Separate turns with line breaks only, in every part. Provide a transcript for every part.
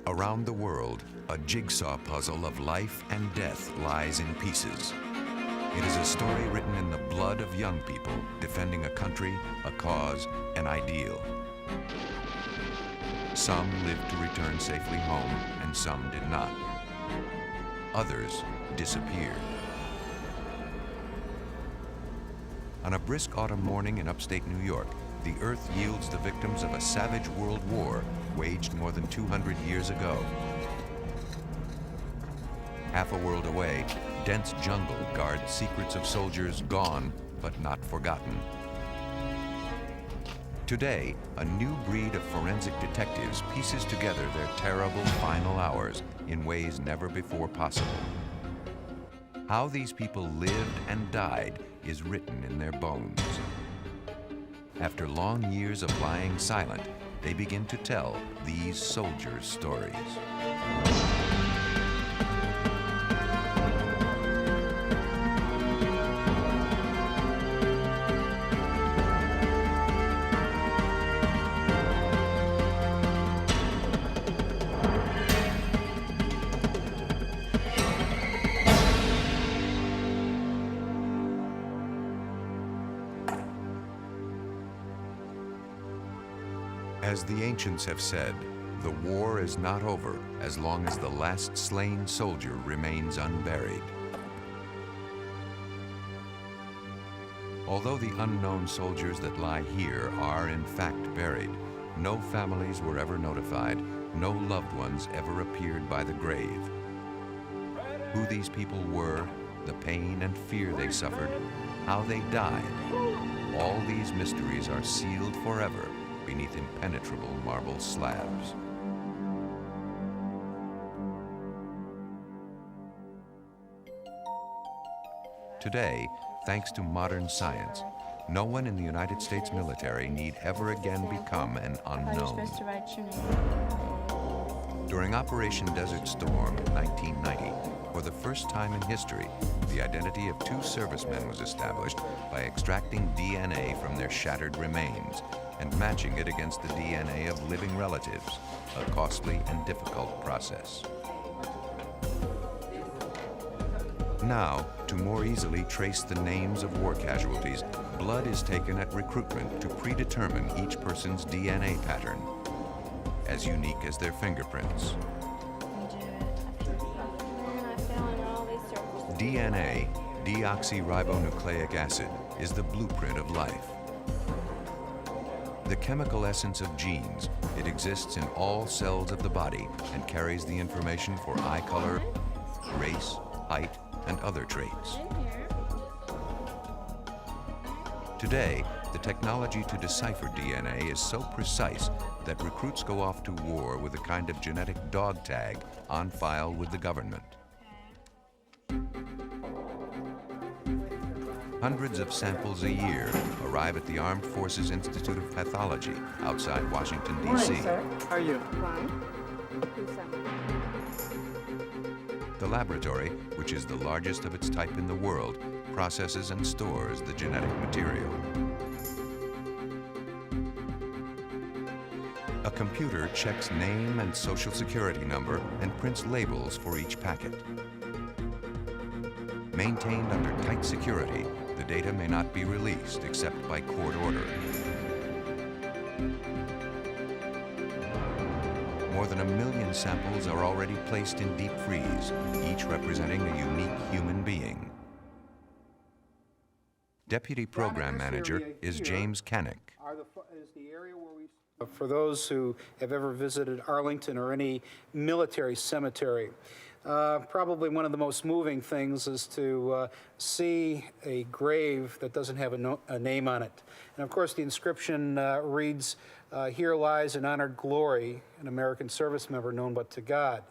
Around the world, a jigsaw puzzle of life and death lies in pieces. It is a story written in the blood of young people defending a country, a cause, an ideal. Some lived to return safely home, and some did not. Others disappeared. On a brisk autumn morning in upstate New York, the Earth yields the victims of a savage world war waged more than 200 years ago. Half a world away, dense jungle guards secrets of soldiers gone but not forgotten. Today, a new breed of forensic detectives pieces together their terrible final hours in ways never before possible. How these people lived and died is written in their bones. After long years of lying silent, they begin to tell these soldiers' stories. As the ancients have said, the war is not over as long as the last slain soldier remains unburied. Although the unknown soldiers that lie here are in fact buried, no families were ever notified, no loved ones ever appeared by the grave. Who these people were, the pain and fear they suffered, how they died, all these mysteries are sealed forever beneath impenetrable marble slabs. Today, thanks to modern science, no one in the United States military need ever again become an unknown. During Operation Desert Storm in 1990, for the first time in history, the identity of two servicemen was established by extracting DNA from their shattered remains and matching it against the DNA of living relatives, a costly and difficult process. Now, to more easily trace the names of war casualties, blood is taken at recruitment to predetermine each person's DNA pattern, as unique as their fingerprints. DNA, deoxyribonucleic acid, is the blueprint of life. The chemical essence of genes, it exists in all cells of the body and carries the information for eye color, race, height, and other traits. Today, the technology to decipher DNA is so precise that recruits go off to war with a kind of genetic dog tag on file with the government. Hundreds of samples a year arrive at the Armed Forces Institute of Pathology outside Washington, D.C.
Morning, sir. How are you?
The laboratory, which is the largest of its type in the world, processes and stores the genetic material. A computer checks name and social security number and prints labels for each packet. Maintained under tight security, the data may not be released except by court order. More than 1 million samples are already placed in deep freeze, each representing a unique human being. Deputy Program Manager is James Canick.
For those who have ever visited Arlington or any military cemetery, probably one of the most moving things is to see a grave that doesn't have a name on it. And of course the inscription reads, "Here lies in honored glory an American service member known but to God."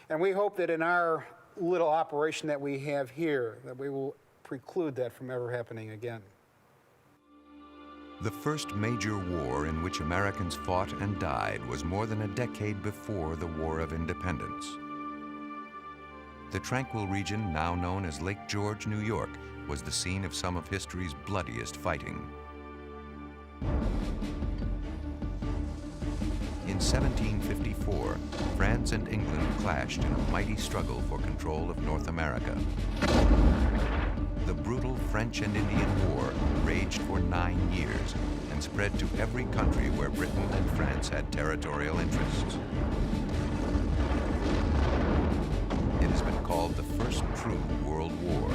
And we hope that in our little operation that we have here, that we will preclude that from ever happening again.
The first major war in which Americans fought and died was more than a decade before the War of Independence. The tranquil region now known as Lake George, New York, was the scene of some of history's bloodiest fighting. In 1754, France and England clashed in a mighty struggle for control of North America. The brutal French and Indian War raged for 9 years and spread to every country where Britain and France had territorial interests. It has been called the first true World War.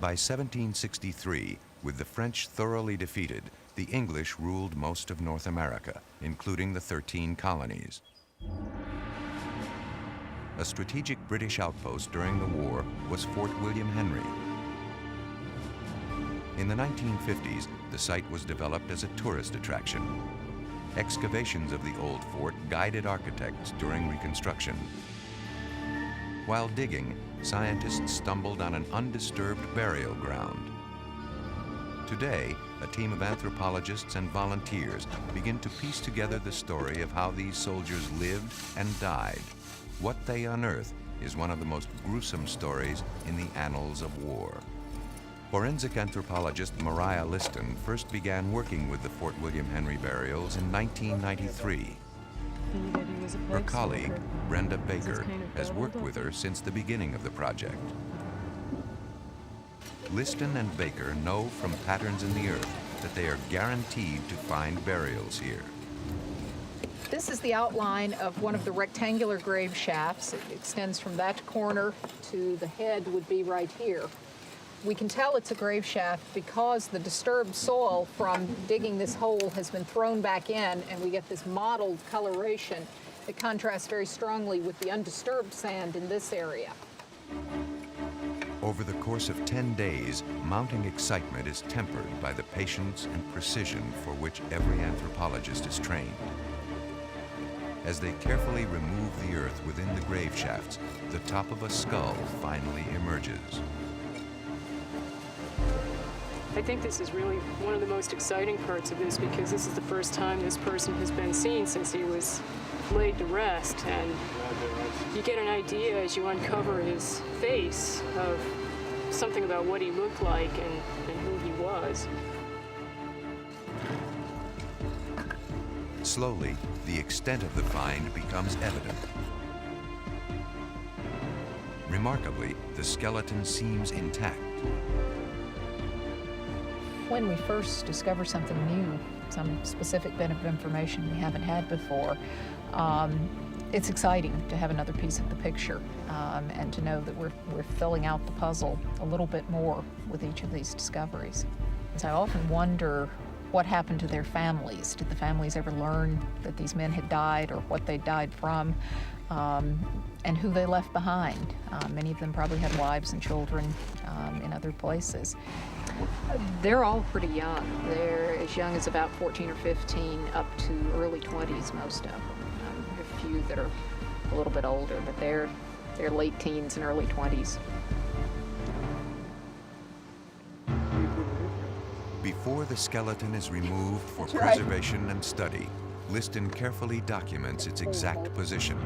By 1763, with the French thoroughly defeated, the English ruled most of North America, including the 13 colonies. A strategic British outpost during the war was Fort William Henry. In the 1950s, the site was developed as a tourist attraction. Excavations of the old fort guided architects during reconstruction. While digging, scientists stumbled on an undisturbed burial ground. Today, a team of anthropologists and volunteers begin to piece together the story of how these soldiers lived and died. What they unearth is one of the most gruesome stories in the annals of war. Forensic anthropologist Mariah Liston first began working with the Fort William Henry burials in 1993. Her colleague, Brenda Baker, has worked with her since the beginning of the project. Liston and Baker know from patterns in the earth that they are guaranteed to find burials here.
This is the outline of one of the rectangular grave shafts. It extends from that corner to the head would be right here. We can tell it's a grave shaft because the disturbed soil from digging this hole has been thrown back in, and we get this mottled coloration that contrasts very strongly with the undisturbed sand in this area.
Over the course of 10 days, mounting excitement is tempered by the patience and precision for which every anthropologist is trained. As they carefully remove the earth within the grave shafts, the top of a skull finally emerges.
I think this is really one of the most exciting parts of this, because this is the first time this person has been seen since he was laid to rest, and you get an idea as you uncover his face of something about what he looked like and who he was.
Slowly, the extent of the find becomes evident. Remarkably, the skeleton seems intact.
When we first discover something new, some specific bit of information we haven't had before, it's exciting to have another piece of the picture and to know that we're filling out the puzzle a little bit more with each of these discoveries. So I often wonder what happened to their families. Did the families ever learn that these men had died or what they died from, and who they left behind? Many of them probably had wives and children in other places. They're all pretty young. They're as young as about 14 or 15 up to early 20s, most of them. A few that are a little bit older, but they're late teens and early 20s.
Before the skeleton is removed for preservation and study, Liston carefully documents its exact position.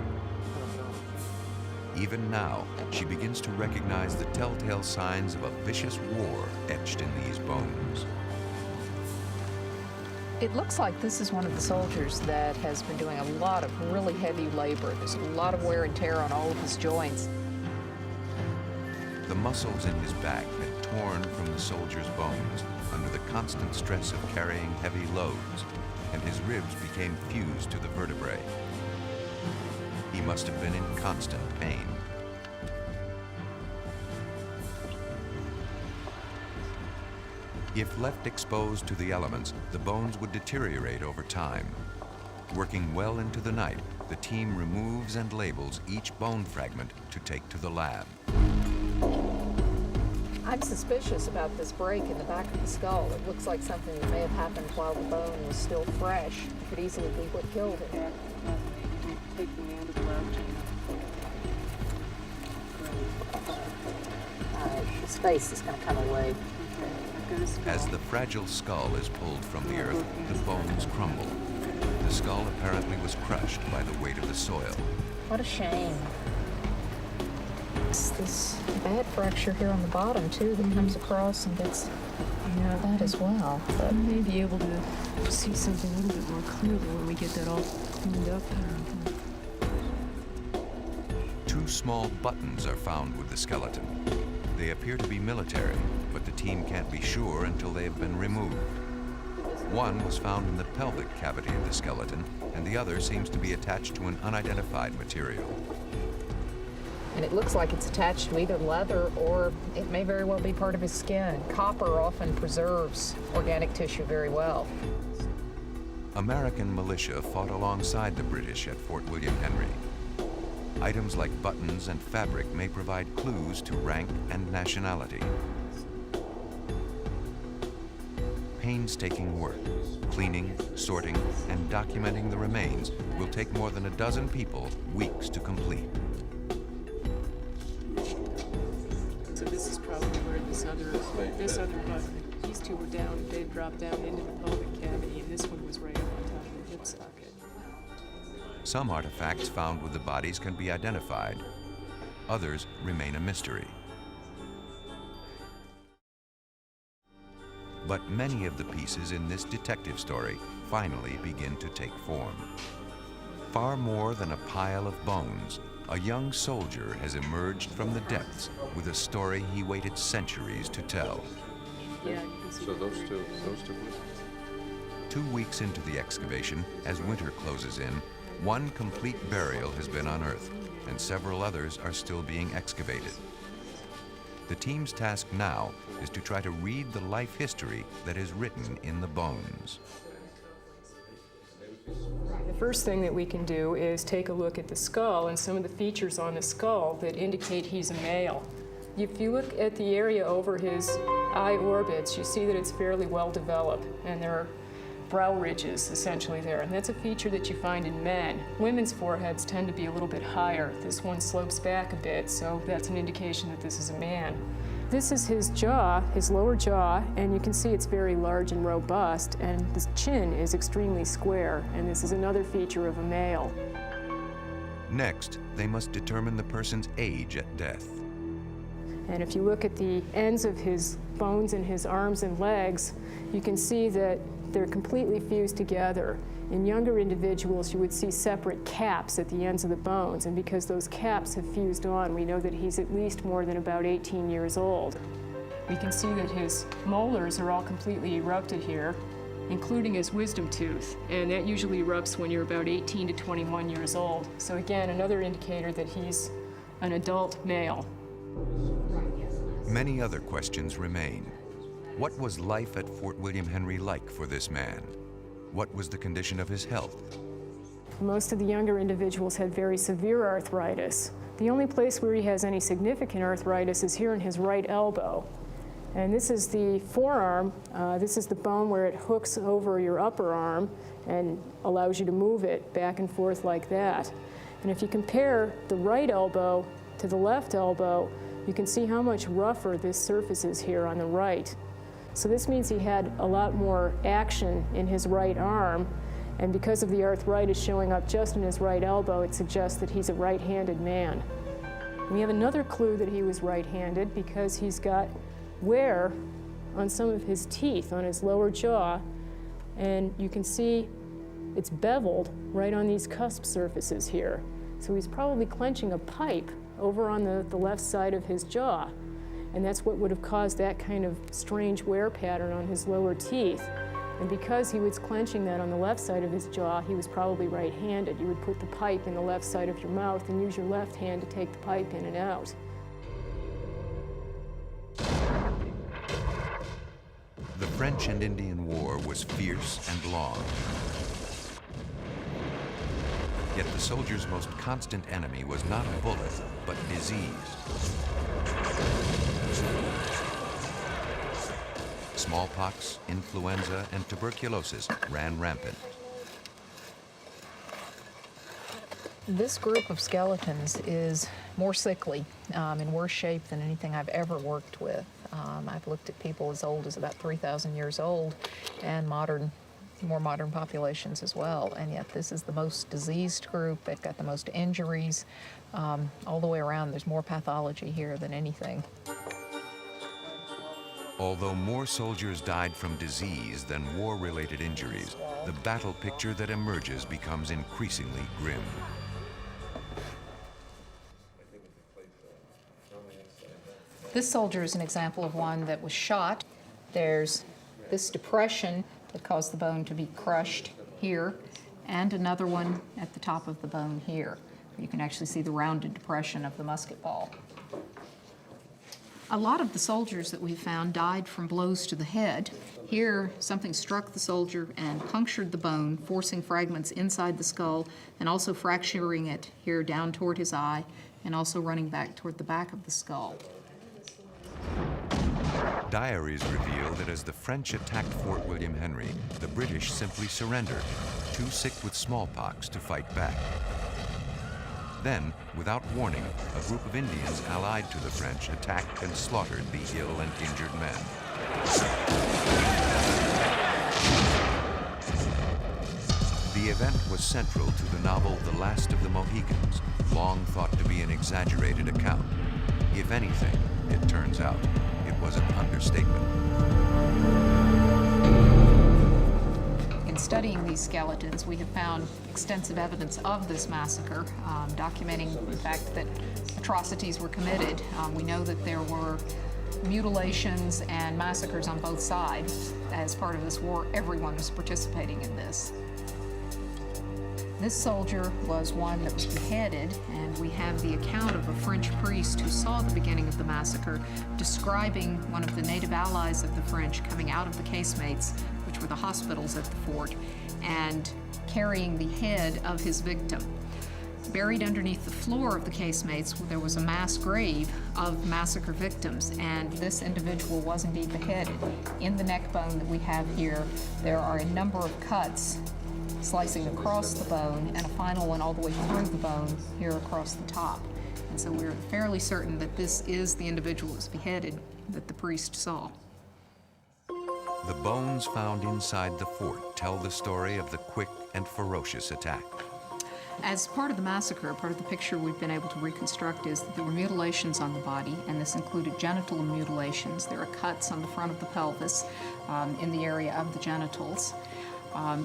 Even now, she begins to recognize the telltale signs of a vicious war etched in these bones.
It looks like this is one of the soldiers that has been doing a lot of really heavy labor. There's a lot of wear and tear on all of his joints.
The muscles in his back had torn from the soldier's bones under the constant stress of carrying heavy loads, and his ribs became fused to the vertebrae. He must have been in constant pain. If left exposed to the elements, the bones would deteriorate over time. Working well into the night, the team removes and labels each bone fragment to take to the lab.
I'm suspicious about this break in the back of the skull. It looks like something that may have happened while the bone was still fresh. It could easily be what killed him.
Take the hand of the left.
His face is going to come away.
As the fragile skull is pulled from the earth, the bones crumble. The skull apparently was crushed by the weight of the soil.
What a shame. It's this bad fracture here on the bottom, too, that comes across and gets
Yeah,
That as well.
I may be able to see something a little bit more clearly when we get that all cleaned up.
Two small buttons are found with the skeleton. They appear to be military, but the team can't be sure until they have been removed. One was found in the pelvic cavity of the skeleton, and the other seems to be attached to an unidentified material.
And it looks like it's attached to either leather or it may very well be part of his skin. Copper often preserves organic tissue very well.
American militia fought alongside the British at Fort William Henry. Items like buttons and fabric may provide clues to rank and nationality. Painstaking work, cleaning, sorting, and documenting the remains will take more than a dozen people weeks to complete.
So this is probably where this other button, these two were down, they dropped down into the pelvic cavity, and this one was right up on top of the hip socket.
Some artifacts found with the bodies can be identified. Others remain a mystery. But many of the pieces in this detective story finally begin to take form. Far more than a pile of bones, a young soldier has emerged from the depths with a story he waited centuries to tell.
Yeah, you can see.
So those two.
2 weeks into the excavation, as winter closes in, one complete burial has been unearthed, and several others are still being excavated. The team's task now is to try to read the life history that is written in the bones.
The first thing that we can do is take a look at the skull and some of the features on the skull that indicate he's a male. If you look at the area over his eye orbits, you see that it's fairly well developed, and there are brow ridges essentially there, and that's a feature that you find in men. Women's foreheads tend to be a little bit higher. This one slopes back a bit, so that's an indication that this is a man. This is his jaw, his lower jaw, and you can see it's very large and robust, and the chin is extremely square, and this is another feature of a male.
Next, they must determine the person's age at death.
And if you look at the ends of his bones in his arms and legs, you can see that they're completely fused together. In younger individuals, you would see separate caps at the ends of the bones, and because those caps have fused on, we know that he's at least more than about 18 years old. We can see that his molars are all completely erupted here, including his wisdom tooth, and that usually erupts when you're about 18 to 21 years old. So again, another indicator that he's an adult male.
Many other questions remain. What was life at Fort William Henry like for this man? What was the condition of his health?
Most of the younger individuals had very severe arthritis. The only place where he has any significant arthritis is here in his right elbow. And this is the forearm. This is the bone where it hooks over your upper arm and allows you to move it back and forth like that. And if you compare the right elbow to the left elbow, you can see how much rougher this surface is here on the right. So this means he had a lot more action in his right arm, and because of the arthritis showing up just in his right elbow, it suggests that he's a right-handed man. We have another clue that he was right-handed because he's got wear on some of his teeth on his lower jaw, and you can see it's beveled right on these cusp surfaces here. So he's probably clenching a pipe over on the left side of his jaw. And that's what would have caused that kind of strange wear pattern on his lower teeth. And because he was clenching that on the left side of his jaw, he was probably right-handed. You would put the pipe in the left side of your mouth and use your left hand to take the pipe in and out.
The French and Indian War was fierce and long. Yet the soldier's most constant enemy was not a bullet, but disease. Smallpox, influenza, and tuberculosis ran rampant.
This group of skeletons is more sickly, in worse shape than anything I've ever worked with. I've looked at people as old as about 3,000 years old, and more modern populations as well, and yet this is the most diseased group. They've got the most injuries. All the way around, there's more pathology here than anything.
Although more soldiers died from disease than war-related injuries, the battle picture that emerges becomes increasingly grim.
This soldier is an example of one that was shot. There's this depression that caused the bone to be crushed here, and another one at the top of the bone here. You can actually see the rounded depression of the musket ball. A lot of the soldiers that we found died from blows to the head. Here, something struck the soldier and punctured the bone, forcing fragments inside the skull and also fracturing it here down toward his eye and also running back toward the back of the skull.
Diaries reveal that as the French attacked Fort William Henry, the British simply surrendered, too sick with smallpox to fight back. Then, without warning, a group of Indians allied to the French attacked and slaughtered the ill and injured men. The event was central to the novel The Last of the Mohicans, long thought to be an exaggerated account. If anything, it turns out it was an understatement.
In studying these skeletons, we have found extensive evidence of this massacre, documenting the fact that atrocities were committed. We know that there were mutilations and massacres on both sides. As part of this war, everyone was participating in this. This soldier was one that was beheaded, and we have the account of a French priest who saw the beginning of the massacre describing one of the native allies of the French coming out of the casemates, which were the hospitals at the fort, and carrying the head of his victim. Buried underneath the floor of the casemates, there was a mass grave of massacre victims, and this individual was indeed beheaded. In the neck bone that we have here, there are a number of cuts slicing across the bone, and a final one all the way through the bone here across the top. And so we're fairly certain that this is the individual that was beheaded that the priest saw.
The bones found inside the fort tell the story of the quick and ferocious attack.
As part of the massacre, part of the picture we've been able to reconstruct is that there were mutilations on the body, and this included genital mutilations. There are cuts on the front of the pelvis in the area of the genitals.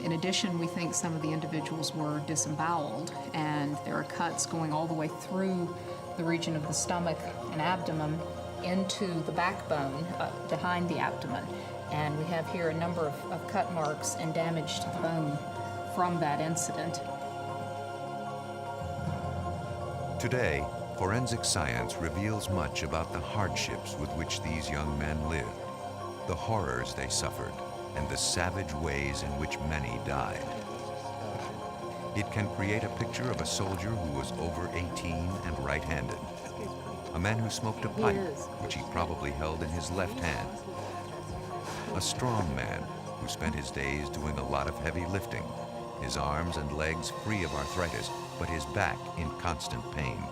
In addition, we think some of the individuals were disemboweled, and there are cuts going all the way through the region of the stomach and abdomen into the backbone behind the abdomen. And we have here a number of cut marks and damage to the bone from that incident.
Today, forensic science reveals much about the hardships with which these young men lived, the horrors they suffered, and the savage ways in which many died. It can create a picture of a soldier who was over 18 and right-handed, a man who smoked a pipe, which he probably held in his left hand, a strong man who spent his days doing a lot of heavy lifting, his arms and legs free of arthritis, but his back in constant pain.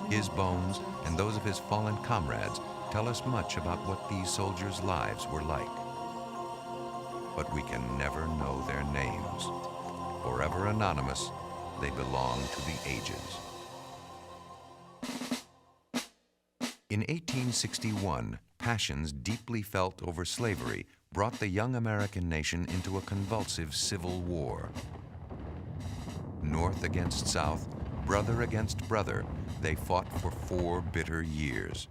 His bones and those of his fallen comrades tell us much about what these soldiers' lives were like. But we can never know their names. Forever anonymous, they belong to the ages. In 1861, passions deeply felt over slavery brought the young American nation into a convulsive civil war. North against South, brother against brother, they fought for 4 bitter years.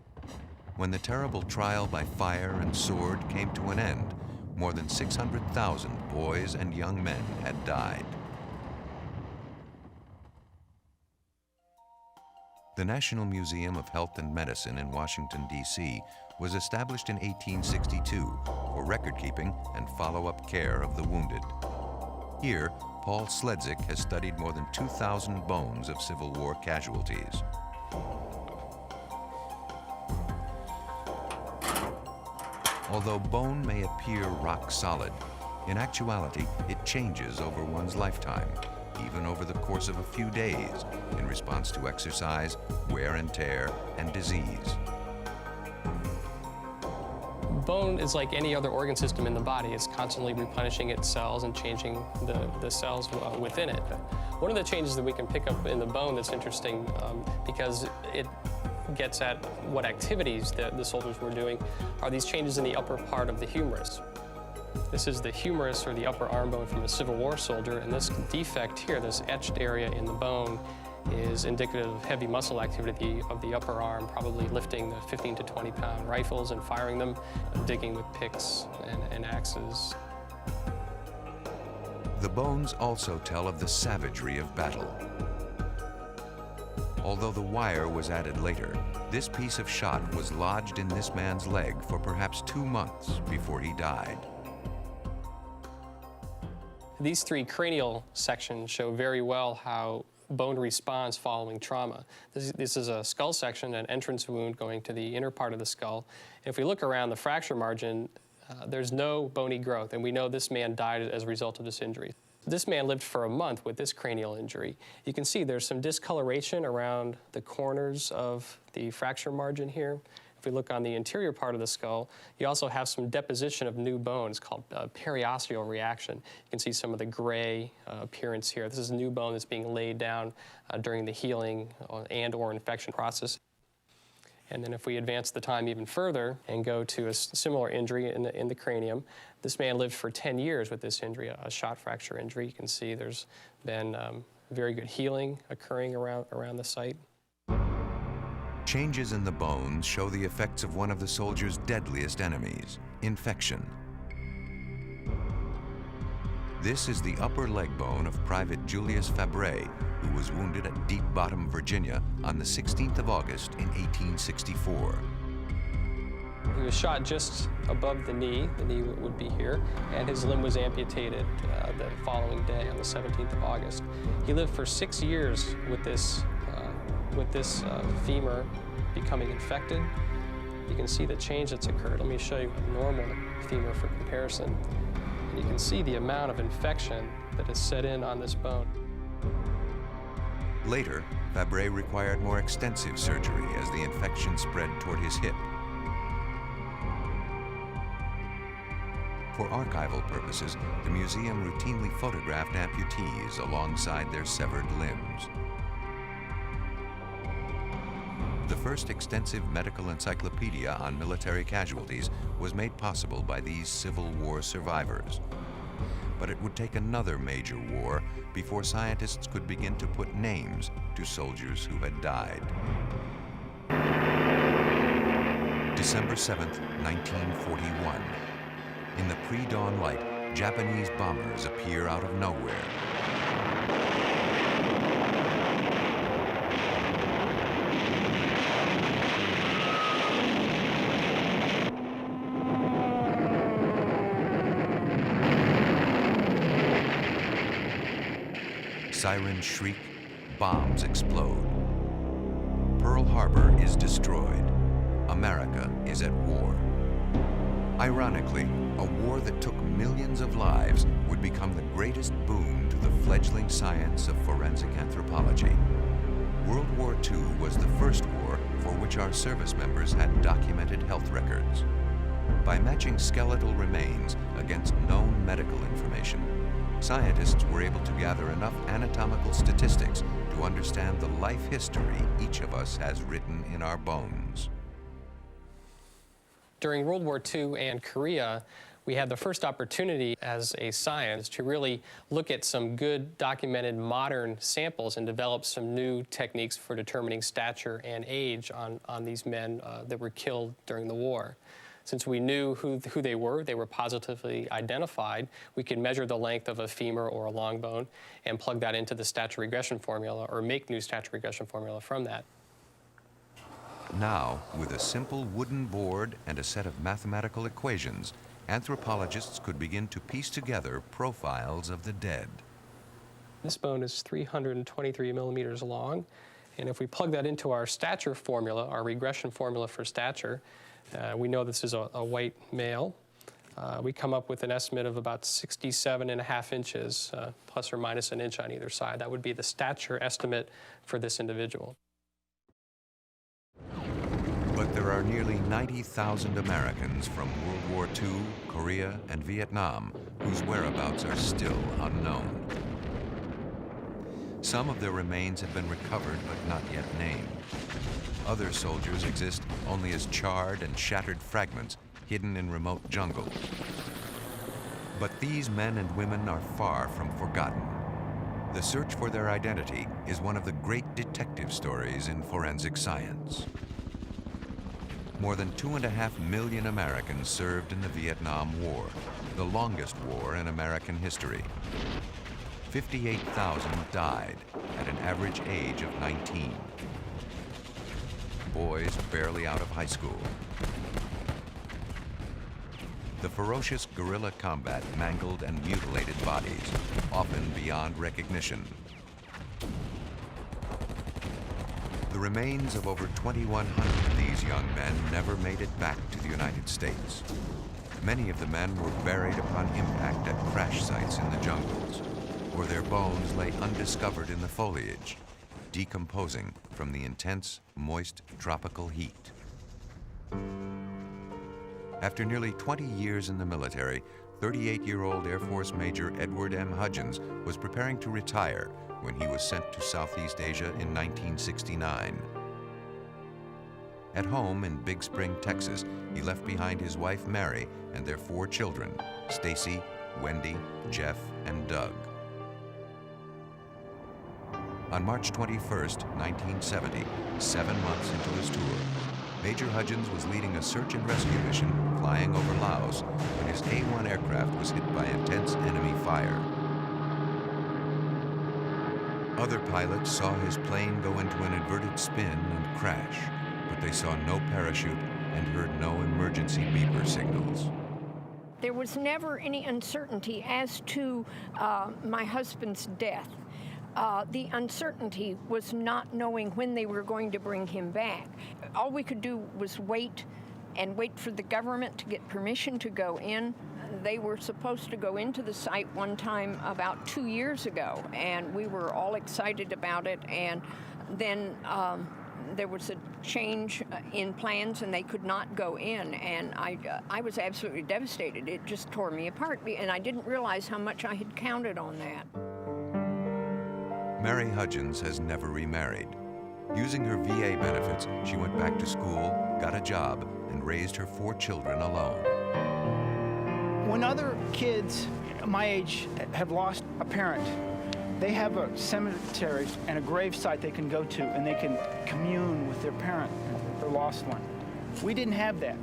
When the terrible trial by fire and sword came to an end, more than 600,000 boys and young men had died. The National Museum of Health and Medicine in Washington, D.C. was established in 1862 for record-keeping and follow-up care of the wounded. Here, Paul Sledzik has studied more than 2,000 bones of Civil War casualties. Although bone may appear rock solid, in actuality, it changes over one's lifetime, even over the course of a few days, in response to exercise, wear and tear, and disease.
Bone is like any other organ system in the body. It's constantly replenishing its cells and changing the cells within it. One of the changes that we can pick up in the bone that's interesting because it gets at what activities the soldiers were doing are these changes in the upper part of the humerus. This is the humerus, or the upper arm bone, from a Civil War soldier, and this defect here, this etched area in the bone, is indicative of heavy muscle activity of the upper arm, probably lifting the 15 to 20 pound rifles and firing them, digging with picks and axes.
The bones also tell of the savagery of battle. Although the wire was added later, this piece of shot was lodged in this man's leg for perhaps 2 months before he died.
These three cranial sections show very well how bone responds following trauma. This is a skull section, an entrance wound going to the inner part of the skull. If we look around the fracture margin, there's no bony growth, and we know this man died as a result of this injury. This man lived for a month with this cranial injury. You can see there's some discoloration around the corners of the fracture margin here. If we look on the interior part of the skull, you also have some deposition of new bone. It's called periosteal reaction. You can see some of the gray appearance here. This is new bone that's being laid down during the healing and/or infection process. And then if we advance the time even further and go to a similar injury in the cranium, this man lived for 10 years with this injury, a shot fracture injury. You can see there's been very good healing occurring around the site.
Changes in the bones show the effects of one of the soldier's deadliest enemies, infection. This is the upper leg bone of Private Julius Fabre, who was wounded at Deep Bottom, Virginia on the 16th of August in 1864.
He was shot just above the knee would be here, and his limb was amputated the following day on the 17th of August. He lived for 6 years with this femur becoming infected. You can see the change that's occurred. Let me show you a normal femur for comparison. And you can see the amount of infection that has set in on this bone.
Later, Fabre required more extensive surgery as the infection spread toward his hip. For archival purposes, the museum routinely photographed amputees alongside their severed limbs. The first extensive medical encyclopedia on military casualties was made possible by these Civil War survivors. But it would take another major war before scientists could begin to put names to soldiers who had died. December 7th, 1941. In the pre-dawn light, Japanese bombers appear out of nowhere. Sirens shriek, bombs explode. Pearl Harbor is destroyed. America is at war. Ironically, a war that took millions of lives would become the greatest boon to the fledgling science of forensic anthropology. World War II was the first war for which our service members had documented health records. By matching skeletal remains against known medical information, scientists were able to gather enough anatomical statistics to understand the life history each of us has written in our bones.
During World War II and Korea, we had the first opportunity as a scientist to really look at some good documented modern samples and develop some new techniques for determining stature and age on these men that were killed during the war. Since we knew who they were positively identified, we could measure the length of a femur or a long bone and plug that into the stature regression formula or make new stature regression formula from that.
Now, with a simple wooden board and a set of mathematical equations, anthropologists could begin to piece together profiles of the dead.
This bone is 323 millimeters long, and if we plug that into our stature formula, our regression formula for stature, we know this is a white male. We come up with an estimate of about 67.5 inches, plus or minus an inch on either side. That would be the stature estimate for this individual.
But there are nearly 90,000 Americans from World War II, Korea, and Vietnam whose whereabouts are still unknown. Some of their remains have been recovered but not yet named. Other soldiers exist only as charred and shattered fragments hidden in remote jungles. But these men and women are far from forgotten. The search for their identity is one of the great detective stories in forensic science. More than 2.5 million Americans served in the Vietnam War, the longest war in American history. 58,000 died at an average age of 19. Boys barely out of high school. The ferocious guerrilla combat mangled and mutilated bodies, often beyond recognition. The remains of over 2,100 of these young men never made it back to the United States. Many of the men were buried upon impact at crash sites in the jungles, or their bones lay undiscovered in the foliage, decomposing from the intense, moist, tropical heat. After nearly 20 years in the military, 38-year-old Air Force Major Edward M. Hudgens was preparing to retire when he was sent to Southeast Asia in 1969. At home in Big Spring, Texas, he left behind his wife Mary and their 4 children, Stacy, Wendy, Jeff, and Doug. On March 21st, 1970, 7 months into his tour, Major Hudgens was leading a search and rescue mission flying over Laos when his A-1 aircraft was hit by intense enemy fire. Other pilots saw his plane go into an inverted spin and crash, but they saw no parachute and heard no emergency beeper signals.
There was never any uncertainty as to my husband's death. The uncertainty was not knowing when they were going to bring him back. All we could do was wait and wait for the government to get permission to go in. They were supposed to go into the site one time about 2 years ago, and we were all excited about it, and then there was a change in plans and they could not go in, and I was absolutely devastated. It just tore me apart, and I didn't realize how much I had counted on that.
Mary Hudgens has never remarried. Using her VA benefits, she went back to school, got a job, and raised her 4 children alone.
When other kids my age have lost a parent, they have a cemetery and a grave site they can go to, and they can commune with their parent, their lost one. We didn't have that.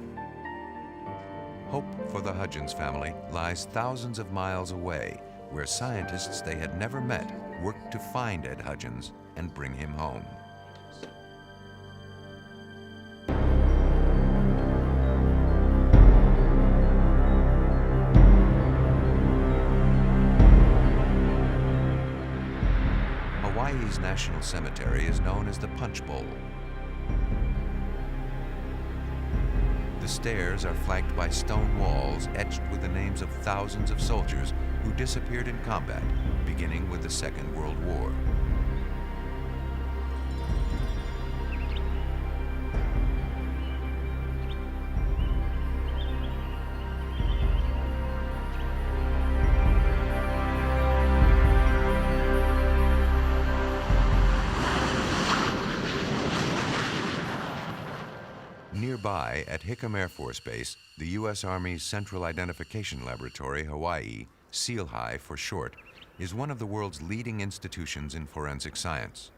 Hope for the Hudgens family lies thousands of miles away, where scientists they had never met worked to find Ed Hudgens and bring him home. Hawaii's National Cemetery is known as the Punch Bowl. The stairs are flanked by stone walls etched with the names of thousands of soldiers who disappeared in combat, beginning with the Second World War. Nearby at Hickam Air Force Base, the U.S. Army's Central Identification Laboratory, Hawaii, SEAL-HI for short, is one of the world's leading institutions in forensic science.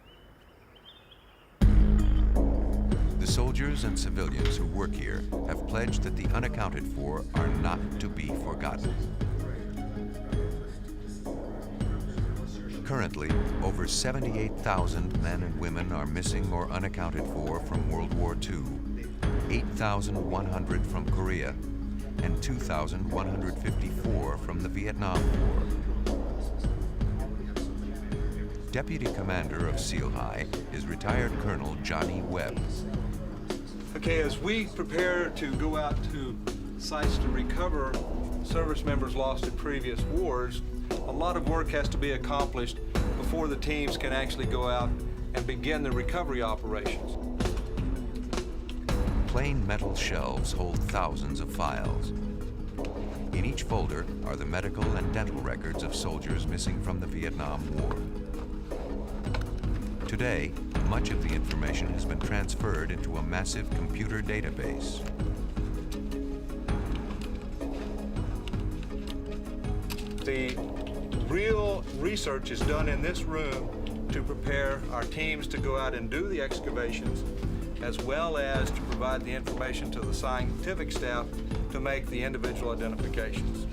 The soldiers and civilians who work here have pledged that the unaccounted for are not to be forgotten. Currently, over 78,000 men and women are missing or unaccounted for from World War II, 8,100 from Korea, and 2,154 from the Vietnam War. Deputy Commander of SEAL-HI is retired Colonel Johnny Webb.
Okay, as we prepare to go out to sites to recover service members lost in previous wars, a lot of work has to be accomplished before the teams can actually go out and begin the recovery operations.
Plain metal shelves hold thousands of files. In each folder are the medical and dental records of soldiers missing from the Vietnam War. Today, much of the information has been transferred into a massive computer database.
The real research is done in this room to prepare our teams to go out and do the excavations, as well as to provide the information to the scientific staff to make the individual identifications.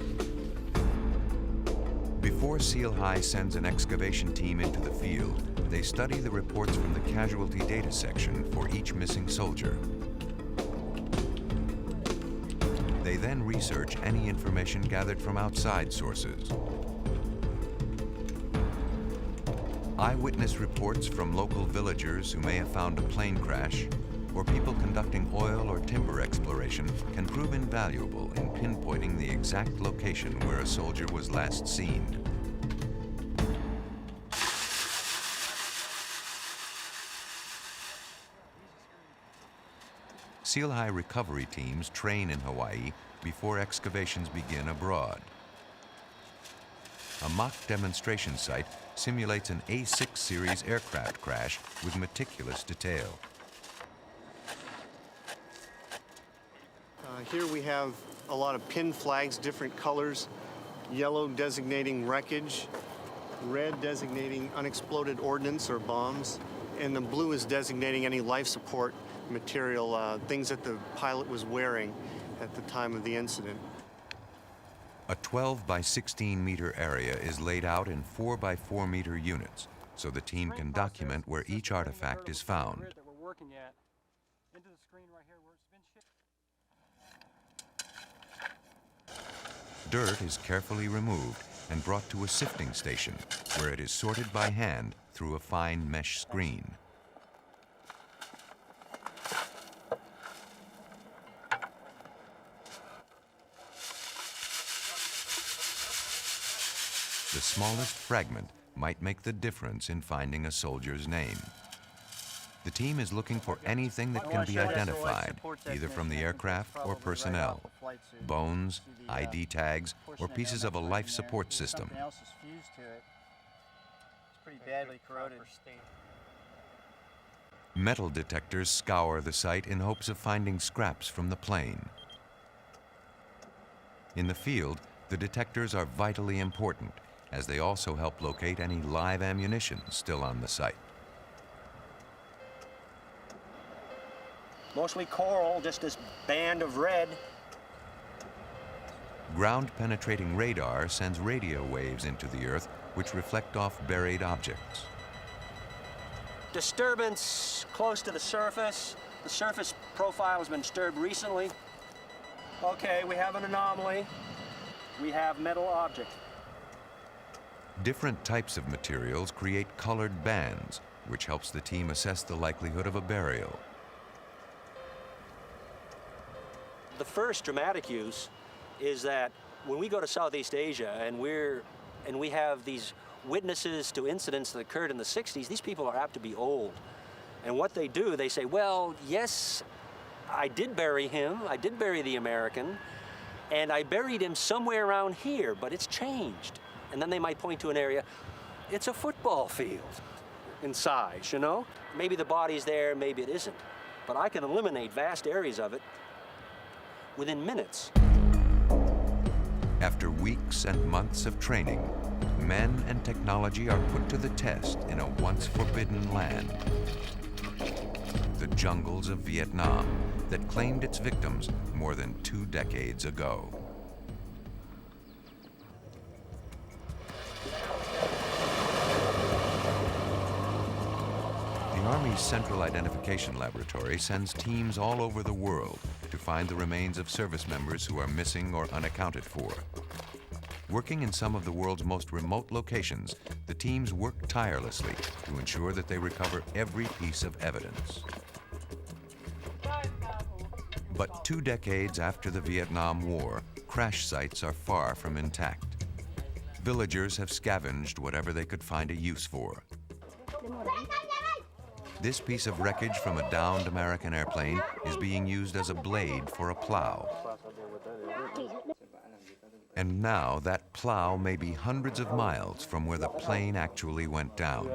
Before Seal High sends an excavation team into the field, they study the reports from the casualty data section for each missing soldier. They then research any information gathered from outside sources. Eyewitness reports from local villagers who may have found a plane crash or people conducting oil or timber exploration can prove invaluable in pinpointing the exact location where a soldier was last seen. Seal High recovery teams train in Hawaii before excavations begin abroad. A mock demonstration site simulates an A6 series aircraft crash with meticulous detail.
Here we have a lot of pin flags, different colors. Yellow designating wreckage, red designating unexploded ordnance or bombs, and the blue is designating any life support material, things that the pilot was wearing at the time of the incident.
A 12 by 16 meter area is laid out in 4 by 4 meter units, so the team can document where each artifact is found. Dirt is carefully removed and brought to a sifting station, where it is sorted by hand through a fine mesh screen. The smallest fragment might make the difference in finding a soldier's name. The team is looking for anything that can be identified, either from the aircraft or personnel. Bones, ID tags, or pieces of a life support system.
It's pretty badly corroded.
Metal detectors scour the site in hopes of finding scraps from the plane. In the field, the detectors are vitally important, as they also help locate any live ammunition still on the site.
Mostly coral, just this band of red.
Ground-penetrating radar sends radio waves into the Earth which reflect off buried objects.
Disturbance close to the surface. The surface profile has been disturbed recently. Okay, we have an anomaly. We have metal object.
Different types of materials create colored bands, which helps the team assess the likelihood of a burial.
The first dramatic use is that when we go to Southeast Asia and we have these witnesses to incidents that occurred in the 60s, these people are apt to be old. And what they do, they say, well, yes, I did bury him, I did bury the American, and I buried him somewhere around here, but it's changed. And then they might point to an area, it's a football field in size, you know? Maybe the body's there, maybe it isn't. But I can eliminate vast areas of it within minutes.
After weeks and months of training, men and technology are put to the test in a once forbidden land. The jungles of Vietnam that claimed its victims more than 2 decades ago. The Army's Central Identification Laboratory sends teams all over the world to find the remains of service members who are missing or unaccounted for. Working in some of the world's most remote locations, the teams work tirelessly to ensure that they recover every piece of evidence. But 2 decades after the Vietnam War, crash sites are far from intact. Villagers have scavenged whatever they could find a use for. This piece of wreckage from a downed American airplane is being used as a blade for a plow. And now that plow may be hundreds of miles from where the plane actually went down.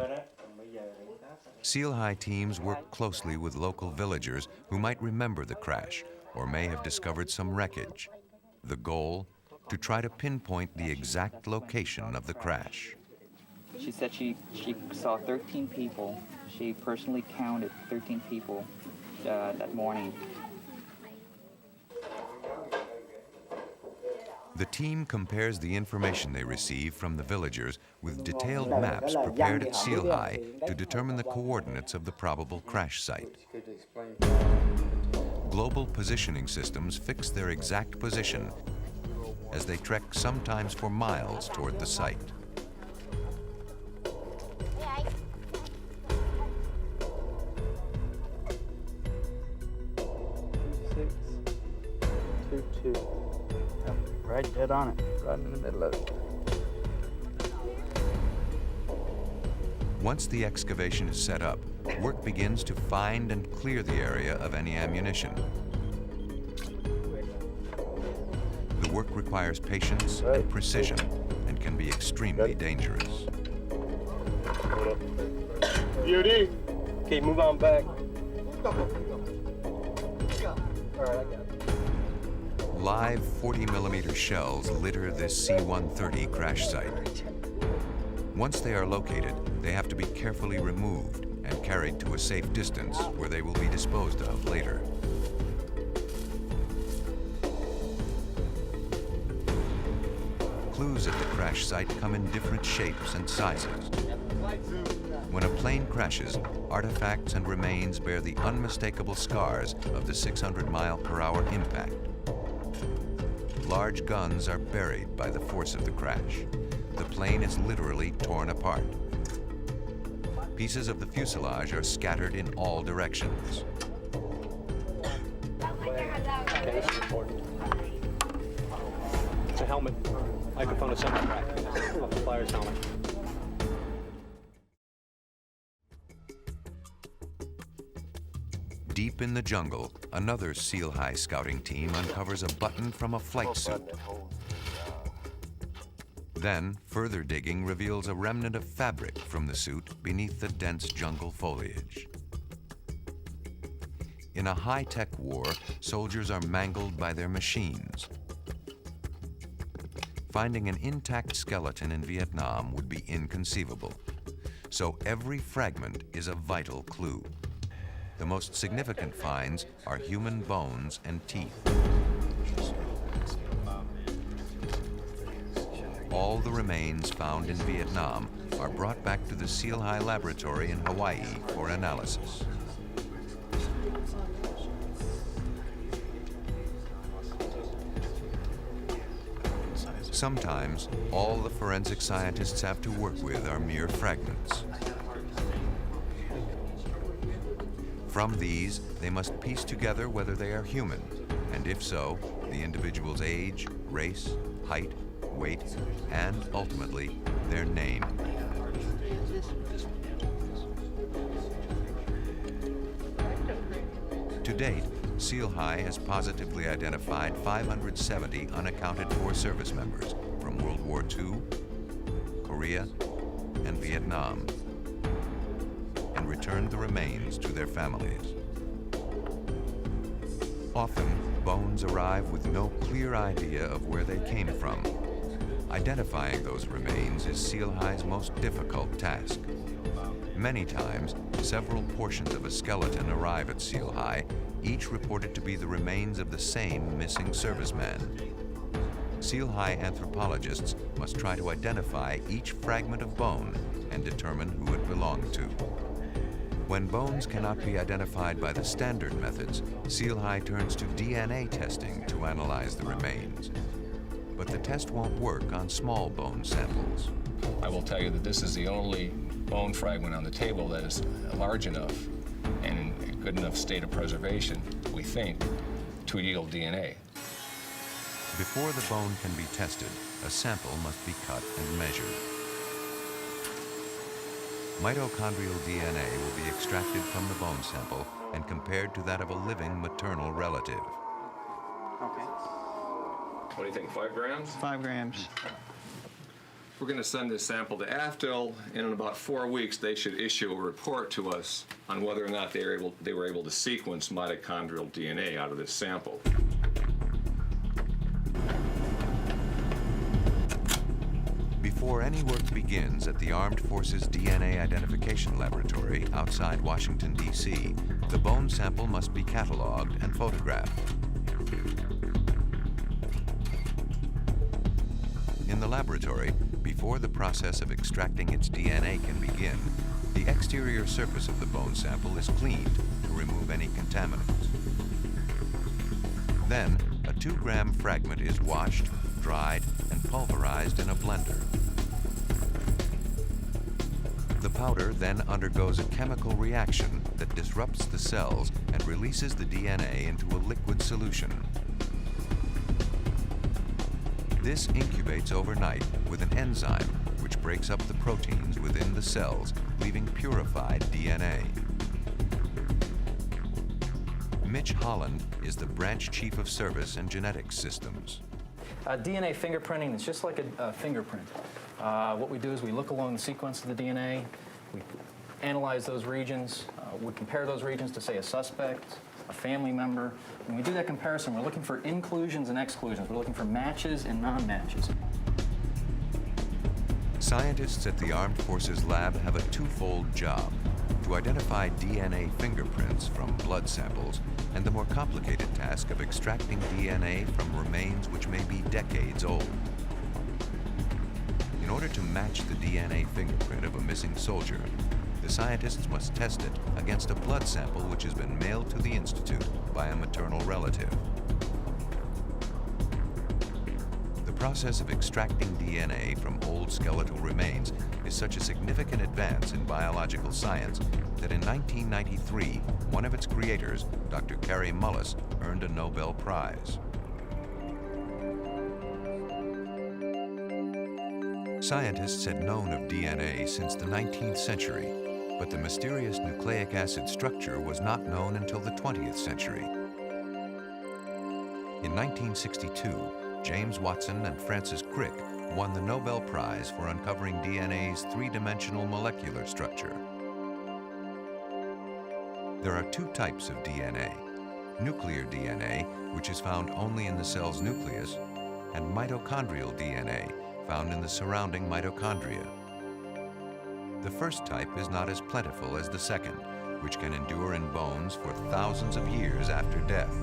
Seal High teams work closely with local villagers who might remember the crash or may have discovered some wreckage. The goal, to try to pinpoint the exact location of the crash.
She said she saw 13 people. She personally counted 13 people that morning.
The team compares the information they receive from the villagers with detailed maps prepared at Seal High to determine the coordinates of the probable crash site. Global positioning systems fix their exact position as they trek sometimes for miles toward the site.
Right dead on it, right in the middle of it.
Once the excavation is set up, work begins to find and clear the area of any ammunition. The work requires patience and precision and can be extremely dangerous.
Beauty. Okay, move on back. All right, I got it.
Live 40mm shells litter this C-130 crash site. Once they are located, they have to be carefully removed and carried to a safe distance where they will be disposed of later. Clues at the crash site come in different shapes and sizes. When a plane crashes, artifacts and remains bear the unmistakable scars of the 600-mile-per-hour impact. Large guns are buried by the force of the crash. The plane is literally torn apart. Pieces of the fuselage are scattered in all directions.
Okay, this is important. It's a helmet, microphone assembly rack, off the flyer's helmet.
Deep in the jungle, another Seal High scouting team uncovers a button from a flight suit. Then, further digging reveals a remnant of fabric from the suit beneath the dense jungle foliage. In a high-tech war, soldiers are mangled by their machines. Finding an intact skeleton in Vietnam would be inconceivable. So every fragment is a vital clue. The most significant finds are human bones and teeth. All the remains found in Vietnam are brought back to the Seal High Laboratory in Hawaii for analysis. Sometimes, all the forensic scientists have to work with are mere fragments. From these, they must piece together whether they are human, and if so, the individual's age, race, height, weight, and ultimately, their name. To date, Seal High has positively identified 570 unaccounted for service members from World War II, Korea, and Vietnam, and returned the remains to their families. Often, bones arrive with no clear idea of where they came from. Identifying those remains is Seal High's most difficult task. Many times, several portions of a skeleton arrive at Seal High, each reported to be the remains of the same missing serviceman. Seal High anthropologists must try to identify each fragment of bone and determine who it belonged to. When bones cannot be identified by the standard methods, Seal High turns to DNA testing to analyze the remains. But the test won't work on small bone samples.
I will tell you that this is the only bone fragment on the table that is large enough and in a good enough state of preservation, we think, to yield DNA.
Before the bone can be tested, a sample must be cut and measured. Mitochondrial DNA will be extracted from the bone sample and compared to that of a living maternal relative.
Okay.
What do you think, 5 grams?
5 grams.
We're going to send this sample to AFTL, and in about 4 weeks, they should issue a report to us on whether or not they were able to sequence mitochondrial DNA out of this sample.
Before any work begins at the Armed Forces DNA Identification Laboratory outside Washington, D.C., the bone sample must be cataloged and photographed. In the laboratory, before the process of extracting its DNA can begin, the exterior surface of the bone sample is cleaned to remove any contaminants. Then, a 2-gram fragment is washed, dried, and pulverized in a blender. The powder then undergoes a chemical reaction that disrupts the cells and releases the DNA into a liquid solution. This incubates overnight with an enzyme which breaks up the proteins within the cells, leaving purified DNA. Mitch Holland is the branch chief of service and genetics systems.
DNA fingerprinting is just like a fingerprint. What we do is we look along the sequence of the DNA, we analyze those regions, we compare those regions to, say, a suspect, a family member. When we do that comparison, we're looking for inclusions and exclusions. We're looking for matches and non-matches.
Scientists at the Armed Forces Lab have a twofold job: to identify DNA fingerprints from blood samples, and the more complicated task of extracting DNA from remains which may be decades old. In order to match the DNA fingerprint of a missing soldier, the scientists must test it against a blood sample which has been mailed to the Institute by a maternal relative. The process of extracting DNA from old skeletal remains is such a significant advance in biological science that in 1993, one of its creators, Dr. Kary Mullis, earned a Nobel Prize. Scientists had known of DNA since the 19th century, but the mysterious nucleic acid structure was not known until the 20th century. In 1962, James Watson and Francis Crick won the Nobel Prize for uncovering DNA's three-dimensional molecular structure. There are two types of DNA: nuclear DNA, which is found only in the cell's nucleus, and mitochondrial DNA, found in the surrounding mitochondria. The first type is not as plentiful as the second, which can endure in bones for thousands of years after death.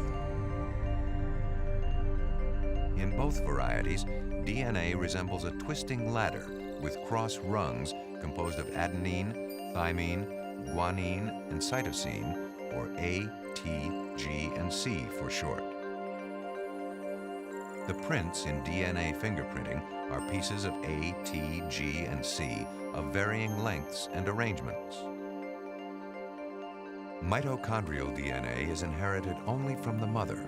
In both varieties, DNA resembles a twisting ladder with cross rungs composed of adenine, thymine, guanine, and cytosine, or A, T, G, and C for short. The prints in DNA fingerprinting are pieces of A, T, G, and C of varying lengths and arrangements. Mitochondrial DNA is inherited only from the mother.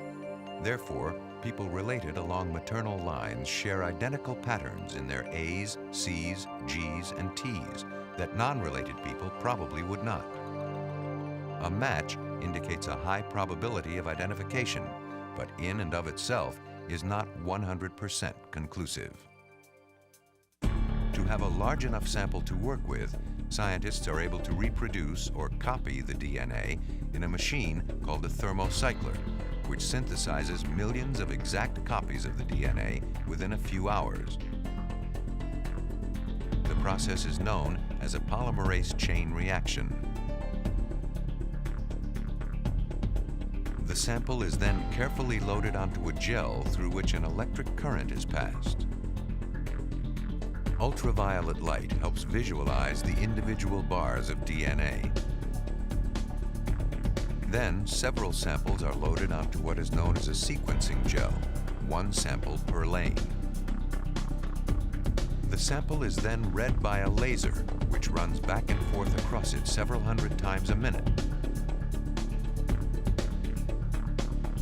Therefore, people related along maternal lines share identical patterns in their A's, C's, G's, and T's that non-related people probably would not. A match indicates a high probability of identification, but in and of itself is not 100% conclusive. To have a large enough sample to work with, scientists are able to reproduce or copy the DNA in a machine called a thermocycler, which synthesizes millions of exact copies of the DNA within a few hours. The process is known as a polymerase chain reaction. The sample is then carefully loaded onto a gel through which an electric current is passed. Ultraviolet light helps visualize the individual bars of DNA. Then, several samples are loaded onto what is known as a sequencing gel, one sample per lane. The sample is then read by a laser, which runs back and forth across it several hundred times a minute.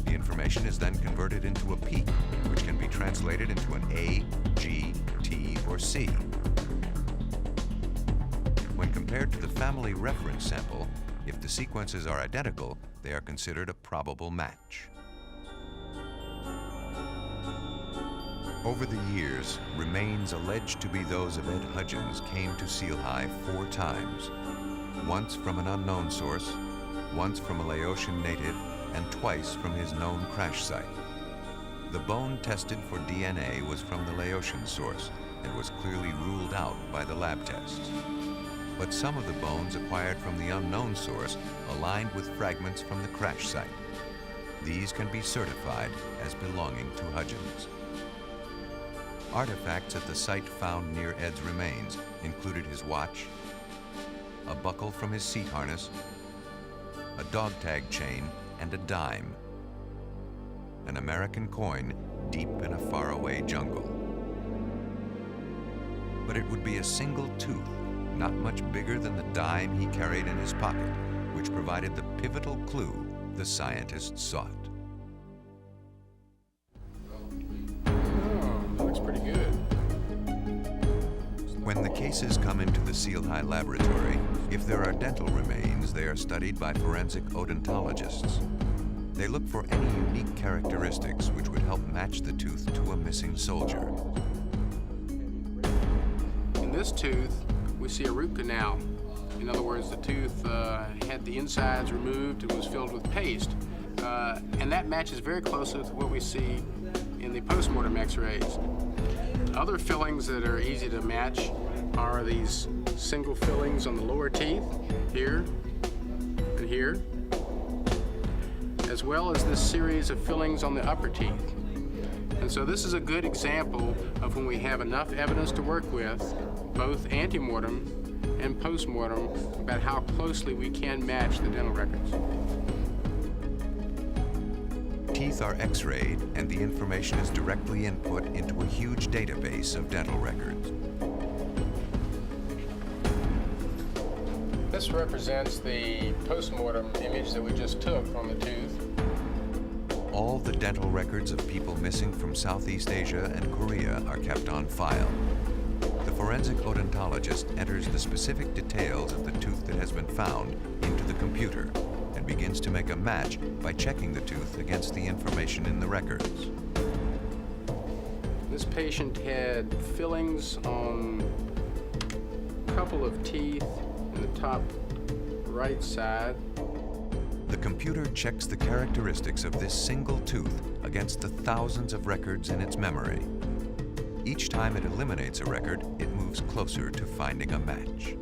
The information is then converted into a peak, which can be translated into an A, G, T, or C. When compared to the family reference sample, if the sequences are identical, they are considered a probable match. Over the years, remains alleged to be those of Ed Hudgens came to Seal High 4 times. Once from an unknown source, once from a Laotian native, and twice from his known crash site. The bone tested for DNA was from the Laotian source and was clearly ruled out by the lab tests. But some of the bones acquired from the unknown source aligned with fragments from the crash site. These can be certified as belonging to Hudgens. Artifacts at the site found near Ed's remains included his watch, a buckle from his seat harness, a dog tag chain, and a dime. An American coin deep in a faraway jungle. But it would be a single tooth, not much bigger than the dime he carried in his pocket, which provided the pivotal clue the scientists sought.
That looks pretty good.
When the cases come into the Seal High laboratory, if there are dental remains, they are studied by forensic odontologists. They look for any unique characteristics which would help match the tooth to a missing soldier.
In this tooth, we see a root canal. In other words, the tooth had the insides removed and was filled with paste. And that matches very closely with what we see in the postmortem x-rays. Other fillings that are easy to match are these single fillings on the lower teeth, here and here, as well as this series of fillings on the upper teeth. And so this is a good example of when we have enough evidence to work with, both ante-mortem and post-mortem, about how closely we can match the dental records.
Teeth are x-rayed and the information is directly input into a huge database of dental records.
This represents the post-mortem image that we just took on the tooth.
All the dental records of people missing from Southeast Asia and Korea are kept on file. The forensic odontologist enters the specific details of the tooth that has been found into the computer and begins to make a match by checking the tooth against the information in the records.
This patient had fillings on a couple of teeth in the top right side.
The computer checks the characteristics of this single tooth against the thousands of records in its memory. Each time it eliminates a record, it moves closer to finding a match.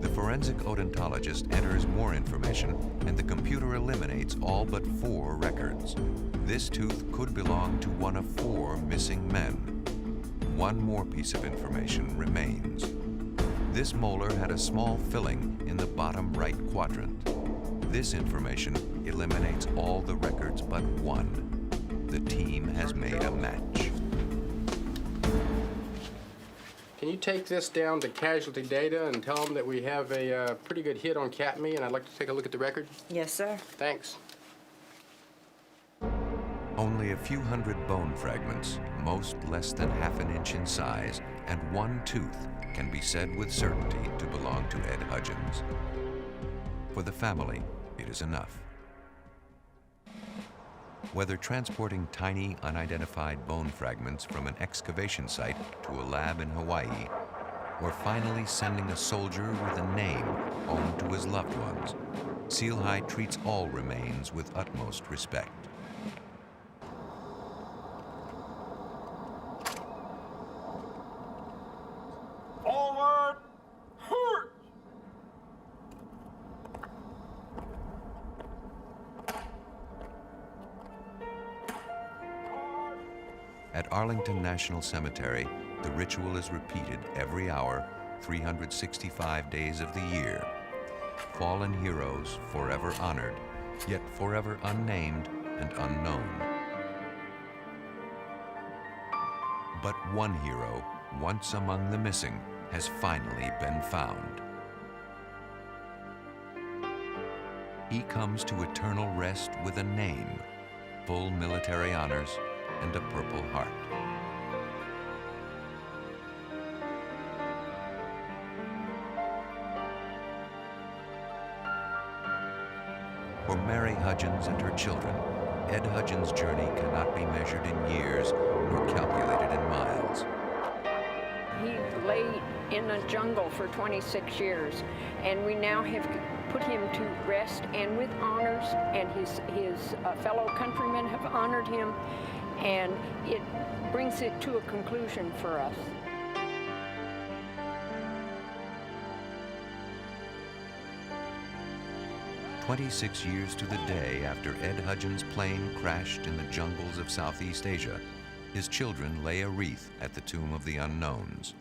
The forensic odontologist enters more information and the computer eliminates all but 4 records. This tooth could belong to one of 4 missing men. One more piece of information remains. This molar had a small filling in the bottom right quadrant. This information eliminates all the records but one. The team has made a match.
Can you take this down to casualty data and tell them that we have a pretty good hit on Katme, and I'd like to take a look at the record?
Yes, sir.
Thanks.
Only a few hundred bone fragments, most less than ½ an inch in size, and one tooth can be said with certainty to belong to Ed Hudgens. For the family, it is enough. Whether transporting tiny, unidentified bone fragments from an excavation site to a lab in Hawaii, or finally sending a soldier with a name home to his loved ones, Seal High treats all remains with utmost respect.
Forward! Hurt!
At Arlington National Cemetery, the ritual is repeated every hour, 365 days of the year. Fallen heroes forever honored, yet forever unnamed and unknown. But one hero, once among the missing, has finally been found. He comes to eternal rest with a name, full military honors, and a Purple Heart. For Mary Hudgens and her children, Ed Hudgens' journey cannot be measured in years nor calculated in miles.
He lay in the jungle for 26 years, and we now have put him to rest, and with honors, and his fellow countrymen have honored him, and it brings it to a conclusion for us.
"26 years to the day after Ed Hudgens' plane crashed in the jungles of Southeast Asia, his children lay a wreath at the tomb of the unknowns.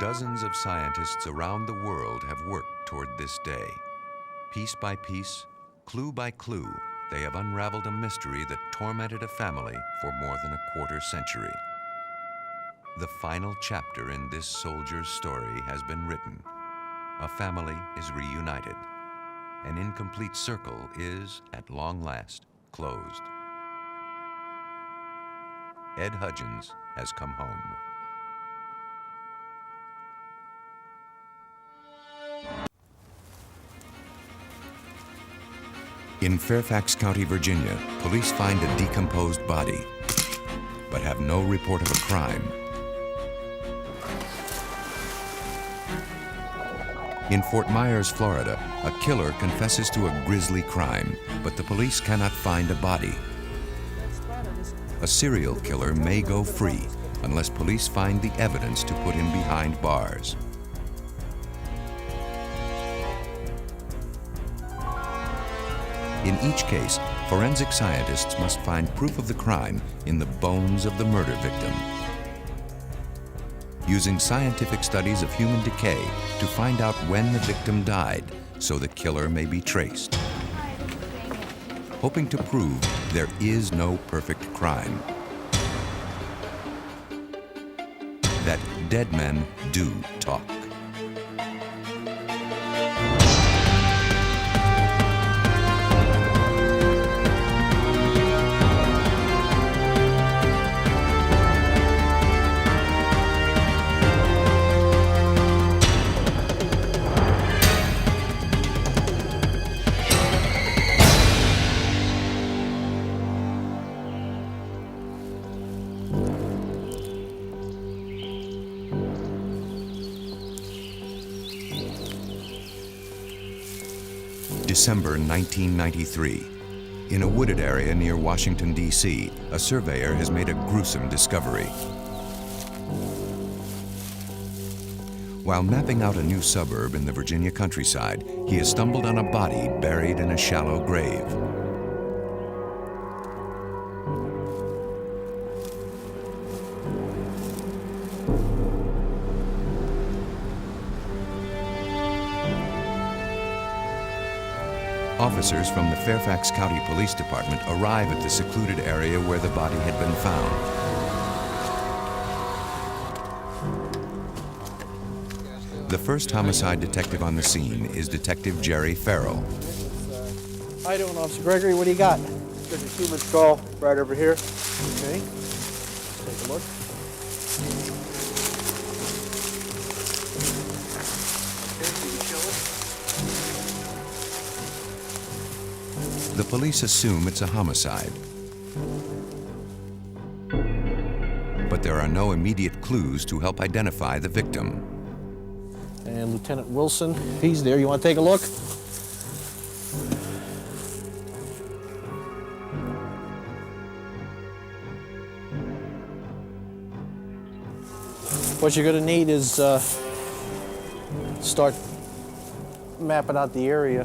Dozens of scientists around the world have worked toward this day. Piece by piece, clue by clue, they have unraveled a mystery that tormented a family for more than a quarter century. The final chapter in this soldier's story has been written. A family is reunited. An incomplete circle is, at long last, closed. Ed Hudgens has come home. In Fairfax County, Virginia, police find a decomposed body, but have no report of a crime. In Fort Myers, Florida, a killer confesses to a grisly crime, but the police cannot find a body. A serial killer may go free unless police find the evidence to put him behind bars. In each case, forensic scientists must find proof of the crime in the bones of the murder victim. Using scientific studies of human decay to find out when the victim died so the killer may be traced. Hoping to prove there is no perfect crime. That dead men do talk. December 1993. In a wooded area near Washington, D.C., a surveyor has made a gruesome discovery. While mapping out a new suburb in the Virginia countryside, he has stumbled on a body buried in a shallow grave. Officers from the Fairfax County Police Department arrive at the secluded area where the body had been found. The first homicide detective on the scene is Detective Jerry Farrell.
How you doing, Officer Gregory? What do you got? There's a human skull right over here. Okay. Take a look.
The police assume it's a homicide. But there are no immediate clues to help identify the victim.
And Lieutenant Wilson, he's there. You want to take a look? What you're going to need is start mapping out the area.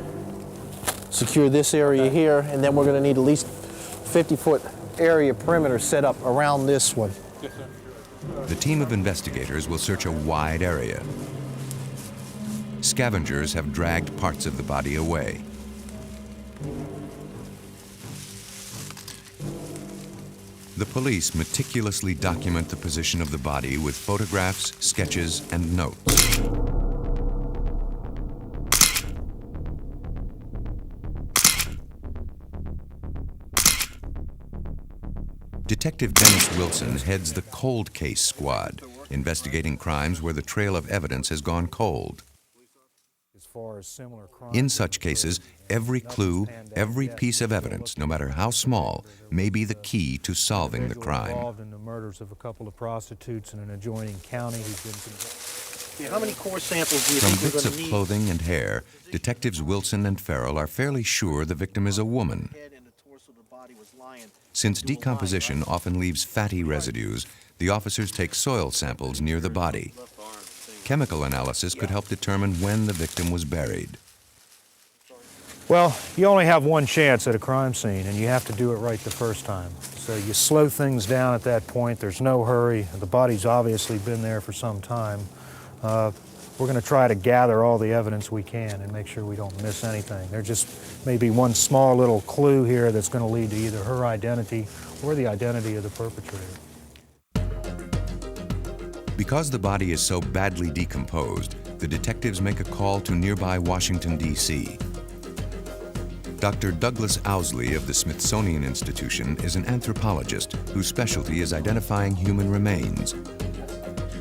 Secure this area here, and then we're going to need at least 50-foot area perimeter set up around this one.
Yes, sir. The team of investigators will search a wide area. Scavengers have dragged parts of the body away. The police meticulously document the position of the body with photographs, sketches, and notes. Detective Dennis Wilson heads the Cold Case Squad, investigating crimes where the trail of evidence has gone cold. In such cases, every clue, every piece of evidence, no matter how small, may be the key to solving the crime.
Involved in the murders of a couple of prostitutes in an adjoining county who've been...
How many core samples do you
From
think we're
bits
going
of
to need?
clothing and hair, detectives Wilson and Farrell are fairly sure the victim is a woman. Since decomposition often leaves fatty residues, the officers take soil samples near the body. Chemical analysis could help determine when the victim was buried.
Well, you only have one chance at a crime scene, and you have to do it right the first time. So you slow things down at that point. There's no hurry. The body's obviously been there for some time. We're going to try to gather all the evidence we can and make sure we don't miss anything. There just may be one small little clue here that's going to lead to either her identity or the identity of the perpetrator.
Because the body is so badly decomposed, the detectives make a call to nearby Washington, D.C. Dr. Douglas Owsley of the Smithsonian Institution is an anthropologist whose specialty is identifying human remains,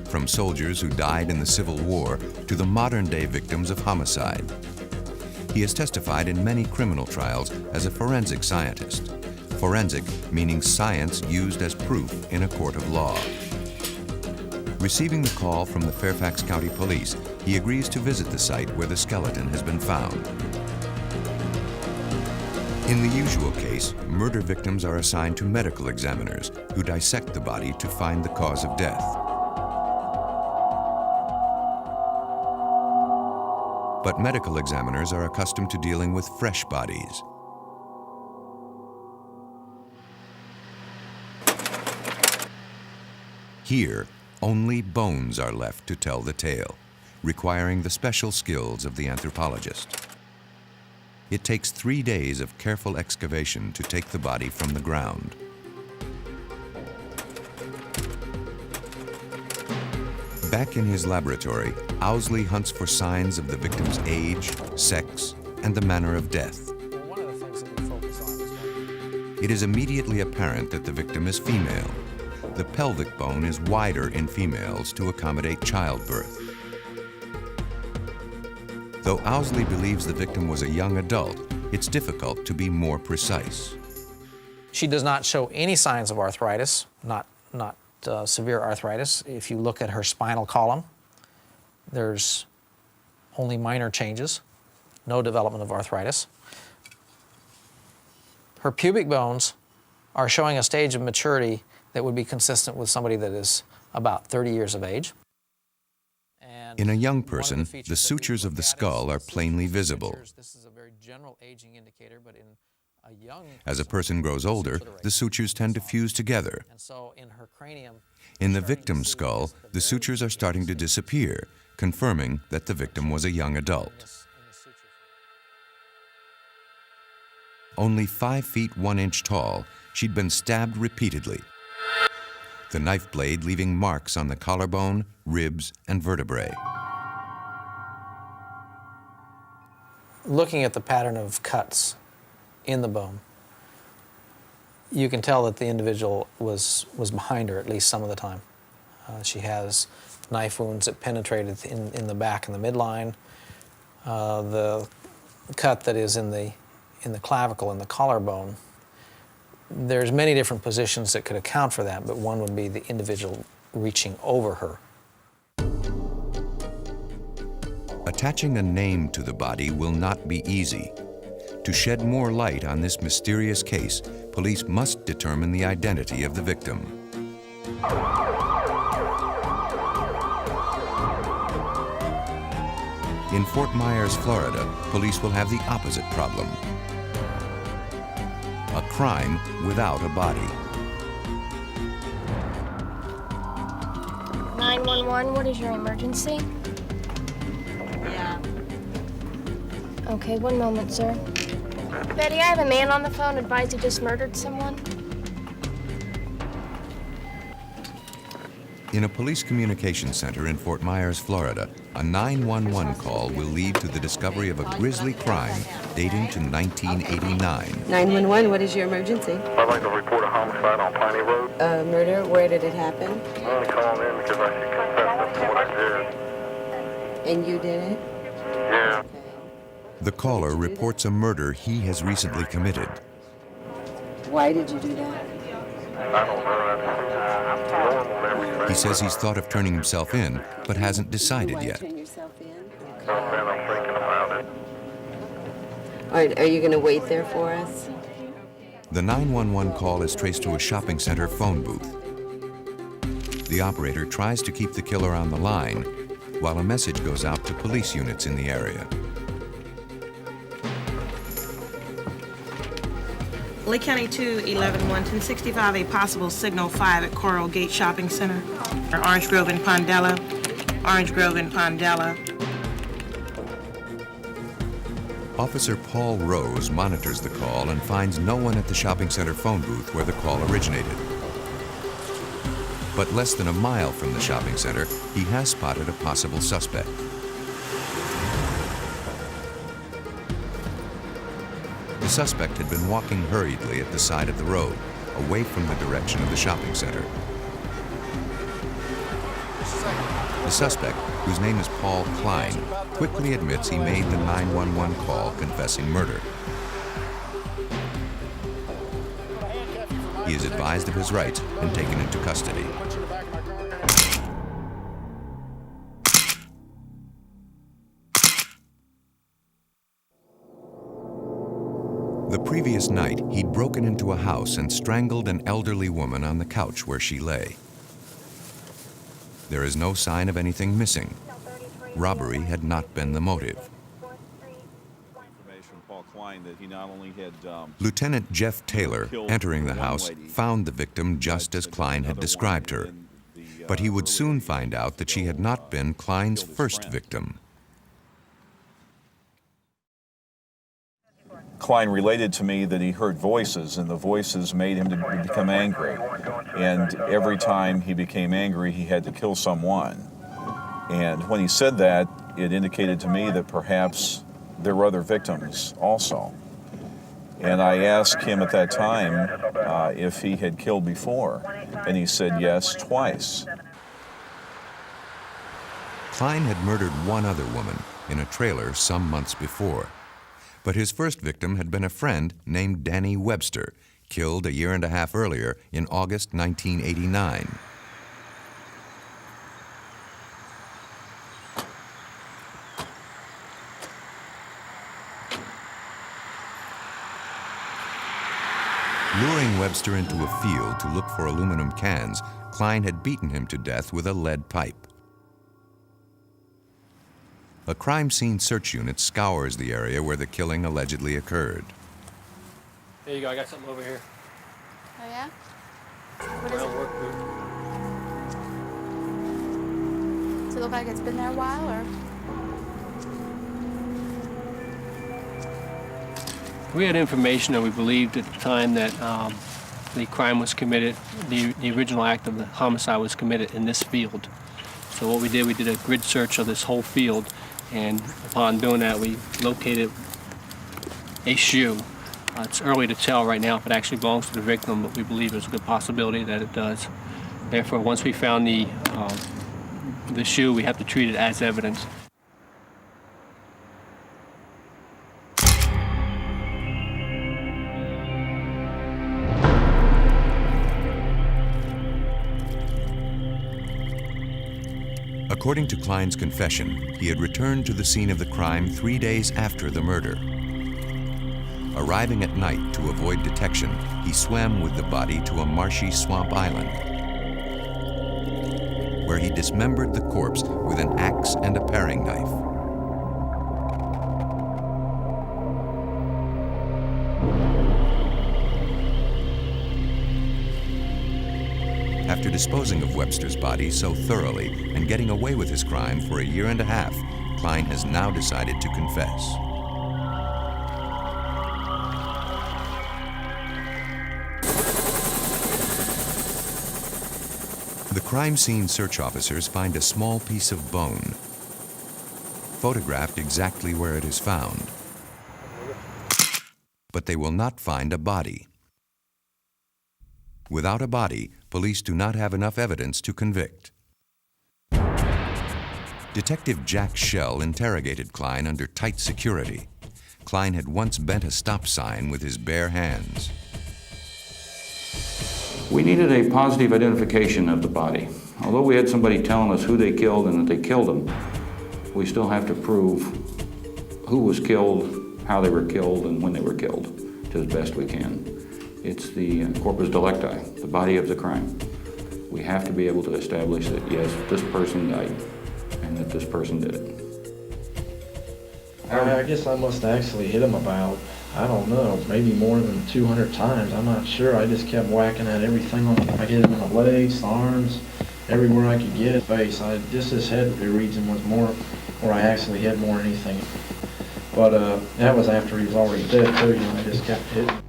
from soldiers who died in the Civil War to the modern-day victims of homicide. He has testified in many criminal trials as a forensic scientist. Forensic meaning science used as proof in a court of law. Receiving the call from the Fairfax County Police, he agrees to visit the site where the skeleton has been found. In the usual case, murder victims are assigned to medical examiners who dissect the body to find the cause of death. But medical examiners are accustomed to dealing with fresh bodies. Here, only bones are left to tell the tale, requiring the special skills of the anthropologist. It takes 3 days of careful excavation to take the body from the ground. Back in his laboratory, Owsley hunts for signs of the victim's age, sex, and the manner of death. It is immediately apparent that the victim is female. The pelvic bone is wider in females to accommodate childbirth. Though Owsley believes the victim was a young adult, it's difficult to be more precise.
She does not show any signs of arthritis, not severe arthritis. If you look at her spinal column, there's only minor changes, no development of arthritis. Her pubic bones are showing a stage of maturity that would be consistent with somebody that is about 30 years of age.
In a young person, the sutures of the skull are plainly visible. As a person grows older, the sutures tend to fuse together. In the victim's skull, the sutures are starting to disappear, confirming that the victim was a young adult. Only 5 feet 1 inch tall, she'd been stabbed repeatedly, the knife blade leaving marks on the collarbone, ribs, and vertebrae.
Looking at the pattern of cuts in the bone, you can tell that the individual was behind her at least some of the time. She has knife wounds that penetrated in the back and the midline. The cut that is in the clavicle and the collarbone, there's many different positions that could account for that, but one would be the individual reaching over her.
Attaching a name to the body will not be easy. To shed more light on this mysterious case, police must determine the identity of the victim. In Fort Myers, Florida, police will have the opposite problem. A crime without a body.
911, what is your emergency?
Yeah.
Okay, 1 moment, sir. Betty, I have a man on the phone advised he just murdered someone.
In a police communications center in Fort Myers, Florida, a 911 call will lead to the discovery of a grisly crime dating to 1989.
911, what is your emergency?
I'd like to report a homicide on Piney Road.
A murder, where did it happen?
I'm only calling in because I should confess to what I did.
And you did it?
Yeah.
The caller reports a murder he has recently committed.
Why did you do that?
I don't know.
He says he's thought of turning himself in, but hasn't decided yet.
Turn yourself in?
I'm thinking about it.
Are you going to wait there for us?
The 911 call is traced to a shopping center phone booth. The operator tries to keep the killer on the line, while a message goes out to police units in the area.
Lake County 211 1065, a possible signal 5 at Coral Gate Shopping Center. Orange Grove and Pondella. Orange Grove and Pondella.
Officer Paul Rose monitors the call and finds no one at the shopping center phone booth where the call originated. But less than a mile from the shopping center, he has spotted a possible suspect. The suspect had been walking hurriedly at the side of the road, away from the direction of the shopping center. The suspect, whose name is Paul Kline, quickly admits he made the 911 call confessing murder. He is advised of his rights and taken into custody. The previous night, he'd broken into a house and strangled an elderly woman on the couch where she lay. There is no sign of anything missing. Robbery had not been the motive. Lieutenant Jeff Taylor, entering the house, found the victim just as Kline had described her. But he would soon find out that she had not been Kline's first victim.
Kline related to me that he heard voices, and the voices made him to become angry. And every time he became angry, he had to kill someone. And when he said that, it indicated to me that perhaps there were other victims also. And I asked him at that time if he had killed before, and he said yes, twice.
Kline had murdered one other woman in a trailer some months before. But his first victim had been a friend named Danny Webster, killed a year and a half earlier in August 1989. Luring Webster into a field to look for aluminum cans, Kline had beaten him to death with a lead pipe. A crime scene search unit scours the area where the killing allegedly occurred.
There you go, I got something over here.
Oh, yeah? What is it? Does it look like it's been there a while, or?
We had information that we believed at the time that the crime was committed, the original act of the homicide was committed in this field. So what we did a grid search of this whole field, and upon doing that, we located a shoe. It's early to tell right now if it actually belongs to the victim, but we believe there's a good possibility that it does. Therefore, once we found the shoe, we have to treat it as evidence.
According to Kline's confession, he had returned to the scene of the crime 3 days after the murder. Arriving at night to avoid detection, he swam with the body to a marshy swamp island, where he dismembered the corpse with an axe and a paring knife. After disposing of Webster's body so thoroughly and getting away with his crime for a year and a half, Kline has now decided to confess. The crime scene search officers find a small piece of bone, photographed exactly where it is found. But they will not find a body. Without a body, police do not have enough evidence to convict. Detective Jack Shell interrogated Kline under tight security. Kline had once bent a stop sign with his bare hands.
We needed a positive identification of the body. Although we had somebody telling us who they killed and that they killed them, we still have to prove who was killed, how they were killed, and when they were killed, to as best we can. It's the corpus delicti, the body of the crime. We have to be able to establish that, yes, this person died, and that this person did it.
I guess I must have actually hit him about, I don't know, maybe more than 200 times. I'm not sure. I just kept whacking at everything. I hit him in the legs, the arms, everywhere I could get. Face. Just his head region was more where I actually hit more than anything. But that was after he was already dead too. You know, I just kept hitting.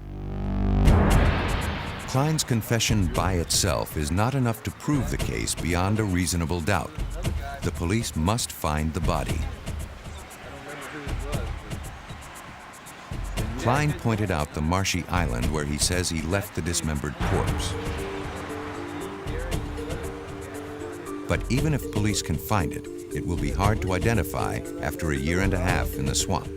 Kline's confession by itself is not enough to prove the case beyond a reasonable doubt. The police must find the body. Kline pointed out the marshy island where he says he left the dismembered corpse. But even if police can find it, it will be hard to identify after a year and a half in the swamp.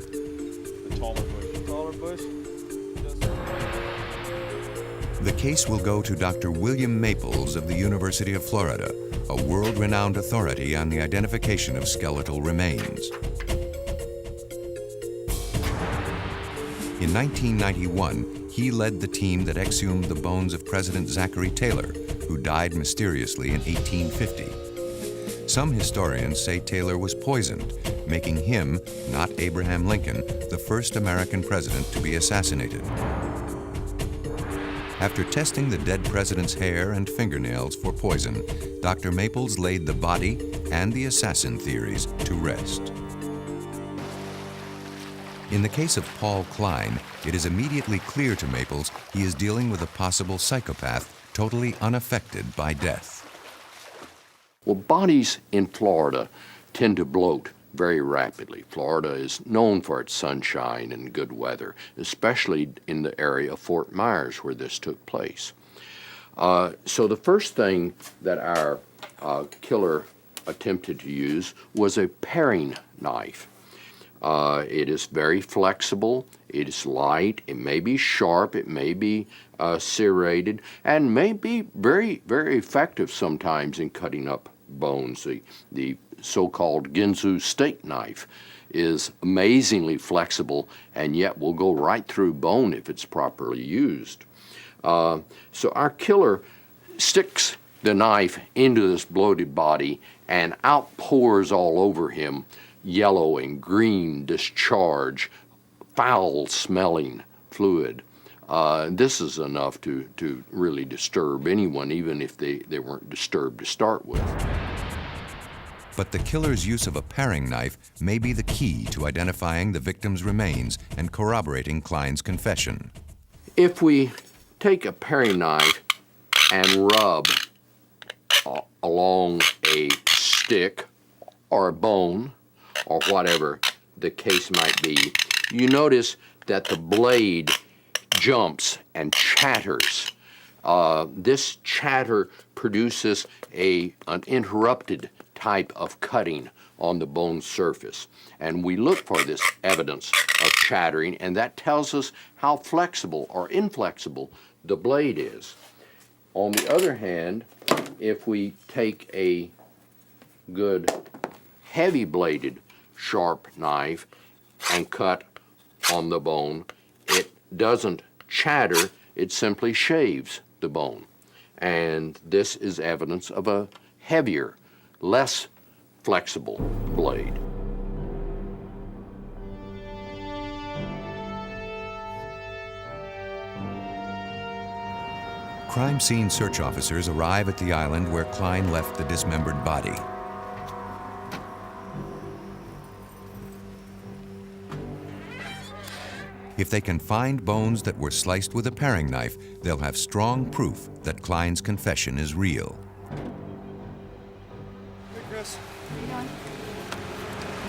The case will go to Dr. William Maples of the University of Florida, a world-renowned authority on the identification of skeletal remains. In 1991, he led the team that exhumed the bones of President Zachary Taylor, who died mysteriously in 1850. Some historians say Taylor was poisoned, making him, not Abraham Lincoln, the first American president to be assassinated. After testing the dead president's hair and fingernails for poison, Dr. Maples laid the body and the assassin theories to rest. In the case of Paul Kline, it is immediately clear to Maples he is dealing with a possible psychopath totally unaffected by death.
Well, bodies in Florida tend to bloat very rapidly. Florida is known for its sunshine and good weather, especially in the area of Fort Myers where this took place. So the first thing that our killer attempted to use was a paring knife. It is very flexible, it is light, it may be sharp, it may be serrated, and may be very, very effective sometimes in cutting up bones. The so-called Ginsu steak knife is amazingly flexible and yet will go right through bone if it's properly used. So our killer sticks the knife into this bloated body and outpours all over him yellow and green discharge, foul-smelling fluid. This is enough to really disturb anyone, even if they weren't disturbed to start with.
But the killer's use of a paring knife may be the key to identifying the victim's remains and corroborating Kline's confession.
If we take a paring knife and rub along a stick or a bone, or whatever the case might be, you notice that the blade jumps and chatters. This chatter produces an interrupted type of cutting on the bone surface. And we look for this evidence of chattering, and that tells us how flexible or inflexible the blade is. On the other hand, if we take a good heavy-bladed sharp knife and cut on the bone, it doesn't chatter, it simply shaves the bone. And this is evidence of a heavier, less flexible blade.
Crime scene search officers arrive at the island where Kline left the dismembered body. If they can find bones that were sliced with a paring knife, they'll have strong proof that Kline's confession is real.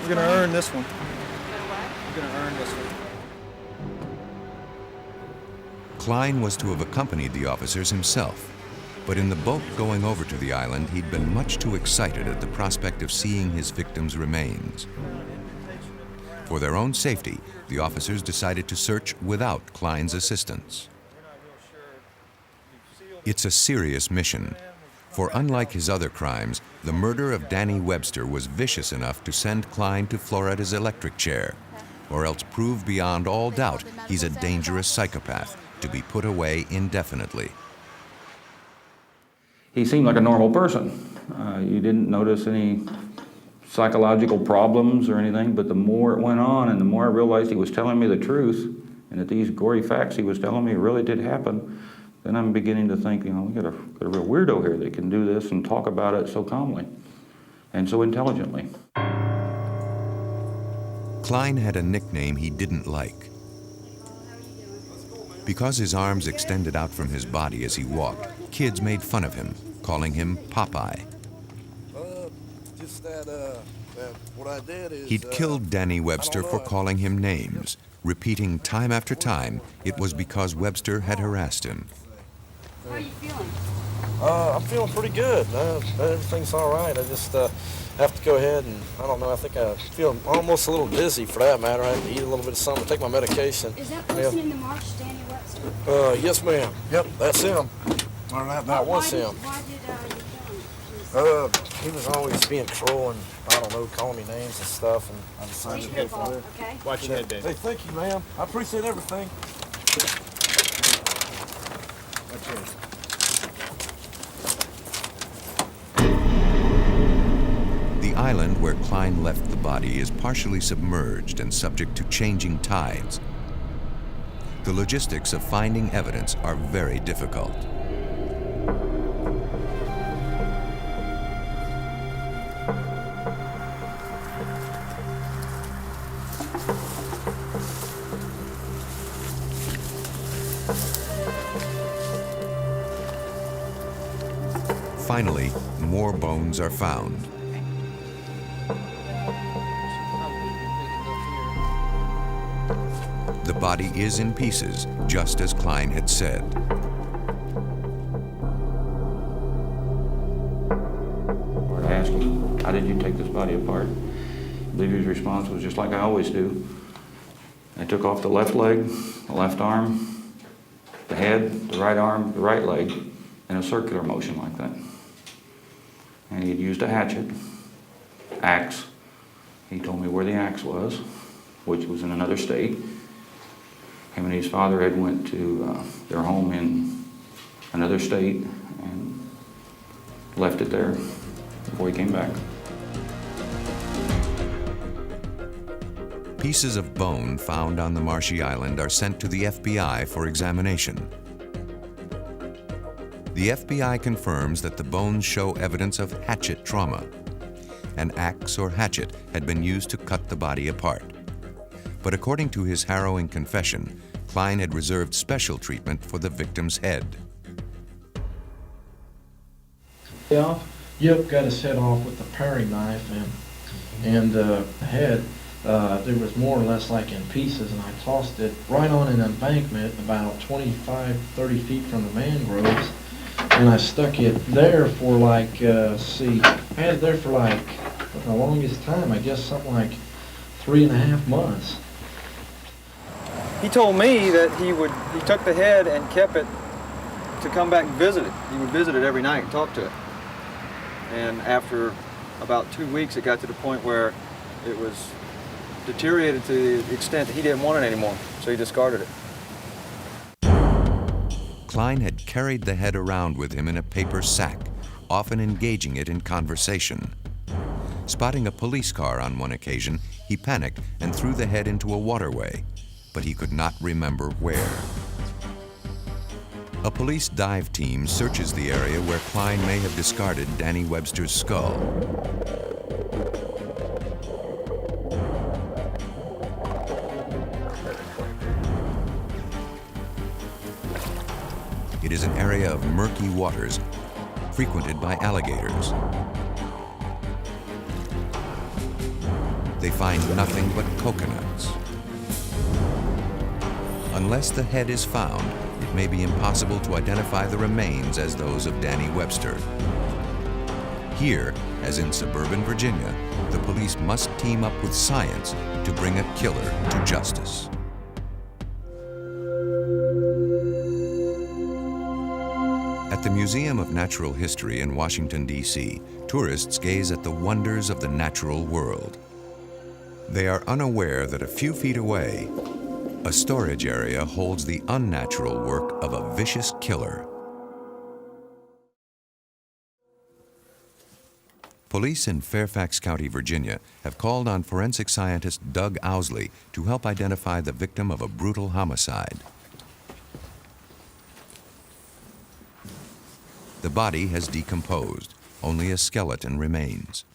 We're gonna earn this one. We're gonna earn this one.
Kline was to have accompanied the officers himself, but in the boat going over to the island, he'd been much too excited at the prospect of seeing his victims' remains. For their own safety, the officers decided to search without Kline's assistance. It's a serious mission, for unlike his other crimes, the murder of Danny Webster was vicious enough to send Kline to Floretta's electric chair, or else prove beyond all doubt he's a dangerous psychopath to be put away indefinitely.
He seemed like a normal person. You didn't notice any psychological problems or anything, but the more it went on and the more I realized he was telling me the truth and that these gory facts he was telling me really did happen, then I'm beginning to think, you know, we got a real weirdo here that can do this and talk about it so calmly and so intelligently.
Kline had a nickname he didn't like. Because his arms extended out from his body as he walked, kids made fun of him, calling him Popeye.
What I did is,
He'd killed Danny Webster for calling him names, repeating time after time it was because Webster had harassed him.
How are you feeling? I'm feeling pretty good. Everything's all right. I just have to go ahead and, I don't know, I think I feel almost a little dizzy for that matter. I have to eat a little bit of something, take my medication.
Is that person in the march Danny Webster?
Yes, ma'am. Yep, that's him. Or that was him.
Why did you kill him?
He was always being cruel and, I don't know, calling me names and stuff, and I decided to go for it.
Okay?
Watch your head, Dave.
Hey, thank you, ma'am. I appreciate everything.
Watch yours.
The island where Kline left the body is partially submerged and subject to changing tides. The logistics of finding evidence are very difficult. Finally, more bones are found. The body is in pieces, just as Kline had said.
I asked him, how did you take this body apart? I believe his response was just like I always do. I took off the left leg, the left arm, the head, the right arm, the right leg, in a circular motion like that. And he'd used a hatchet, axe. He told me where the axe was, which was in another state. Him and his father had went to their home in another state and left it there before he came back.
Pieces of bone found on the marshy island are sent to the FBI for examination. The FBI confirms that the bones show evidence of hatchet trauma. An axe or hatchet had been used to cut the body apart. But according to his harrowing confession, Kline had reserved special treatment for the victim's head.
Yep, got his head off with a paring knife, and the head, there was more or less like in pieces, and I tossed it right on an embankment about 25, 30 feet from the mangroves, and I stuck it there for like, I had it there for like, for the longest time, I guess something like 3.5 months.
He told me that he took the head and kept it to come back and visit it. He would visit it every night and talk to it. And after about 2 weeks, it got to the point where it was deteriorated to the extent that he didn't want it anymore, so he discarded it.
Kline had carried the head around with him in a paper sack, often engaging it in conversation. Spotting a police car on one occasion, he panicked and threw the head into a waterway, but he could not remember where. A police dive team searches the area where Kline may have discarded Danny Webster's skull. It is an area of murky waters, frequented by alligators. they find nothing but coconuts. Unless the head is found, it may be impossible to identify the remains as those of Danny Webster. Here, as in suburban Virginia, the police must team up with science to bring a killer to justice. At the Museum of Natural History in Washington, D.C., tourists gaze at the wonders of the natural world. They are unaware that a few feet away, a storage area holds the unnatural work of a vicious killer. Police in Fairfax County, Virginia, have called on forensic scientist Doug Owsley to help identify the victim of a brutal homicide. The body has decomposed. Only a skeleton remains.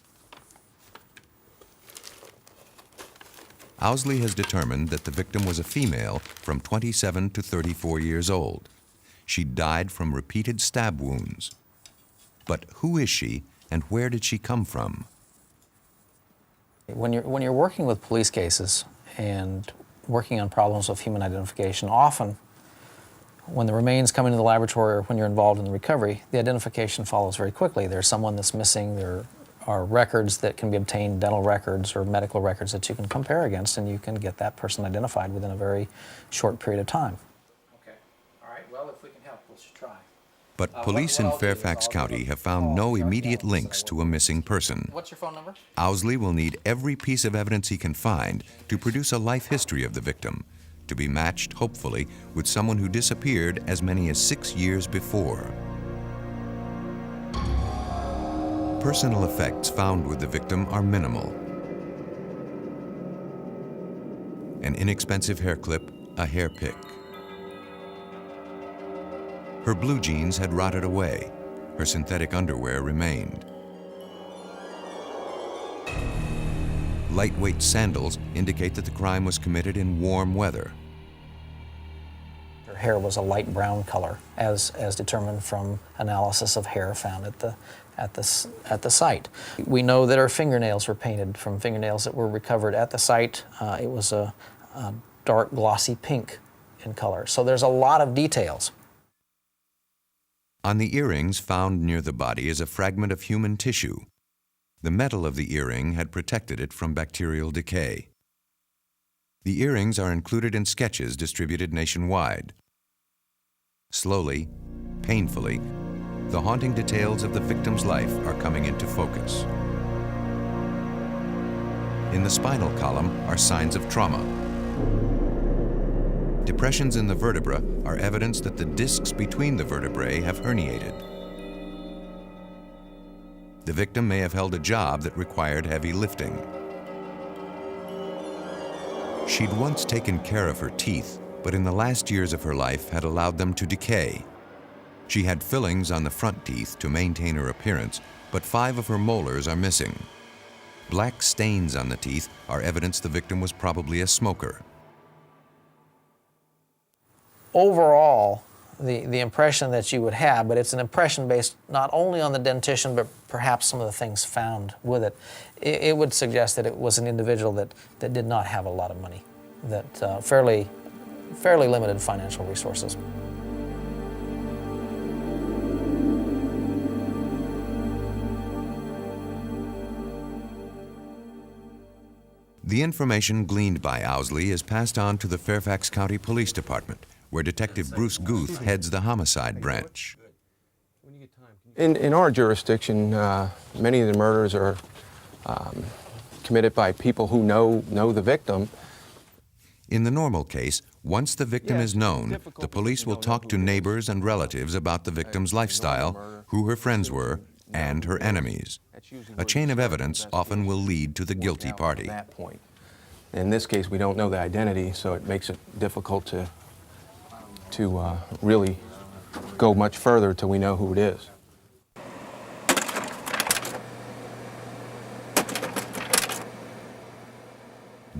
Owsley has determined that the victim was a female from 27 to 34 years old. She died from repeated stab wounds. But who is she, and where did she come from?
When you're working with police cases and working on problems of human identification, often when the remains come into the laboratory or when you're involved in the recovery, the identification follows very quickly. There's someone that's missing, there are records that can be obtained, dental records or medical records that you can compare against, and you can get that person identified within a very short period of time.
Okay. All right. Well, if we can help, let's try.
But police in Fairfax County have found no immediate links to a missing person.
What's your phone number?
Owsley will need every piece of evidence he can find to produce a life history of the victim, to be matched, hopefully, with someone who disappeared as many as 6 years before. Personal effects found with the victim are minimal. An inexpensive hair clip, a hair pick. Her blue jeans had rotted away. Her synthetic underwear remained. Lightweight sandals indicate that the crime was committed in warm weather.
Her hair was a light brown color, as determined from analysis of hair found at the site. We know that her fingernails were painted from fingernails that were recovered at the site. It was a dark glossy pink in color. So there's a lot of details.
On the earrings found near the body is a fragment of human tissue. The metal of the earring had protected it from bacterial decay. The earrings are included in sketches distributed nationwide. Slowly, painfully, the haunting details of the victim's life are coming into focus. In the spinal column are signs of trauma. Depressions in the vertebra are evidence that the discs between the vertebrae have herniated. The victim may have held a job that required heavy lifting. She'd once taken care of her teeth, but in the last years of her life had allowed them to decay. She had fillings on the front teeth to maintain her appearance, but 5 of her molars are missing. Black stains on the teeth are evidence the victim was probably a smoker.
Overall, the impression that you would have, but it's an impression based not only on the dentition, but perhaps some of the things found with it. It would suggest that it was an individual that did not have a lot of money, that fairly limited financial resources.
The information gleaned by Owsley is passed on to the Fairfax County Police Department, where Detective Bruce Guth heads the homicide branch.
In our jurisdiction, many of the murders are committed by people who know the victim.
In the normal case, once the victim is known, the police will talk to neighbors and relatives about the victim's lifestyle, who her friends were, and her enemies. A chain of evidence often will lead to the guilty party.
In this case, we don't know the identity, so it makes it difficult to really go much further till we know who it is.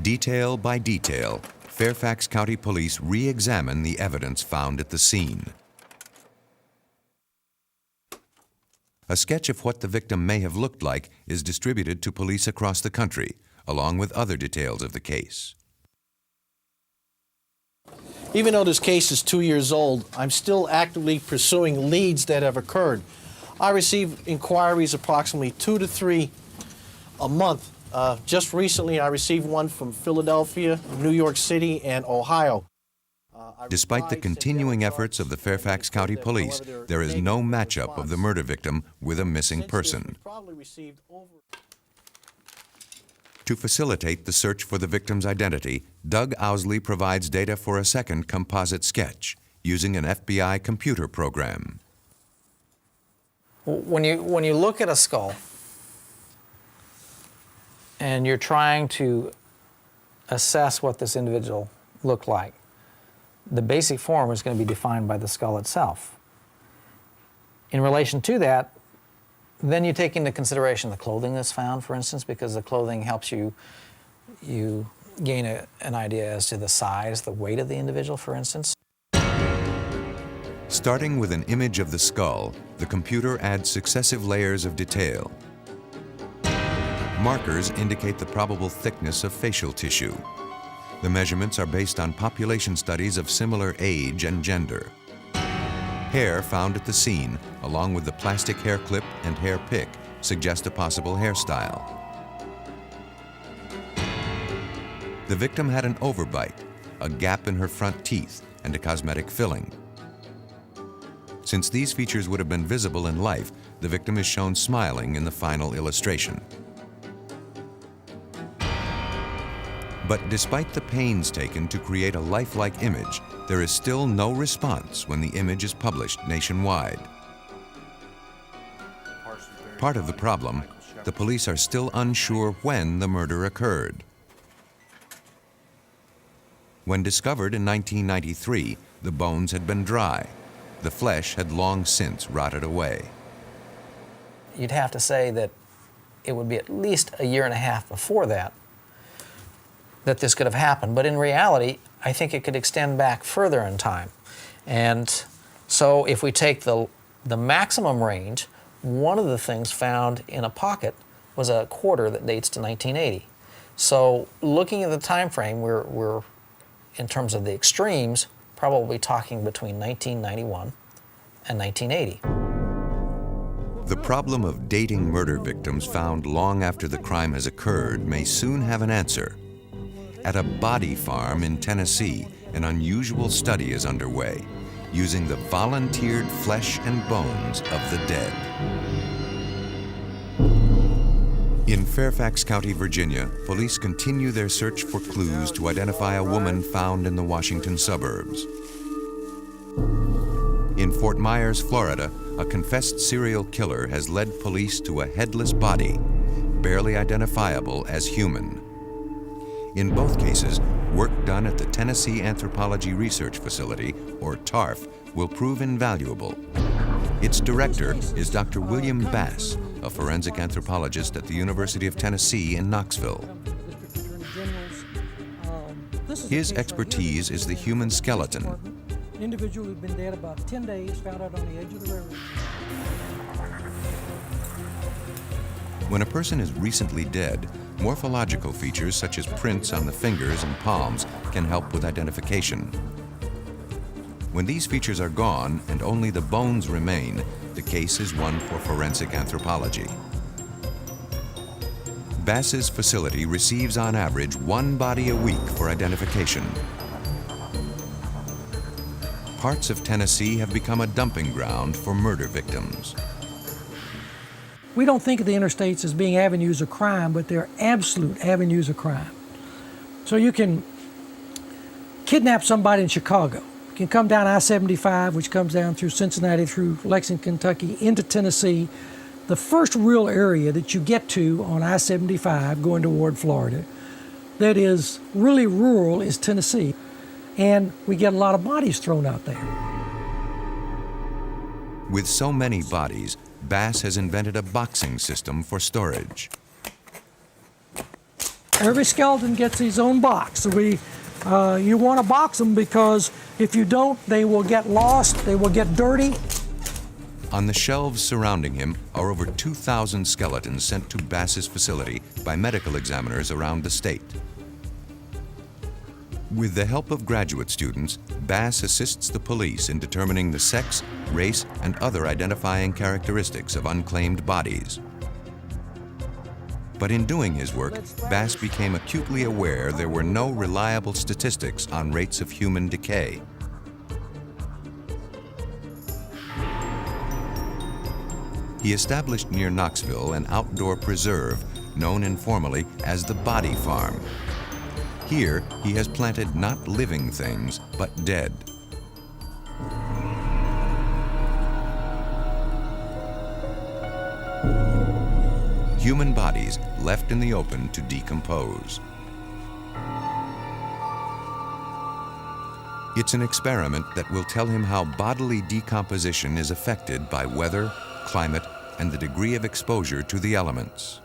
Detail by detail, Fairfax County Police re-examine the evidence found at the scene. A sketch of what the victim may have looked like is distributed to police across the country. along with other details of the case.
Even though this case is 2 years old, I'm still actively pursuing leads that have occurred. I receive inquiries approximately 2 to 3 a month. Just recently, I received one from Philadelphia, New York City, and Ohio.
Despite the continuing efforts of the Fairfax County Police, there is no matchup of the murder victim with a missing person. To facilitate the search for the victim's identity, Doug Owsley provides data for a second composite sketch using an FBI computer program.
When you look at a skull and you're trying to assess what this individual looked like, the basic form is going to be defined by the skull itself. In relation to that, then you take into consideration the clothing that's found, for instance, because the clothing helps you gain an idea as to the size, the weight of the individual, for instance.
Starting with an image of the skull, the computer adds successive layers of detail. Markers indicate the probable thickness of facial tissue. The measurements are based on population studies of similar age and gender. Hair found at the scene, along with the plastic hair clip and hair pick, suggest a possible hairstyle. The victim had an overbite, a gap in her front teeth, and a cosmetic filling. Since these features would have been visible in life, the victim is shown smiling in the final illustration. But despite the pains taken to create a lifelike image, there is still no response when the image is published nationwide. Part of the problem, the police are still unsure when the murder occurred. When discovered in 1993, the bones had been dry. The flesh had long since rotted away.
You'd have to say that it would be at least a year and a half before that this could have happened. But in reality, I think it could extend back further in time. And so if we take the maximum range, one of the things found in a pocket was a quarter that dates to 1980. So looking at the time frame, we're in terms of the extremes, probably talking between 1991 and 1980.
The problem of dating murder victims found long after the crime has occurred may soon have an answer. At a body farm in Tennessee, an unusual study is underway, using the volunteered flesh and bones of the dead. In Fairfax County, Virginia, police continue their search for clues to identify a woman found in the Washington suburbs. In Fort Myers, Florida, a confessed serial killer has led police to a headless body, barely identifiable as human. In both cases, work done at the Tennessee Anthropology Research Facility, or TARF, will prove invaluable. Its director is Dr. William Bass, a forensic anthropologist at the University of Tennessee in Knoxville. His expertise is the human skeleton.
An individual who'd been dead about 10 days found out on the edge of the railroad.
When a person is recently dead, morphological features such as prints on the fingers and palms can help with identification. When these features are gone and only the bones remain, the case is one for forensic anthropology. Bass's facility receives on average 1 body a week for identification. Parts of Tennessee have become a dumping ground for murder victims.
We don't think of the interstates as being avenues of crime, but they're absolute avenues of crime. So you can kidnap somebody in Chicago. You can come down I-75, which comes down through Cincinnati, through Lexington, Kentucky, into Tennessee. The first real area that you get to on I-75 going toward Florida that is really rural is Tennessee. And we get a lot of bodies thrown out there.
With so many bodies, Bass has invented a boxing system for storage.
Every skeleton gets his own box. You want to box them because if you don't, they will get lost, they will get dirty.
On the shelves surrounding him are over 2,000 skeletons sent to Bass's facility by medical examiners around the state. With the help of graduate students, Bass assists the police in determining the sex, race, and other identifying characteristics of unclaimed bodies. But in doing his work, Bass became acutely aware there were no reliable statistics on rates of human decay. He established near Knoxville an outdoor preserve known informally as the Body Farm. Here, he has planted not living things, but dead. Human bodies left in the open to decompose. It's an experiment that will tell him how bodily decomposition is affected by weather, climate, and the degree of exposure to the elements.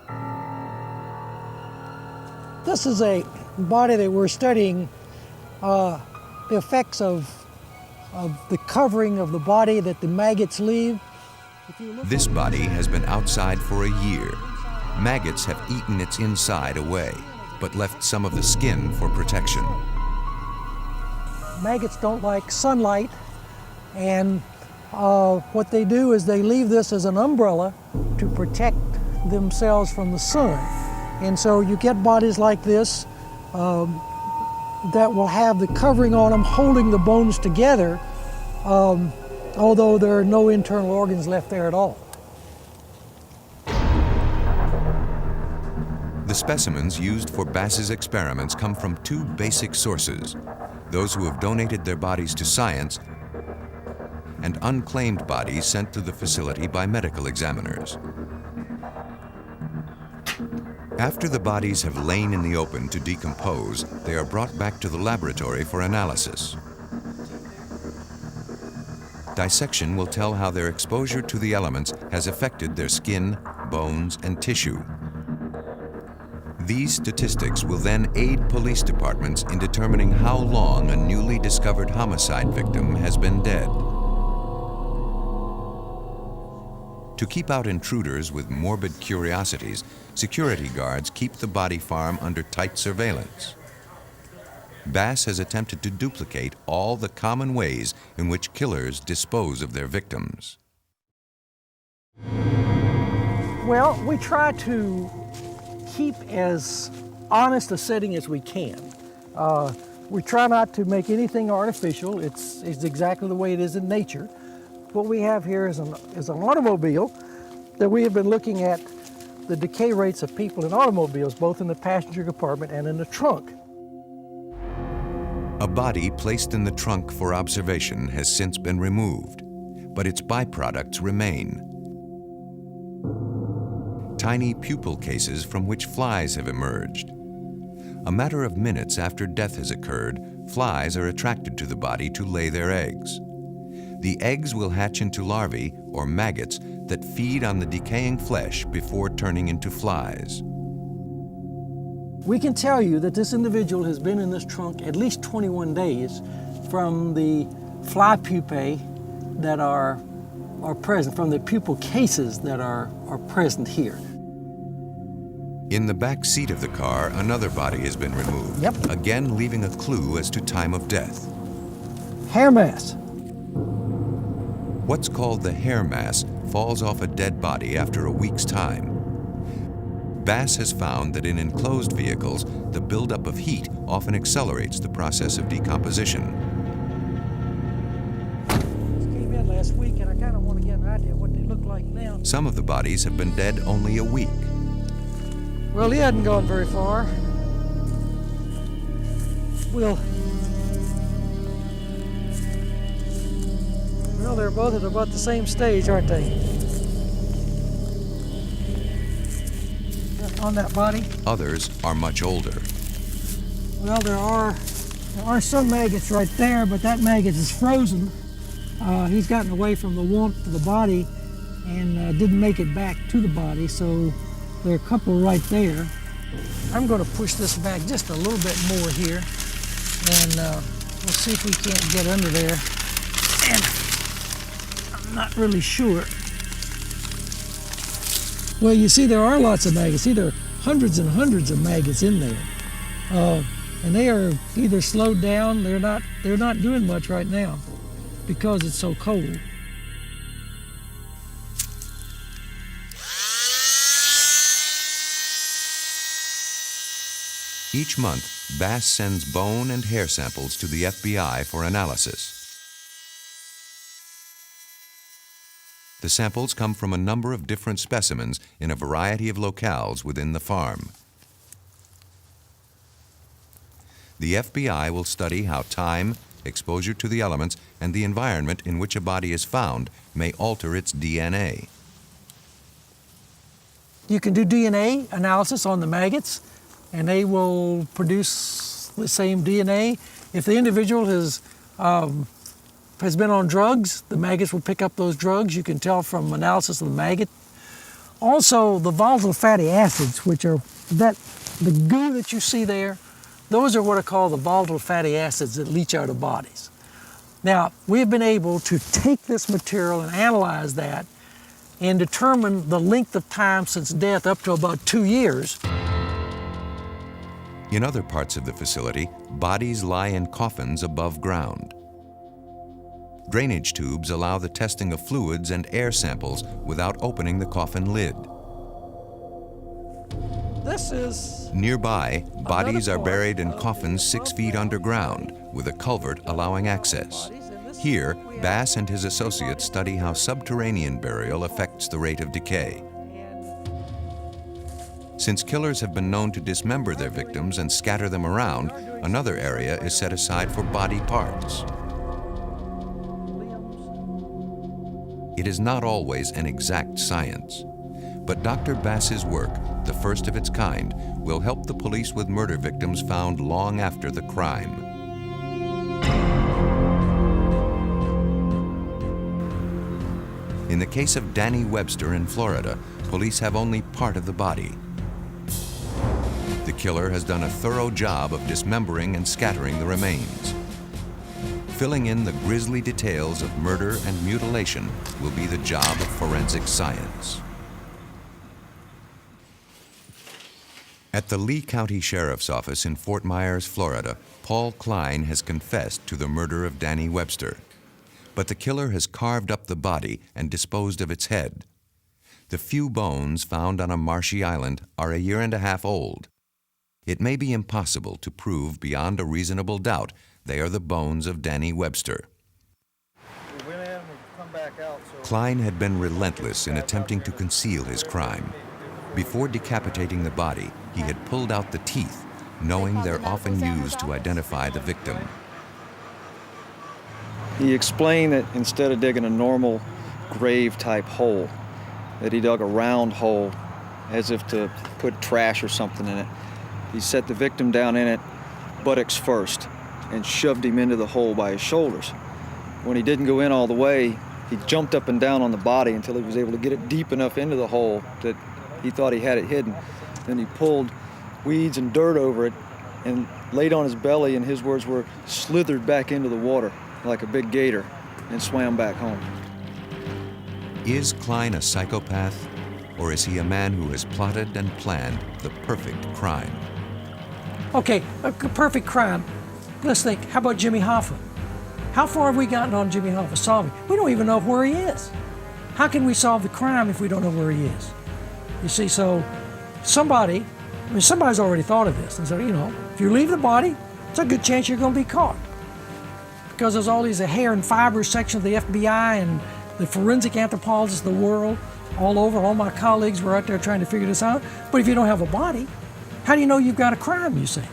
This is a body that we're studying the effects of the covering of the body that the maggots leave.
This body has been outside for a year. Maggots have eaten its inside away, but left some of the skin for protection.
Maggots don't like sunlight, and what they do is they leave this as an umbrella to protect themselves from the sun. And so you get bodies like this that will have the covering on them holding the bones together, although there are no internal organs left there at all.
The specimens used for Bass's experiments come from two basic sources: those who have donated their bodies to science and unclaimed bodies sent to the facility by medical examiners. After the bodies have lain in the open to decompose, they are brought back to the laboratory for analysis. Dissection will tell how their exposure to the elements has affected their skin, bones, and tissue. These statistics will then aid police departments in determining how long a newly discovered homicide victim has been dead. To keep out intruders with morbid curiosities, security guards keep the body farm under tight surveillance. Bass has attempted to duplicate all the common ways in which killers dispose of their victims.
Well, we try to keep as honest a setting as we can. We try not to make anything artificial. It's exactly the way it is in nature. What we have here is an automobile that we have been looking at the decay rates of people in automobiles, both in the passenger compartment and in the trunk.
A body placed in the trunk for observation has since been removed, but its byproducts remain. Tiny pupil cases from which flies have emerged. A matter of minutes after death has occurred, flies are attracted to the body to lay their eggs. The eggs will hatch into larvae, or maggots, that feed on the decaying flesh before turning into flies.
We can tell you that this individual has been in this trunk at least 21 days from the fly pupae that are present, from the pupil cases that are present here.
In the back seat of the car, another body has been removed, again leaving a clue as to time of death.
Hair mass.
What's called the hair mass falls off a dead body after a week's time. Bass has found that in enclosed vehicles, the buildup of heat often accelerates the process of decomposition.
Came in last week, and I kind of want to get an idea of what they look like now.
Some of the bodies have been dead only a week.
Well, he hadn't gone very far. Well, they're both at about the same stage, aren't they? On that body?
Others are much older.
Well, there are some maggots right there, but that maggot is frozen. He's gotten away from the warmth of the body and didn't make it back to the body, so there are a couple right there. I'm going to push this back just a little bit more here, and we'll see if we can't get under there. And I'm not really sure Well, you see, there are lots of maggots. See, there are hundreds and hundreds of maggots in there, and they are either slowed down. They're not doing much right now because it's so cold.
Each month, Bass sends bone and hair samples to the FBI for analysis. The samples come from a number of different specimens in a variety of locales within the farm. The FBI will study how time, exposure to the elements, and the environment in which a body is found may alter its DNA.
You can do DNA analysis on the maggots, and they will produce the same DNA. If the individual has been on drugs, the maggots will pick up those drugs. You can tell from analysis of the maggot. Also, the volatile fatty acids, which are the goo that you see there, those are what are called the volatile fatty acids that leach out of bodies. Now, we've been able to take this material and analyze that and determine the length of time since death up to about 2 years.
In other parts of the facility, bodies lie in coffins above ground. Drainage tubes allow the testing of fluids and air samples without opening the coffin lid.
This is...
Nearby, bodies are buried in coffins 6 feet underground, with a culvert allowing access. Here, Bass and his associates study how subterranean burial affects the rate of decay. Since killers have been known to dismember their victims and scatter them around, another area is set aside for body parts. It is not always an exact science, but Dr. Bass's work, the first of its kind, will help the police with murder victims found long after the crime. In the case of Danny Webster in Florida, police have only part of the body. The killer has done a thorough job of dismembering and scattering the remains. Filling in the grisly details of murder and mutilation will be the job of forensic science. At the Lee County Sheriff's Office in Fort Myers, Florida, Paul Kline has confessed to the murder of Danny Webster. But the killer has carved up the body and disposed of its head. The few bones found on a marshy island are 1.5 years old. It may be impossible to prove beyond a reasonable doubt they are the bones of Danny Webster. Kline had been relentless in attempting to conceal his crime. Before decapitating the body, he had pulled out the teeth, knowing they're often used to identify the victim.
He explained that instead of digging a normal grave-type hole, that he dug a round hole as if to put trash or something in it. He set the victim down in it, buttocks first, and shoved him into the hole by his shoulders. When he didn't go in all the way, he jumped up and down on the body until he was able to get it deep enough into the hole that he thought he had it hidden. Then he pulled weeds and dirt over it and laid on his belly, and his words were, slithered back into the water like a big gator and swam back home.
Is Kline a psychopath, or is he a man who has plotted and planned the perfect crime?
Okay, a perfect crime. Let's think, how about Jimmy Hoffa? How far have we gotten on Jimmy Hoffa solving? We don't even know where he is. How can we solve the crime if we don't know where he is? You see, so somebody's already thought of this and said, if you leave the body, it's a good chance you're going to be caught. Because there's all these hair and fiber section of the FBI and the forensic anthropologists of the world all over. All my colleagues were out there trying to figure this out. But if you don't have a body, how do you know you've got a crime, you say?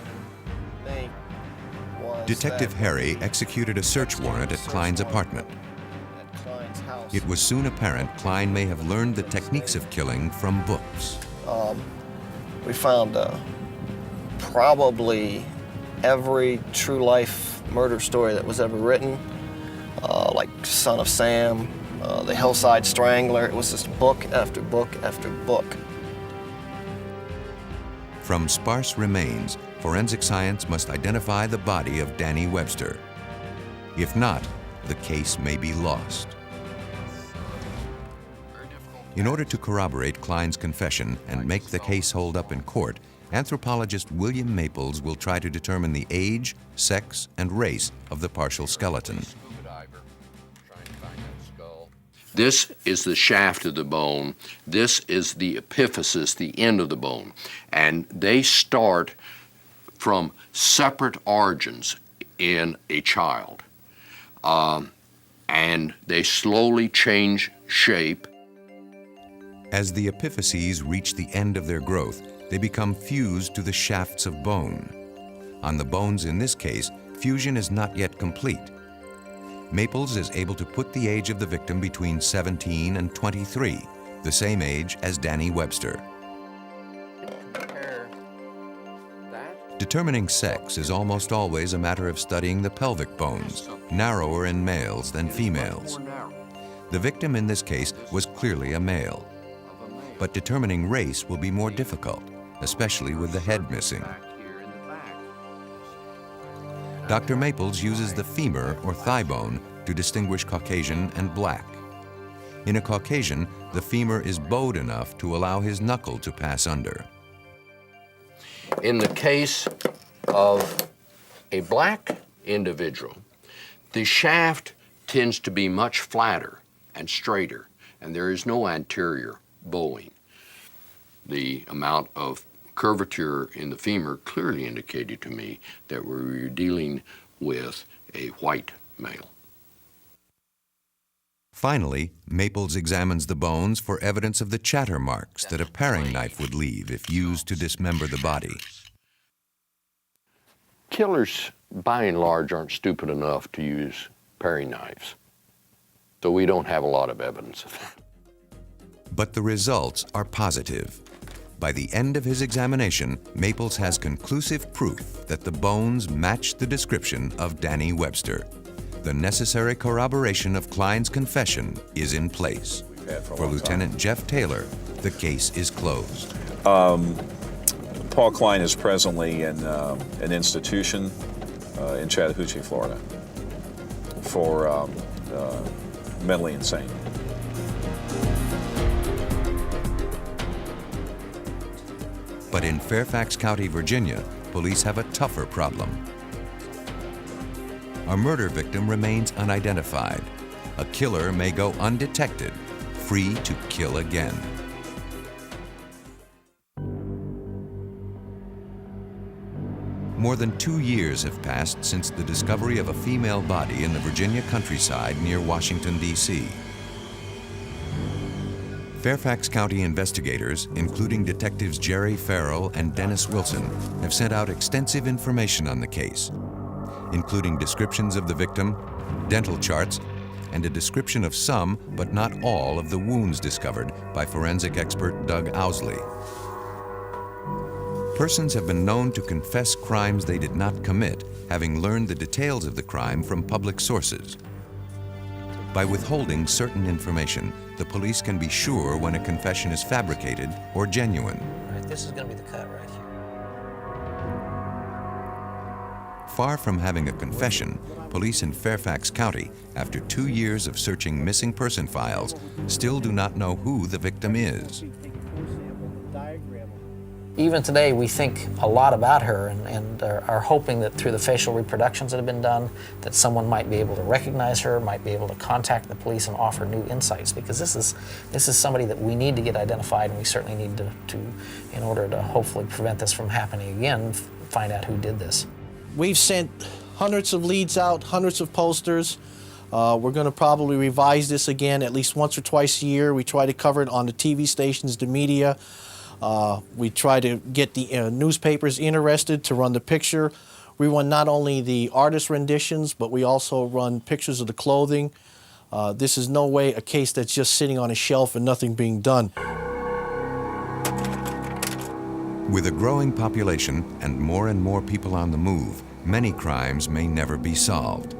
Detective Harry executed a search warrant at Kline's apartment. It was soon apparent Kline may have learned the techniques of killing from books.
We found probably every true life murder story that was ever written, like Son of Sam, The Hillside Strangler. It was just book after book after book.
From sparse remains, forensic science must identify the body of Danny Webster. If not, the case may be lost. In order to corroborate Kline's confession and make the case hold up in court, anthropologist William Maples will try to determine the age, sex, and race of the partial skeleton.
This is the shaft of the bone. This is the epiphysis, the end of the bone. And they start from separate origins in a child. And they slowly change shape.
As the epiphyses reach the end of their growth, they become fused to the shafts of bone. On the bones in this case, fusion is not yet complete. Maples is able to put the age of the victim between 17 and 23, the same age as Danny Webster. Determining sex is almost always a matter of studying the pelvic bones, narrower in males than females. The victim in this case was clearly a male. But determining race will be more difficult, especially with the head missing. Dr. Maples uses the femur or thigh bone to distinguish Caucasian and black. In a Caucasian, the femur is bowed enough to allow his knuckle to pass under.
In the case of a black individual, the shaft tends to be much flatter and straighter, and there is no anterior bowing. The amount of curvature in the femur clearly indicated to me that we were dealing with a white male.
Finally, Maples examines the bones for evidence of the chatter marks that a paring knife would leave if used to dismember the body.
Killers, by and large, aren't stupid enough to use paring knives, so we don't have a lot of evidence of that.
But the results are positive. By the end of his examination, Maples has conclusive proof that the bones match the description of Danny Webster. The necessary corroboration of Kline's confession is in place. For Lieutenant Jeff Taylor, the case is closed.
Paul Kline is presently in an institution in Chattahoochee, Florida, for mentally insane.
But in Fairfax County, Virginia, police have a tougher problem. A murder victim remains unidentified. A killer may go undetected, free to kill again. More than 2 years have passed since the discovery of a female body in the Virginia countryside near Washington, D.C. Fairfax County investigators, including detectives Jerry Farrell and Dennis Wilson, have sent out extensive information on the case, including descriptions of the victim, dental charts, and a description of some, but not all, of the wounds discovered by forensic expert Doug Owsley. Persons have been known to confess crimes they did not commit, having learned the details of the crime from public sources. By withholding certain information, the police can be sure when a confession is fabricated or genuine.
All right, this is going to be the cut right here.
Far from having a confession, police in Fairfax County, after 2 years of searching missing person files, still do not know who the victim is.
Even today, we think a lot about her and are hoping that through the facial reproductions that have been done, that someone might be able to recognize her, might be able to contact the police and offer new insights, because this is somebody that we need to get identified, and we certainly need to in order to hopefully prevent this from happening again, find out who did this.
We've sent hundreds of leads out, hundreds of posters. We're going to probably revise this again at least once or twice a year. We try to cover it on the TV stations, the media. We try to get the newspapers interested to run the picture. We run not only the artist renditions, but we also run pictures of the clothing. This is no way a case that's just sitting on a shelf and nothing being done.
With a growing population and more people on the move, many crimes may never be solved.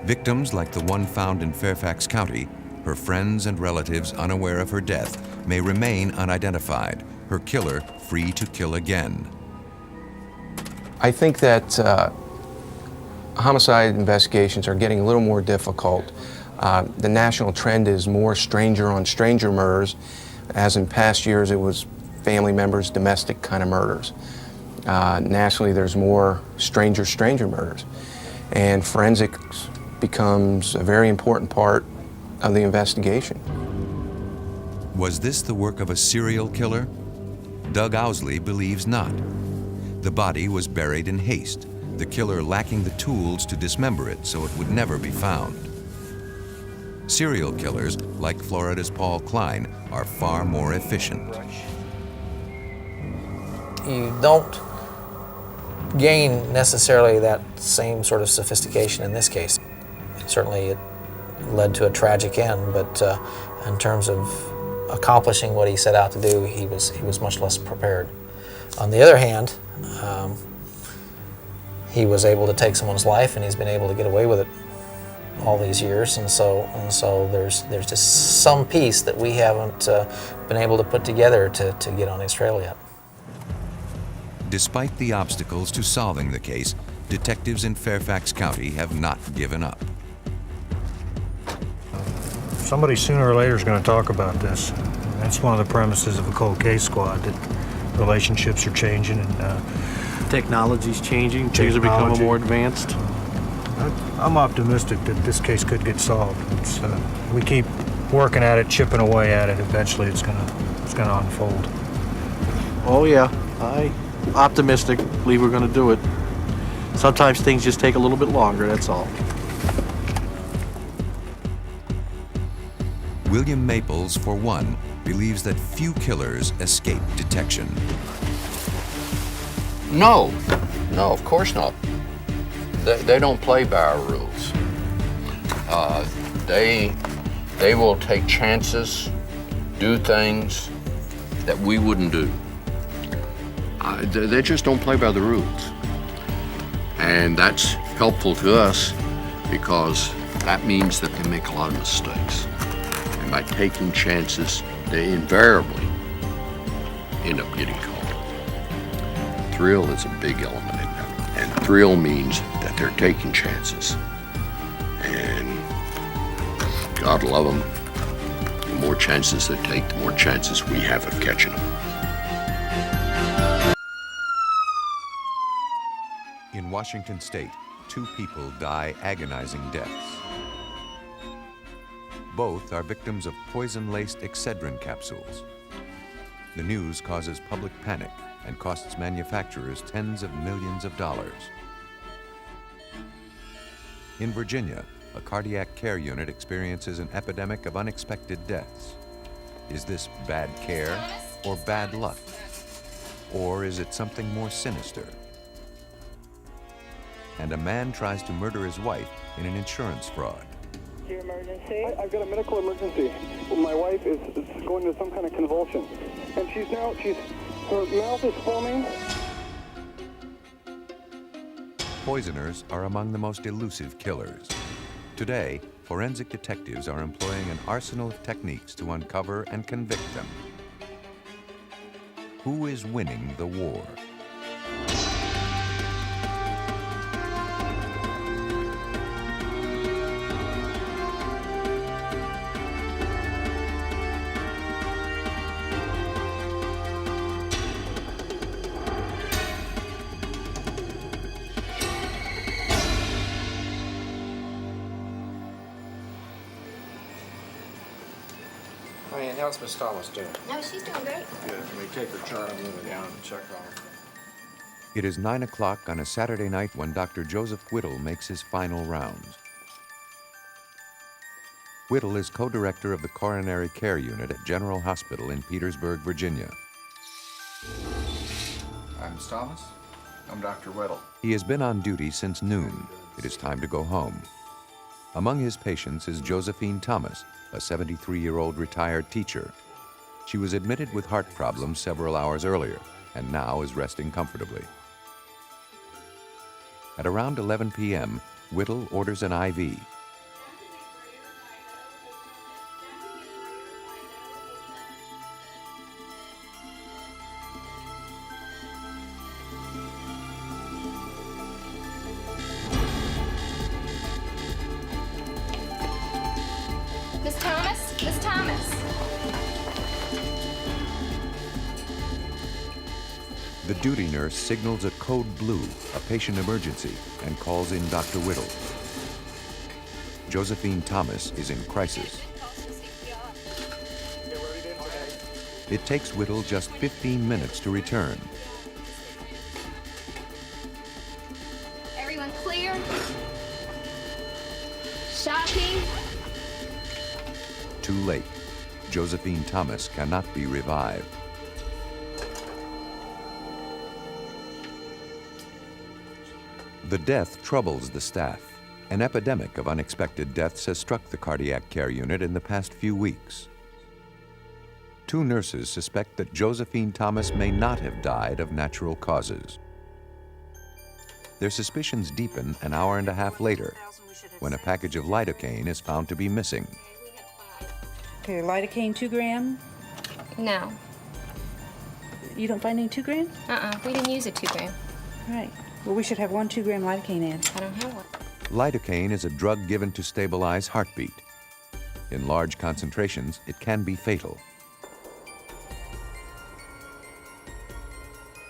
Victims like the one found in Fairfax County, her friends and relatives unaware of her death, may remain unidentified, her killer free to kill again.
I think that homicide investigations are getting a little more difficult. The national trend is more stranger-on-stranger murders, as in past years it was family members, domestic kind of murders. Nationally, there's more stranger-stranger murders, and forensics becomes a very important part of the investigation.
Was this the work of a serial killer? Doug Owsley believes not. The body was buried in haste, the killer lacking the tools to dismember it so it would never be found. Serial killers, like Florida's Paul Kline, are far more efficient.
You don't gain necessarily that same sort of sophistication in this case. Certainly it led to a tragic end, but in terms of accomplishing what he set out to do, he was much less prepared. On the other hand, he was able to take someone's life, and he's been able to get away with it all these years, and so there's just some piece that we haven't been able to put together to get on his trail yet.
Despite the obstacles to solving the case, detectives in Fairfax County have not given up.
Somebody sooner or later is going to talk about this. That's one of the premises of a cold case squad, that relationships are changing and
Technology's changing, things are becoming more advanced.
I'm optimistic that this case could get solved. We keep working at it, chipping away at it. Eventually, it's gonna unfold.
Oh yeah, I'm optimistic. Believe we're going to do it. Sometimes things just take a little bit longer. That's all.
William Maples, for one, believes that few killers escape detection.
No, of course not. They don't play by our rules. They will take chances, do things that we wouldn't do. They just don't play by the rules. And that's helpful to us because that means that they make a lot of mistakes. And by taking chances, they invariably end up getting caught. Thrill is a big element in that. And thrill means that they're taking chances. And God love them. The more chances they take, the more chances we have of catching them.
In Washington State, 2 people die agonizing deaths. Both are victims of poison-laced Excedrin capsules. The news causes public panic and costs manufacturers tens of millions of dollars. In Virginia, a cardiac care unit experiences an epidemic of unexpected deaths. Is this bad care or bad luck? Or is it something more sinister? And a man tries to murder his wife in an insurance fraud.
Your emergency? I've got a medical emergency. My wife is going into some kind of convulsion. And her mouth is foaming.
Poisoners are among the most elusive killers. Today, forensic detectives are employing an arsenal of techniques to uncover and convict them. Who is winning the war?
How's Miss Thomas doing?
No, she's doing great.
Good. Can we take her chart and move it down and check on her?
It is 9 o'clock on a Saturday night when Dr. Joseph Whittle makes his final rounds. Whittle is co-director of the Coronary Care Unit at General Hospital in Petersburg, Virginia.
I'm Miss Thomas. I'm Dr. Whittle.
He has been on duty since noon. It is time to go home. Among his patients is Josephine Thomas, a 73-year-old retired teacher. She was admitted with heart problems several hours earlier and now is resting comfortably. At around 11 p.m., Whittle orders an IV. duty nurse signals a code blue, a patient emergency, and calls in Dr. Whittle. Josephine Thomas is in crisis. It takes Whittle just 15 minutes to return.
Everyone clear? Shocking.
Too late. Josephine Thomas cannot be revived. The death troubles the staff. An epidemic of unexpected deaths has struck the cardiac care unit in the past few weeks. 2 nurses suspect that Josephine Thomas may not have died of natural causes. Their suspicions deepen an hour and a half later when a package of lidocaine is found to be missing.
Okay, lidocaine 2 gram?
No.
You don't find any 2 gram?
We didn't use a 2 gram.
Right. Well, we should have 1 2 gram lidocaine in.
I don't have one.
Lidocaine is a drug given to stabilize heartbeat. In large concentrations, it can be fatal.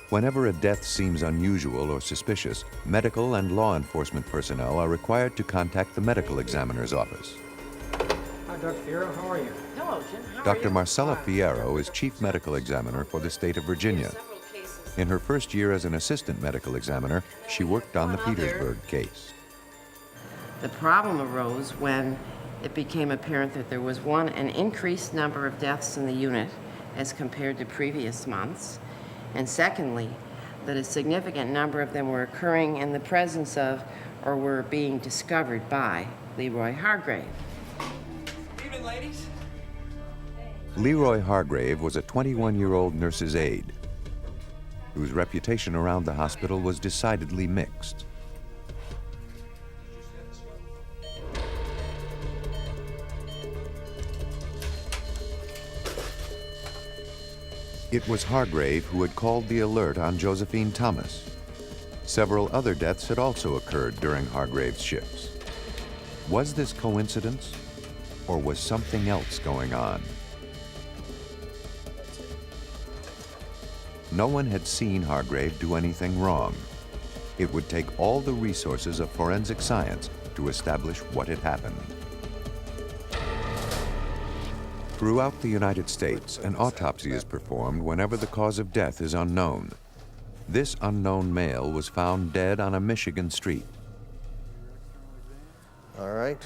Whenever a death seems unusual or suspicious, medical and law enforcement personnel are required to contact the medical examiner's office.
Hi, Dr. Fierro, how are you? Hello, Jim. How are
Dr.
you?
Marcella Fierro is chief medical examiner for the state of Virginia. In her first year as an assistant medical examiner, she worked on the Petersburg case.
The problem arose when it became apparent that there was, one, an increased number of deaths in the unit as compared to previous months, and secondly, that a significant number of them were occurring in the presence of or were being discovered by Leroy Hargrave.
Evening, ladies.
Leroy Hargrave was a 21-year-old nurse's aide whose reputation around the hospital was decidedly mixed. It was Hargrave who had called the alert on Josephine Thomas. Several other deaths had also occurred during Hargrave's shifts. Was this coincidence, or was something else going on? No one had seen Hargrave do anything wrong. It would take all the resources of forensic science to establish what had happened. Throughout the United States, an autopsy is performed whenever the cause of death is unknown. This unknown male was found dead on a Michigan street.
All right,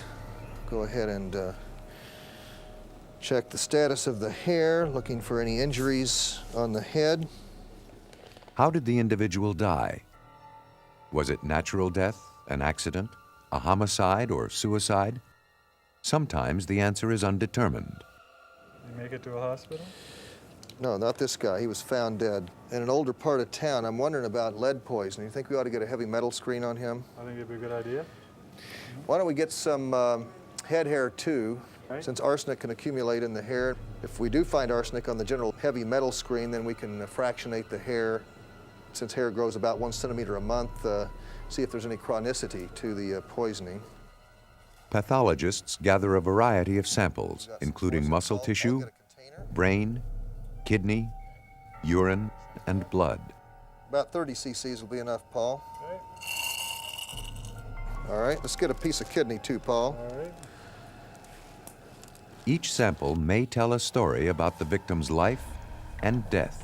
go ahead and check the status of the hair, looking for any injuries on the head.
How did the individual die? Was it natural death, an accident, a homicide, or suicide? Sometimes the answer is undetermined.
You make it to a hospital?
No, not this guy. He was found dead in an older part of town. I'm wondering about lead poisoning. You think we ought to get a heavy metal screen on him?
I think it'd be a good idea.
Why don't we get some head hair too, since arsenic can accumulate in the hair. If we do find arsenic on the general heavy metal screen, then we can fractionate the hair. Since hair grows about 1 centimeter a month, see if there's any chronicity to the poisoning.
Pathologists gather a variety of samples, including muscle tissue, brain, kidney, urine, and blood.
About 30 cc's will be enough, Paul. All right, let's get a piece of kidney too, Paul.
All right.
Each sample may tell a story about the victim's life and death.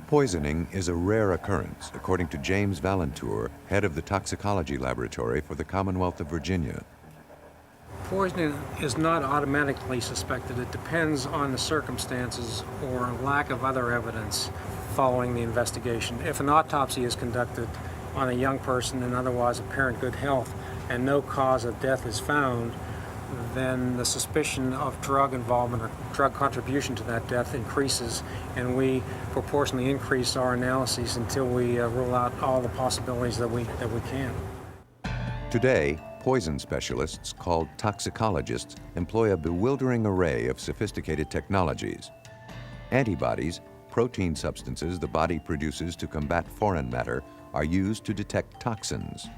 Poisoning is a rare occurrence, according to James Valentour, head of the toxicology laboratory for the Commonwealth of Virginia.
Poisoning is not automatically suspected. It depends on the circumstances or lack of other evidence following the investigation. If an autopsy is conducted on a young person in otherwise apparent good health and no cause of death is found, then the suspicion of drug involvement or drug contribution to that death increases, and we proportionally increase our analyses until we rule out all the possibilities that we can.
Today, poison specialists called toxicologists employ a bewildering array of sophisticated technologies. Antibodies, protein substances the body produces to combat foreign matter, are used to detect toxins.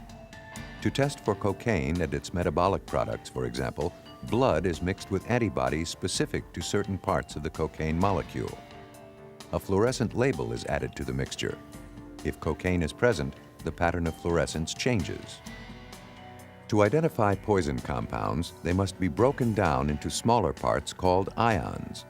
To test for cocaine and its metabolic products, for example, blood is mixed with antibodies specific to certain parts of the cocaine molecule. A fluorescent label is added to the mixture. If cocaine is present, the pattern of fluorescence changes. To identify poison compounds, they must be broken down into smaller parts called ions.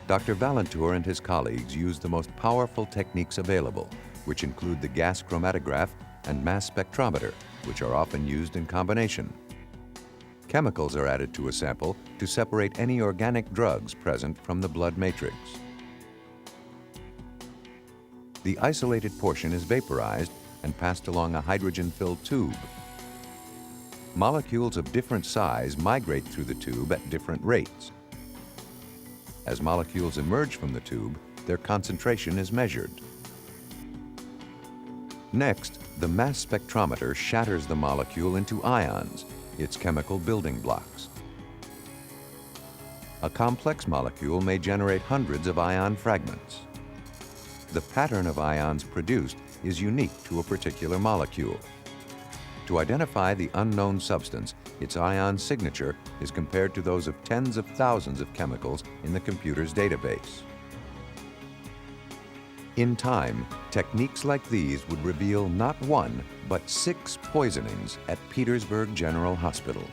Dr. Valentour and his colleagues use the most powerful techniques available, which include the gas chromatograph and mass spectrometer, which are often used in combination. Chemicals are added to a sample to separate any organic drugs present from the blood matrix. The isolated portion is vaporized and passed along a hydrogen-filled tube. Molecules of different size migrate through the tube at different rates. As molecules emerge from the tube, their concentration is measured. Next, the mass spectrometer shatters the molecule into ions, its chemical building blocks. A complex molecule may generate hundreds of ion fragments. The pattern of ions produced is unique to a particular molecule. To identify the unknown substance, its ion signature is compared to those of tens of thousands of chemicals in the computer's database. In time, techniques like these would reveal not one, but 6 poisonings at Petersburg General Hospital.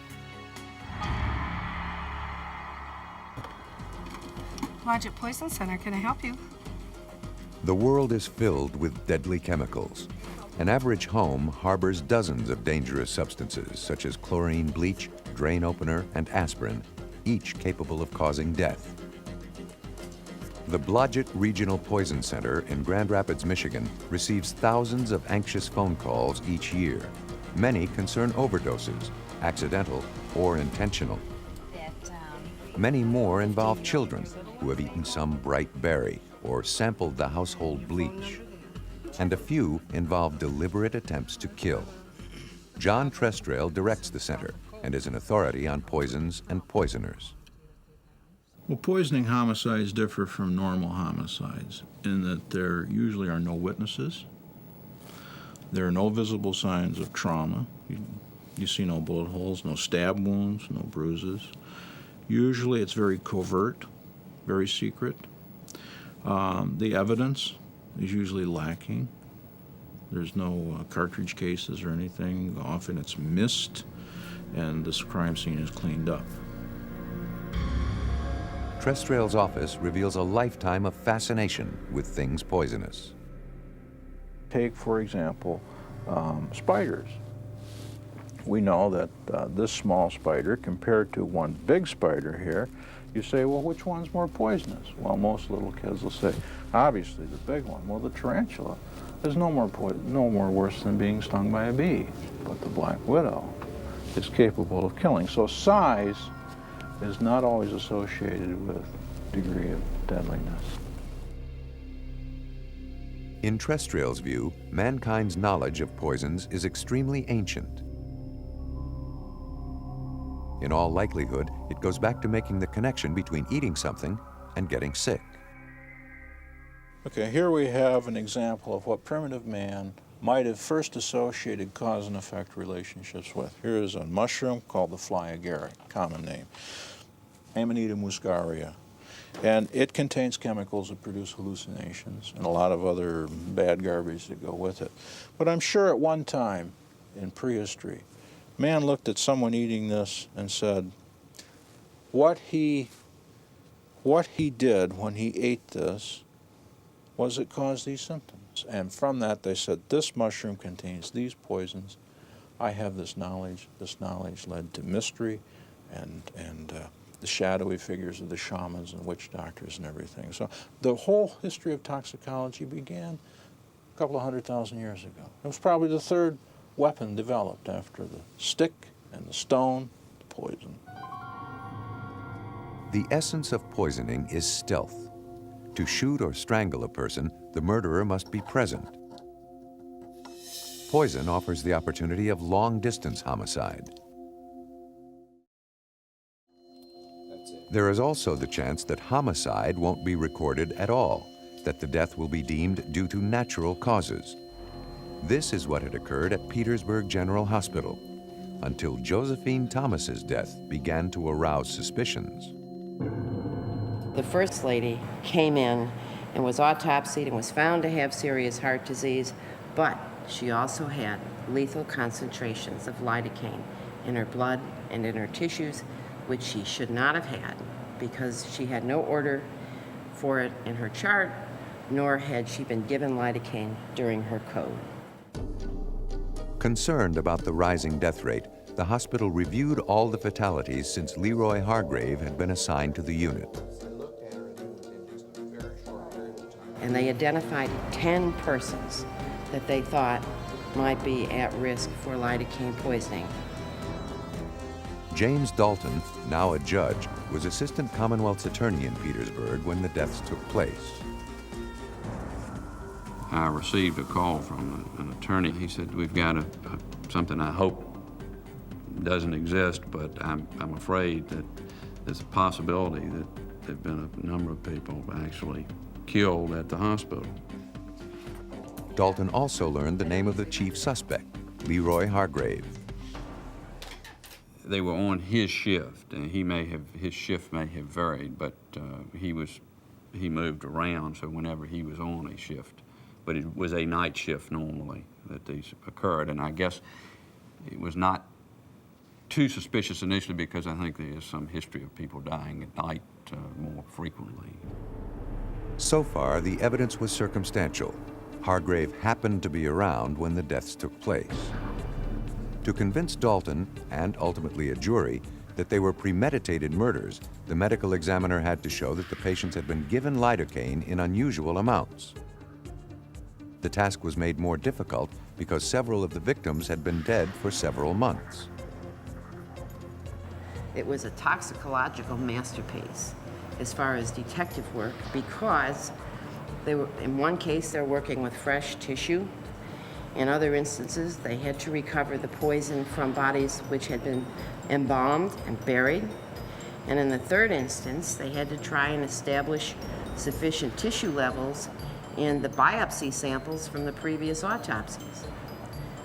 Logic Poison Center, can I help you?
The world is filled with deadly chemicals. An average home harbors dozens of dangerous substances, such as chlorine bleach, drain opener, and aspirin, each capable of causing death. The Blodgett Regional Poison Center in Grand Rapids, Michigan, receives thousands of anxious phone calls each year. Many concern overdoses, accidental or intentional. Many more involve children who have eaten some bright berry or sampled the household bleach. And a few involve deliberate attempts to kill. John Trestrail directs the center and is an authority on poisons and poisoners.
Well, poisoning homicides differ from normal homicides in that there usually are no witnesses. There are no visible signs of trauma. You see no bullet holes, no stab wounds, no bruises. Usually it's very covert, very secret. The evidence is usually lacking. There's no cartridge cases or anything. Often it's missed, and this crime scene is cleaned up.
Trestrail's office reveals a lifetime of fascination with things poisonous.
Take, for example, spiders. We know that this small spider compared to one big spider here, you say, well, which one's more poisonous? Well, most little kids will say, obviously the big one. Well, the tarantula is no more worse than being stung by a bee, but the black widow is capable of killing. So size is not always associated with degree of deadliness.
In Trestrail's view, mankind's knowledge of poisons is extremely ancient. In all likelihood, it goes back to making the connection between eating something and getting sick.
Okay, here we have an example of what primitive man might have first associated cause and effect relationships with. Here is a mushroom called the fly agaric, common name, Amanita muscaria. And it contains chemicals that produce hallucinations and a lot of other bad garbage that go with it. But I'm sure at one time in prehistory, man looked at someone eating this and said, what he did when he ate this was it caused these symptoms. And from that they said, this mushroom contains these poisons. I have this knowledge. This knowledge led to mystery and the shadowy figures of the shamans and witch doctors and everything. So the whole history of toxicology began a couple of 100,000 years ago. It was probably the third weapon developed after the stick and the stone, the poison.
The essence of poisoning is stealth. To shoot or strangle a person, the murderer must be present. Poison offers the opportunity of long-distance homicide. There is also the chance that homicide won't be recorded at all, that the death will be deemed due to natural causes. This is what had occurred at Petersburg General Hospital, until Josephine Thomas's death began to arouse suspicions.
The First Lady came in and was autopsied and was found to have serious heart disease, but she also had lethal concentrations of lidocaine in her blood and in her tissues, which she should not have had because she had no order for it in her chart, nor had she been given lidocaine during her code.
Concerned about the rising death rate, the hospital reviewed all the fatalities since Leroy Hargrave had been assigned to the unit.
And they identified 10 persons that they thought might be at risk for lidocaine poisoning.
James Dalton, now a judge, was assistant Commonwealth's attorney in Petersburg when the deaths took place.
I received a call from an attorney. He said, we've got something I hope doesn't exist, but I'm afraid that there's a possibility that there have been a number of people actually killed at the hospital.
Dalton also learned the name of the chief suspect, Leroy Hargrave.
They were on his shift, and his shift may have varied, but he moved around, so whenever he was on a shift. But it was a night shift normally that these occurred, and I guess it was not too suspicious initially because I think there is some history of people dying at night more frequently.
So far, the evidence was circumstantial. Hargrave happened to be around when the deaths took place. To convince Dalton, and ultimately a jury, that they were premeditated murders, the medical examiner had to show that the patients had been given lidocaine in unusual amounts. The task was made more difficult because several of the victims had been dead for several months.
It was a toxicological masterpiece as far as detective work because in one case they're working with fresh tissue. In other instances, they had to recover the poison from bodies which had been embalmed and buried. And in the third instance, they had to try and establish sufficient tissue levels in the biopsy samples from the previous autopsies.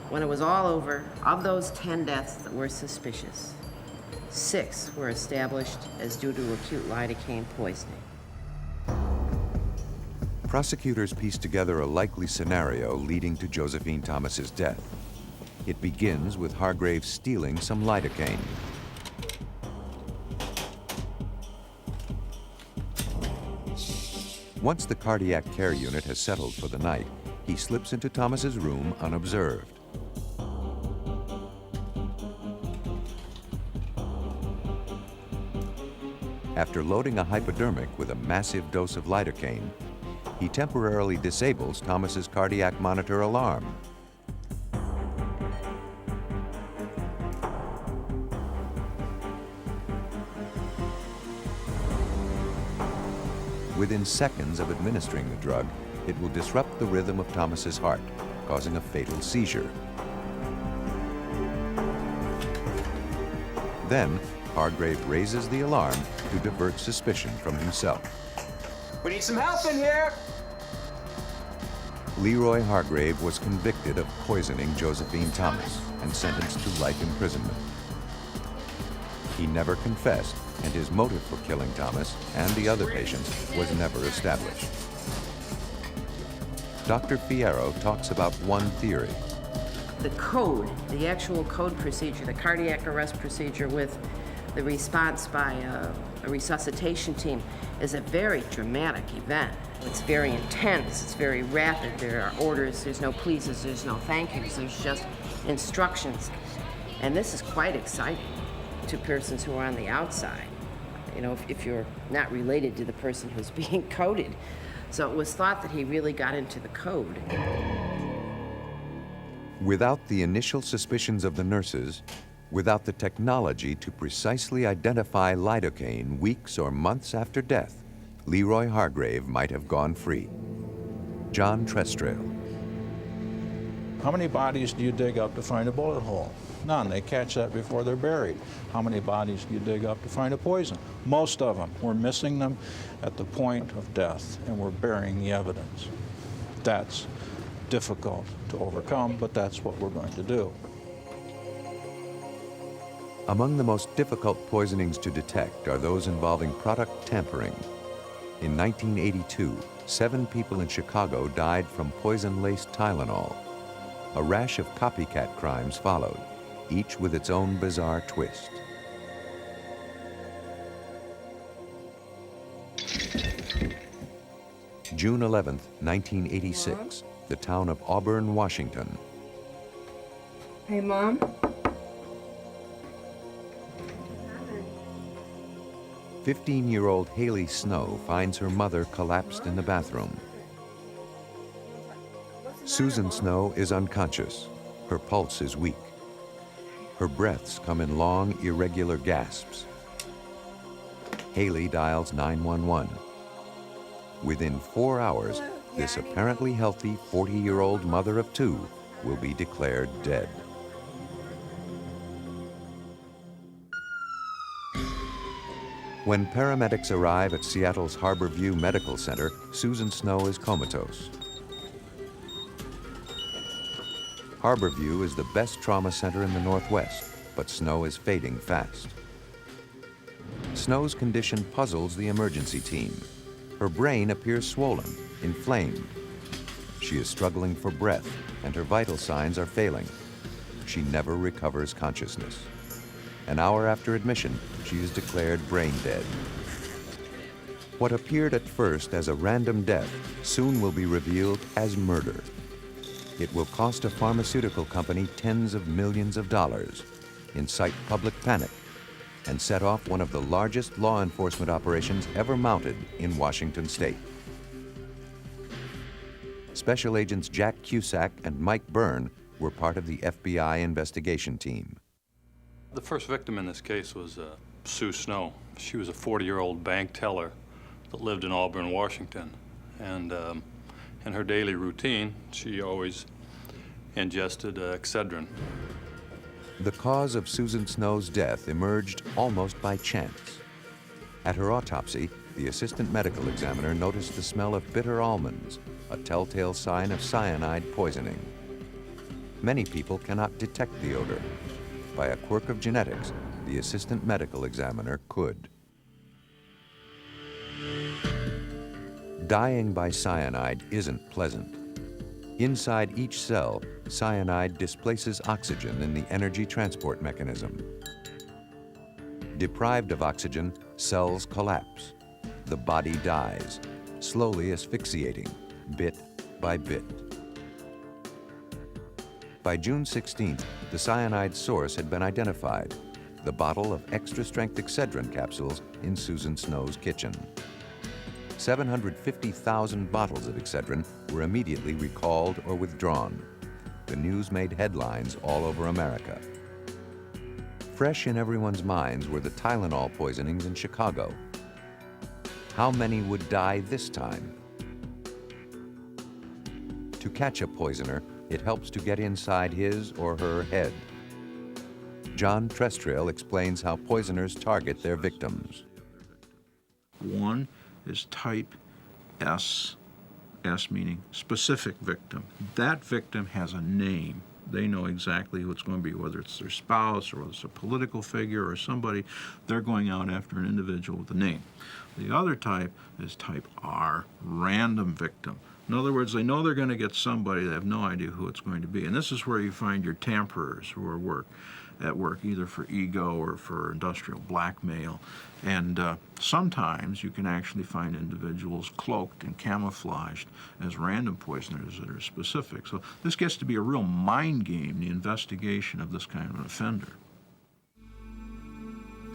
When it was all over, of those 10 deaths that were suspicious, 6 were established as due to acute lidocaine poisoning.
Prosecutors pieced together a likely scenario leading to Josephine Thomas's death. It begins with Hargrave stealing some lidocaine. Once the cardiac care unit has settled for the night, he slips into Thomas's room unobserved. After loading a hypodermic with a massive dose of lidocaine, he temporarily disables Thomas's cardiac monitor alarm. Within seconds of administering the drug, it will disrupt the rhythm of Thomas's heart, causing a fatal seizure. Then, Hargrave raises the alarm to divert suspicion from himself.
We need some help in here!
Leroy Hargrave was convicted of poisoning Josephine Thomas and sentenced to life imprisonment. He never confessed, and his motive for killing Thomas and the other patients was never established. Dr. Fierro talks about one theory.
The code, the actual code procedure, the cardiac arrest procedure with the response by a resuscitation team is a very dramatic event. It's very intense, it's very rapid. There are orders, there's no pleases, there's no thank yous, there's just instructions. And this is quite exciting to persons who are on the outside, you know, if you're not related to the person who's being coded. So it was thought that he really got into the code.
Without the initial suspicions of the nurses, without the technology to precisely identify lidocaine weeks or months after death, Leroy Hargrave might have gone free. John Trestrail.
How many bodies do you dig up to find a bullet hole? None. They catch that before they're buried. How many bodies do you dig up to find a poison? Most of them. We're missing them at the point of death, and we're burying the evidence. That's difficult to overcome, but that's what we're going to do.
Among the most difficult poisonings to detect are those involving product tampering. In 1982, 7 people in Chicago died from poison-laced Tylenol. A rash of copycat crimes followed, each with its own bizarre twist. June 11, 1986, the town of Auburn, Washington.
Hey, Mom?
15-year-old Haley Snow finds her mother collapsed in the bathroom. Susan Snow is unconscious. Her pulse is weak. Her breaths come in long, irregular gasps. Haley dials 911. Within 4 hours, this apparently healthy 40-year-old mother of 2 will be declared dead. When paramedics arrive at Seattle's Harborview Medical Center, Susan Snow is comatose. Harborview is the best trauma center in the Northwest, but Snow is fading fast. Snow's condition puzzles the emergency team. Her brain appears swollen, inflamed. She is struggling for breath, and her vital signs are failing. She never recovers consciousness. An hour after admission, she is declared brain dead. What appeared at first as a random death soon will be revealed as murder. It will cost a pharmaceutical company tens of millions of dollars, incite public panic, and set off one of the largest law enforcement operations ever mounted in Washington state. Special Agents Jack Cusack and Mike Byrne were part of the FBI investigation team.
The first victim in this case was Sue Snow. She was a 40-year-old bank teller that lived in Auburn, Washington. And in her daily routine, she always ingested Excedrin.
The cause of Susan Snow's death emerged almost by chance. At her autopsy, the assistant medical examiner noticed the smell of bitter almonds, a telltale sign of cyanide poisoning. Many people cannot detect the odor. By a quirk of genetics, the assistant medical examiner could. Dying by cyanide isn't pleasant. Inside each cell, cyanide displaces oxygen in the energy transport mechanism. Deprived of oxygen, cells collapse. The body dies, slowly asphyxiating, bit by bit. By June 16th, the cyanide source had been identified, the bottle of extra-strength Excedrin capsules in Susan Snow's kitchen. 750,000 bottles of Excedrin were immediately recalled or withdrawn. The news made headlines all over America. Fresh in everyone's minds were the Tylenol poisonings in Chicago. How many would die this time? To catch a poisoner, it helps to get inside his or her head. John Trestrail explains how poisoners target their victims.
One is type S, S meaning specific victim. That victim has a name. They know exactly who it's going to be, whether it's their spouse or whether it's a political figure or somebody. They're going out after an individual with a name. The other type is type R, random victim. In other words, they know they're going to get somebody, they have no idea who it's going to be. And this is where you find your tamperers who are at work, either for ego or for industrial blackmail. And sometimes you can actually find individuals cloaked and camouflaged as random poisoners that are specific. So this gets to be a real mind game, the investigation of this kind of an offender.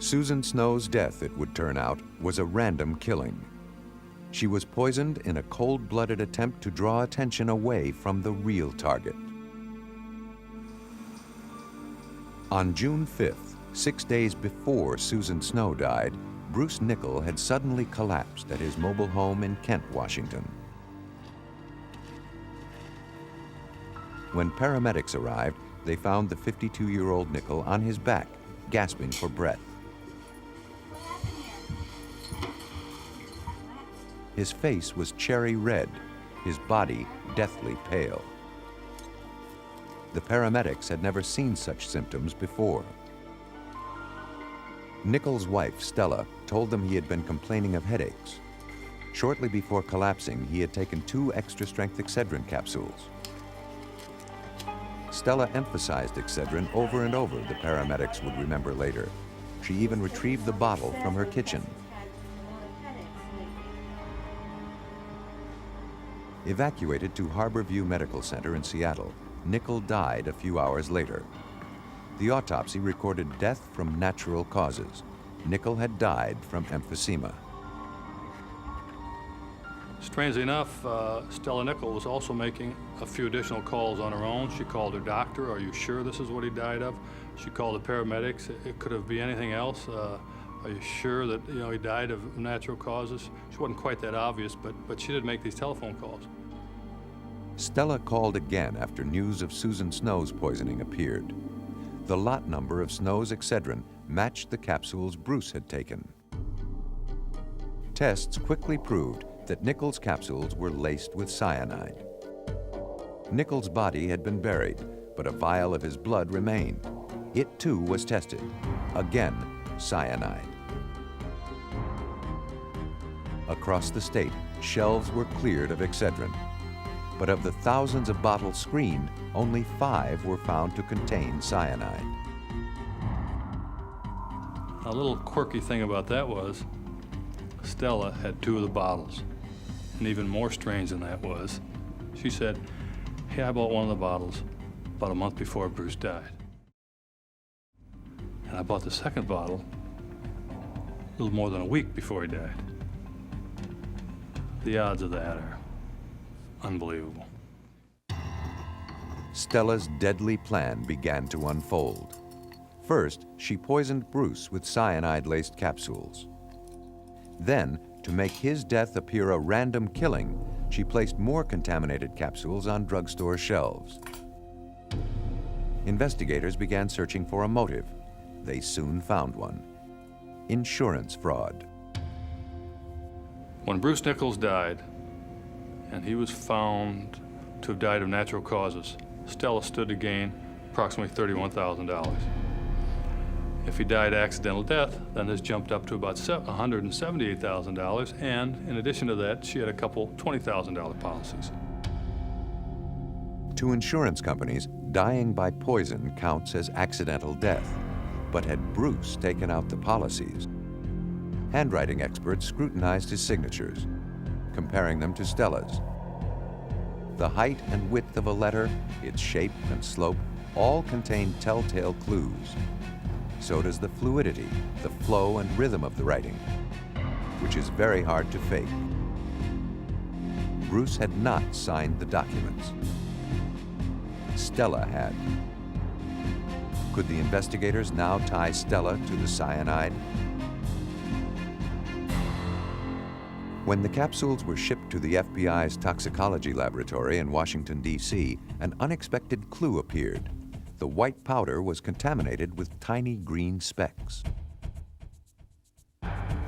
Susan Snow's death, it would turn out, was a random killing. She was poisoned in a cold-blooded attempt to draw attention away from the real target. On June 5th, 6 days before Susan Snow died, Bruce Nickell had suddenly collapsed at his mobile home in Kent, Washington. When paramedics arrived, they found the 52-year-old Nickell on his back, gasping for breath. His face was cherry red, his body deathly pale. The paramedics had never seen such symptoms before. Nickell's wife, Stella, told them he had been complaining of headaches. Shortly before collapsing, he had taken 2 extra-strength Excedrin capsules. Stella emphasized Excedrin over and over, the paramedics would remember later. She even retrieved the bottle from her kitchen. Evacuated to Harborview Medical Center in Seattle, Nickell died a few hours later. The autopsy recorded death from natural causes. Nickell had died from emphysema.
Strangely enough, Stella Nickell was also making a few additional calls on her own. She called her doctor, "Are you sure this is what he died of?" She called the paramedics. It could have been anything else. Are you sure that he died of natural causes? She wasn't quite that obvious, but she did make these telephone calls.
Stella called again after news of Susan Snow's poisoning appeared. The lot number of Snow's Excedrin matched the capsules Bruce had taken. Tests quickly proved that Nickell's capsules were laced with cyanide. Nickell's body had been buried, but a vial of his blood remained. It too was tested. Again, cyanide. Across the state, shelves were cleared of Excedrin. But of the thousands of bottles screened, only 5 were found to contain cyanide.
A little quirky thing about that was Stella had 2 of the bottles. And even more strange than that was, she said, "Hey, I bought one of the bottles about a month before Bruce died. And I bought the second bottle a little more than a week before he died." The odds of that are unbelievable.
Stella's deadly plan began to unfold. First, she poisoned Bruce with cyanide-laced capsules. Then, to make his death appear a random killing, she placed more contaminated capsules on drugstore shelves. Investigators began searching for a motive. They soon found one: insurance fraud.
When Bruce Nickell died, and he was found to have died of natural causes, Stella stood to gain approximately $31,000. If he died accidental death, then this jumped up to about $178,000, and in addition to that, she had a couple $20,000 policies.
To insurance companies, dying by poison counts as accidental death. But had Bruce taken out the policies? Handwriting experts scrutinized his signatures, comparing them to Stella's. The height and width of a letter, its shape and slope, all contain telltale clues. So does the fluidity, the flow and rhythm of the writing, which is very hard to fake. Bruce had not signed the documents. Stella had. Could the investigators now tie Stella to the cyanide? When the capsules were shipped to the FBI's toxicology laboratory in Washington, D.C., an unexpected clue appeared. The white powder was contaminated with tiny green specks.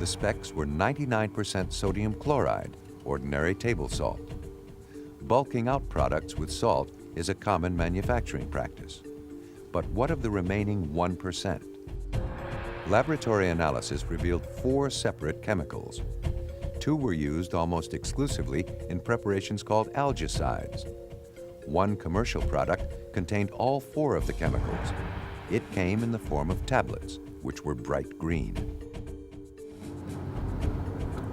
The specks were 99% sodium chloride, ordinary table salt. Bulking out products with salt is a common manufacturing practice. But what of the remaining 1%? Laboratory analysis revealed 4 separate chemicals. 2 were used almost exclusively in preparations called algicides. One commercial product contained all 4 of the chemicals. It came in the form of tablets, which were bright green.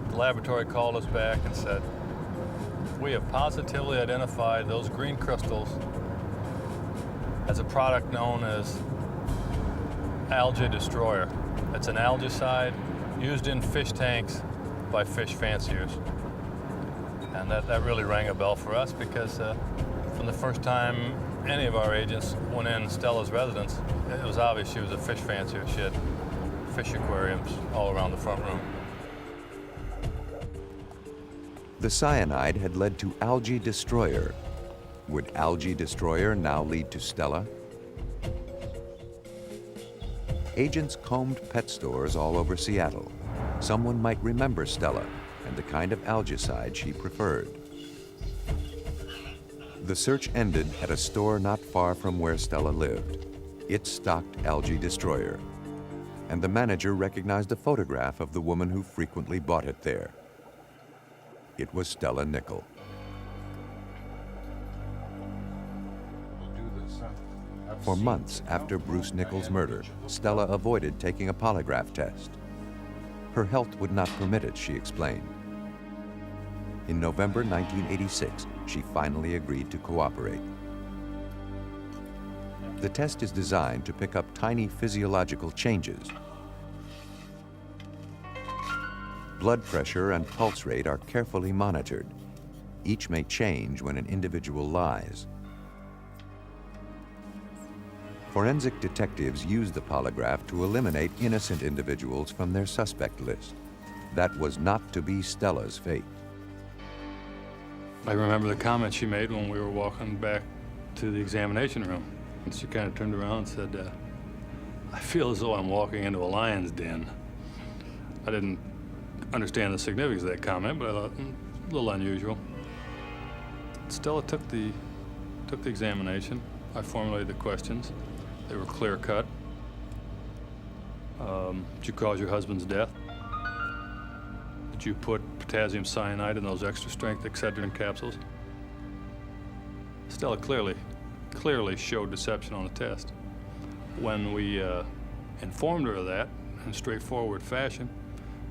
The laboratory called us back and said, "We have positively identified those green crystals as a product known as algae destroyer. It's an algicide used in fish tanks by fish fanciers." And that really rang a bell for us, because from the first time any of our agents went in Stella's residence, it was obvious she was a fish fancier. She had fish aquariums all around the front room.
The cyanide had led to algae destroyer. Would algae destroyer now lead to Stella? Agents combed pet stores all over Seattle. Someone might remember Stella and the kind of algicide she preferred. The search ended at a store not far from where Stella lived. It stocked algae destroyer, and the manager recognized a photograph of the woman who frequently bought it there. It was Stella Nickell. For months after Bruce Nickell's murder, Stella avoided taking a polygraph test. Her health would not permit it, she explained. In November 1986, she finally agreed to cooperate. The test is designed to pick up tiny physiological changes. Blood pressure and pulse rate are carefully monitored. Each may change when an individual lies. Forensic detectives use the polygraph to eliminate innocent individuals from their suspect list. That was not to be Stella's fate.
I remember the comment she made when we were walking back to the examination room. And she kind of turned around and said, I feel as though I'm walking into a lion's den. I didn't understand the significance of that comment, but I thought, a little unusual. Stella took the examination. I formulated the questions. They were clear-cut. Did you cause your husband's death? Did you put potassium cyanide in those extra-strength Excedrin capsules? Stella clearly showed deception on the test. When we informed her of that in straightforward fashion,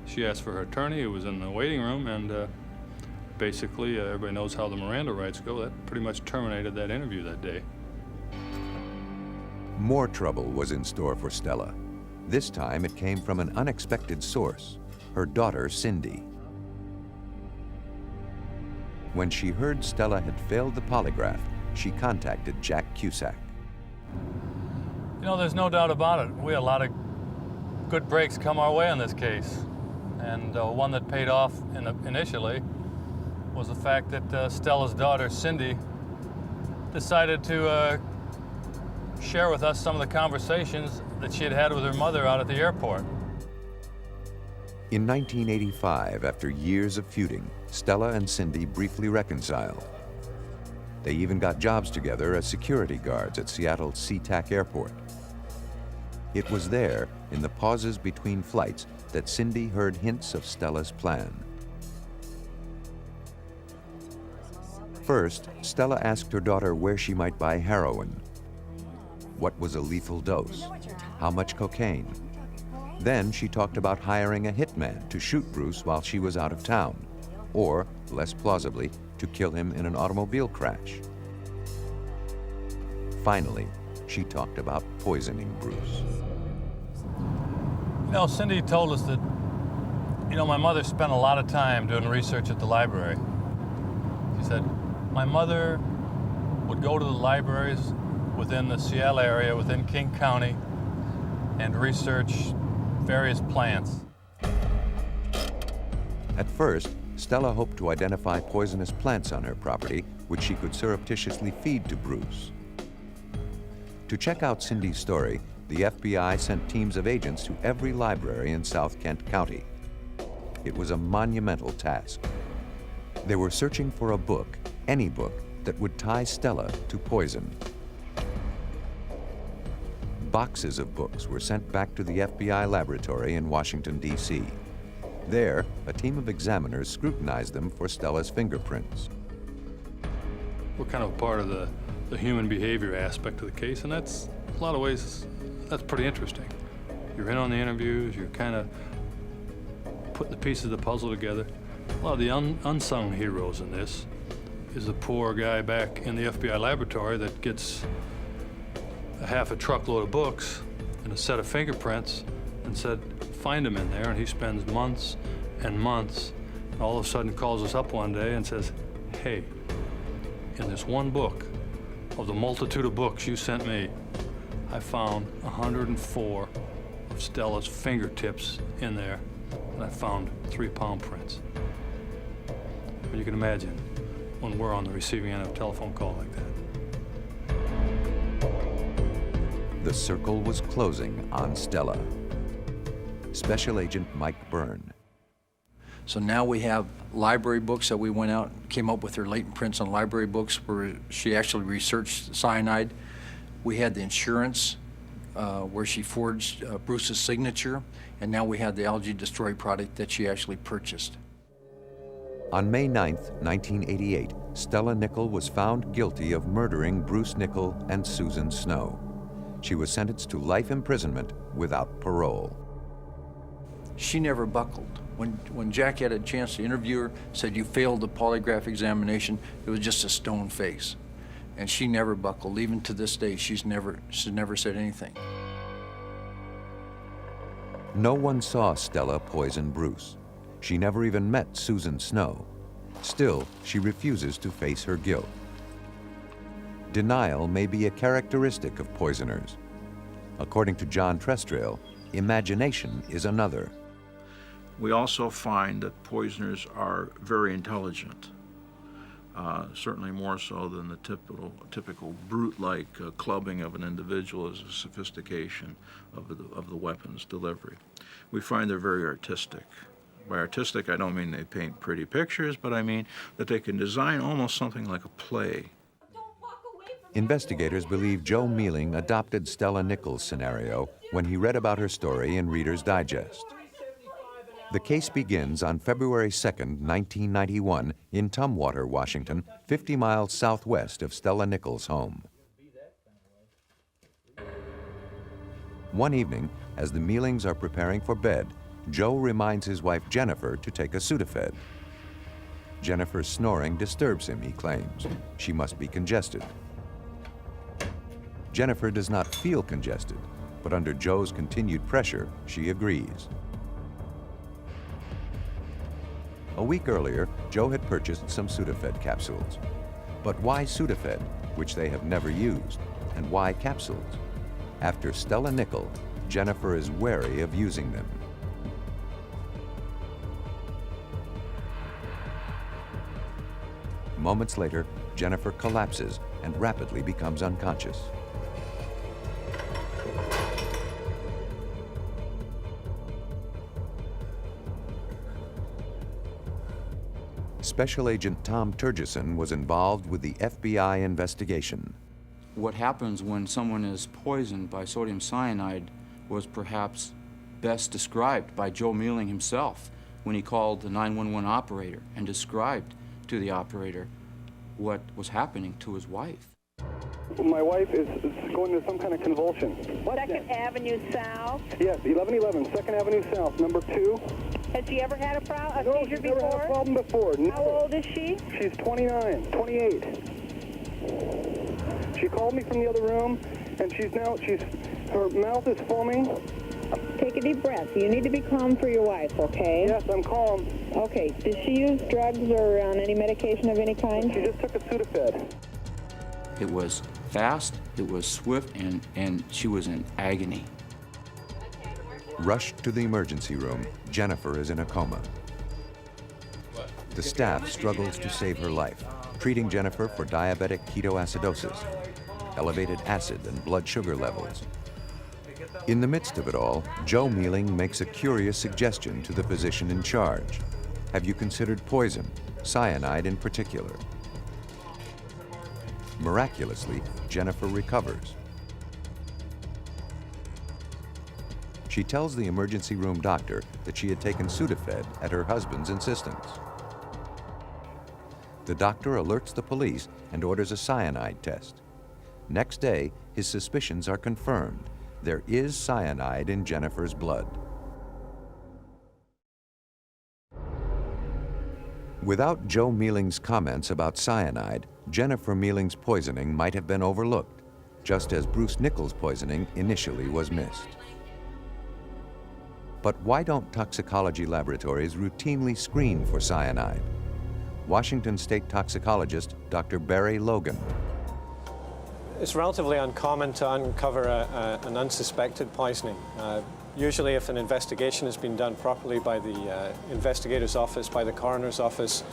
she asked for her attorney, who was in the waiting room, and basically, everybody knows how the Miranda rights go. That pretty much terminated that interview that day.
More trouble was in store for Stella. This time it came from an unexpected source, her daughter, Cindy. When she heard Stella had failed the polygraph, she contacted Jack Cusack.
You know, there's no doubt about it. We had a lot of good breaks come our way on this case. And one that paid off initially was the fact that Stella's daughter, Cindy, decided to share with us some of the conversations that she had had with her mother out at the airport.
In 1985, after years of feuding, Stella and Cindy briefly reconciled. They even got jobs together as security guards at Seattle's SeaTac Airport. It was there, in the pauses between flights, that Cindy heard hints of Stella's plan. First, Stella asked her daughter where she might buy heroin. What was a lethal dose? How much cocaine? Then she talked about hiring a hitman to shoot Bruce while she was out of town, or, less plausibly, to kill him in an automobile crash. Finally, she talked about poisoning Bruce.
You know, Cindy told us that, my mother spent a lot of time doing research at the library. She said, my mother would go to the libraries within the Seattle area, within King County, and research various plants.
At first, Stella hoped to identify poisonous plants on her property, which she could surreptitiously feed to Bruce. To check out Cindy's story, the FBI sent teams of agents to every library in South Kent County. It was a monumental task. They were searching for a book, any book, that would tie Stella to poison. Boxes of books were sent back to the FBI laboratory in Washington, D.C. There, a team of examiners scrutinized them for Stella's fingerprints.
We're kind of part of the human behavior aspect of the case, and that's, in a lot of ways, that's pretty interesting. You're in on the interviews, you're kind of putting the pieces of the puzzle together. A lot of the unsung heroes in this is the poor guy back in the FBI laboratory that gets a half a truckload of books and a set of fingerprints and said, find him in there, and he spends months and months, and all of a sudden calls us up one day and says, hey, in this one book, of the multitude of books you sent me, I found 104 of Stella's fingertips in there, and I found 3 palm prints. And you can imagine when we're on the receiving end of a telephone call like that.
The circle was closing on Stella. Special Agent Mike Byrne.
So now we have library books that we went out, came up with her latent prints on library books where she actually researched cyanide. We had the insurance where she forged Bruce's signature, and now we had the algae destroy product that she actually purchased.
On May 9, 1988, Stella Nickell was found guilty of murdering Bruce Nickell and Susan Snow. She was sentenced to life imprisonment without parole.
She never buckled. When Jack had a chance to interview her, said, "You failed the polygraph examination," it was just a stone face. And she never buckled. Even to this day, she's never said anything.
No one saw Stella poison Bruce. She never even met Susan Snow. Still, she refuses to face her guilt. Denial may be a characteristic of poisoners. According to John Trestrail, imagination is another.
We also find that poisoners are very intelligent, certainly more so than the typical brute-like clubbing of an individual is a sophistication of the weapon's delivery. We find they're very artistic. By artistic, I don't mean they paint pretty pictures, but I mean that they can design almost something like a play.
Investigators believe Joe Mealing adopted Stella Nickell's scenario when he read about her story in Reader's Digest. The case begins on February 2nd, 1991, in Tumwater, Washington, 50 miles southwest of Stella Nickell's home. One evening, as the Mealings are preparing for bed, Joe reminds his wife Jennifer to take a Sudafed. Jennifer's snoring disturbs him, he claims. She must be congested. Jennifer does not feel congested, but under Joe's continued pressure, she agrees. A week earlier, Joe had purchased some Sudafed capsules. But why Sudafed, which they have never used, and why capsules? After Stella Nickell, Jennifer is wary of using them. Moments later, Jennifer collapses and rapidly becomes unconscious. Special Agent Tom Turgeson was involved with the FBI investigation.
What happens when someone is poisoned by sodium cyanide was perhaps best described by Joe Mealing himself when he called the 911 operator and described to the operator what was happening to his wife.
My wife is going to some kind of convulsion.
Second Avenue South?
Yes, 1111, 2nd Avenue South, number 2.
Has she ever had a seizure
No, she's never had a problem before. Never.
How old is she?
She's 28. She called me from the other room, and her mouth is foaming.
Take a deep breath. You need to be calm for your wife, okay?
Yes, I'm calm.
Okay. Does she use drugs or on any medication of any kind?
She just took a Sudafed.
It was fast, it was swift, and she was in agony.
Rushed to the emergency room, Jennifer is in a coma. The staff struggles to save her life, treating Jennifer for diabetic ketoacidosis, elevated acid and blood sugar levels. In the midst of it all, Joe Mealing makes a curious suggestion to the physician in charge. Have you considered poison, cyanide in particular? Miraculously, Jennifer recovers. She tells the emergency room doctor that she had taken Sudafed at her husband's insistence. The doctor alerts the police and orders a cyanide test. Next day, his suspicions are confirmed. There is cyanide in Jennifer's blood. Without Joe Mealing's comments about cyanide, Jennifer Mealing's poisoning might have been overlooked, just as Bruce Nickell's poisoning initially was missed. But why don't toxicology laboratories routinely screen for cyanide? Washington State toxicologist Dr. Barry Logan.
It's relatively uncommon to uncover an unsuspected poisoning. Usually if an investigation has been done properly by the investigator's office, by the coroner's office,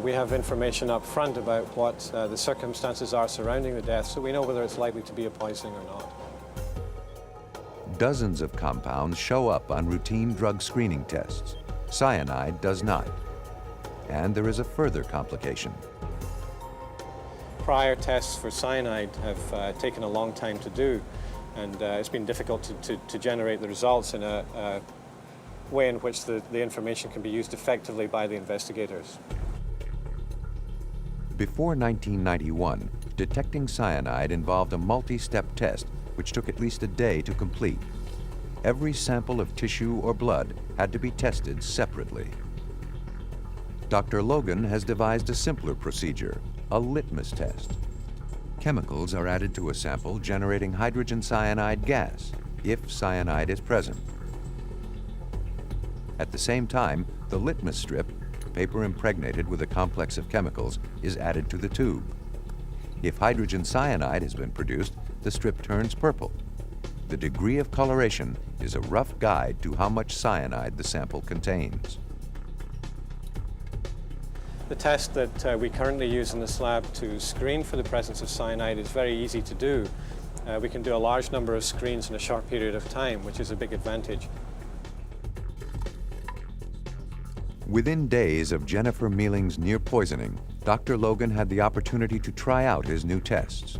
we have information up front about what the circumstances are surrounding the death, so we know whether it's likely to be a poisoning or not.
Dozens of compounds show up on routine drug screening tests. Cyanide does not. And there is a further complication.
Prior tests for cyanide have taken a long time to do, and it's been difficult to generate the results in a way in which the information can be used effectively by the investigators.
Before 1991, detecting cyanide involved a multi-step test which took at least a day to complete. Every sample of tissue or blood had to be tested separately. Dr. Logan has devised a simpler procedure, a litmus test. Chemicals are added to a sample generating hydrogen cyanide gas, if cyanide is present. At the same time, the litmus strip, paper impregnated with a complex of chemicals, is added to the tube. If hydrogen cyanide has been produced, the strip turns purple. The degree of coloration is a rough guide to how much cyanide the sample contains.
The test that we currently use in this lab to screen for the presence of cyanide is very easy to do. We can do a large number of screens in a short period of time, which is a big advantage.
Within days of Jennifer Mealing's near poisoning, Dr. Logan had the opportunity to try out his new tests.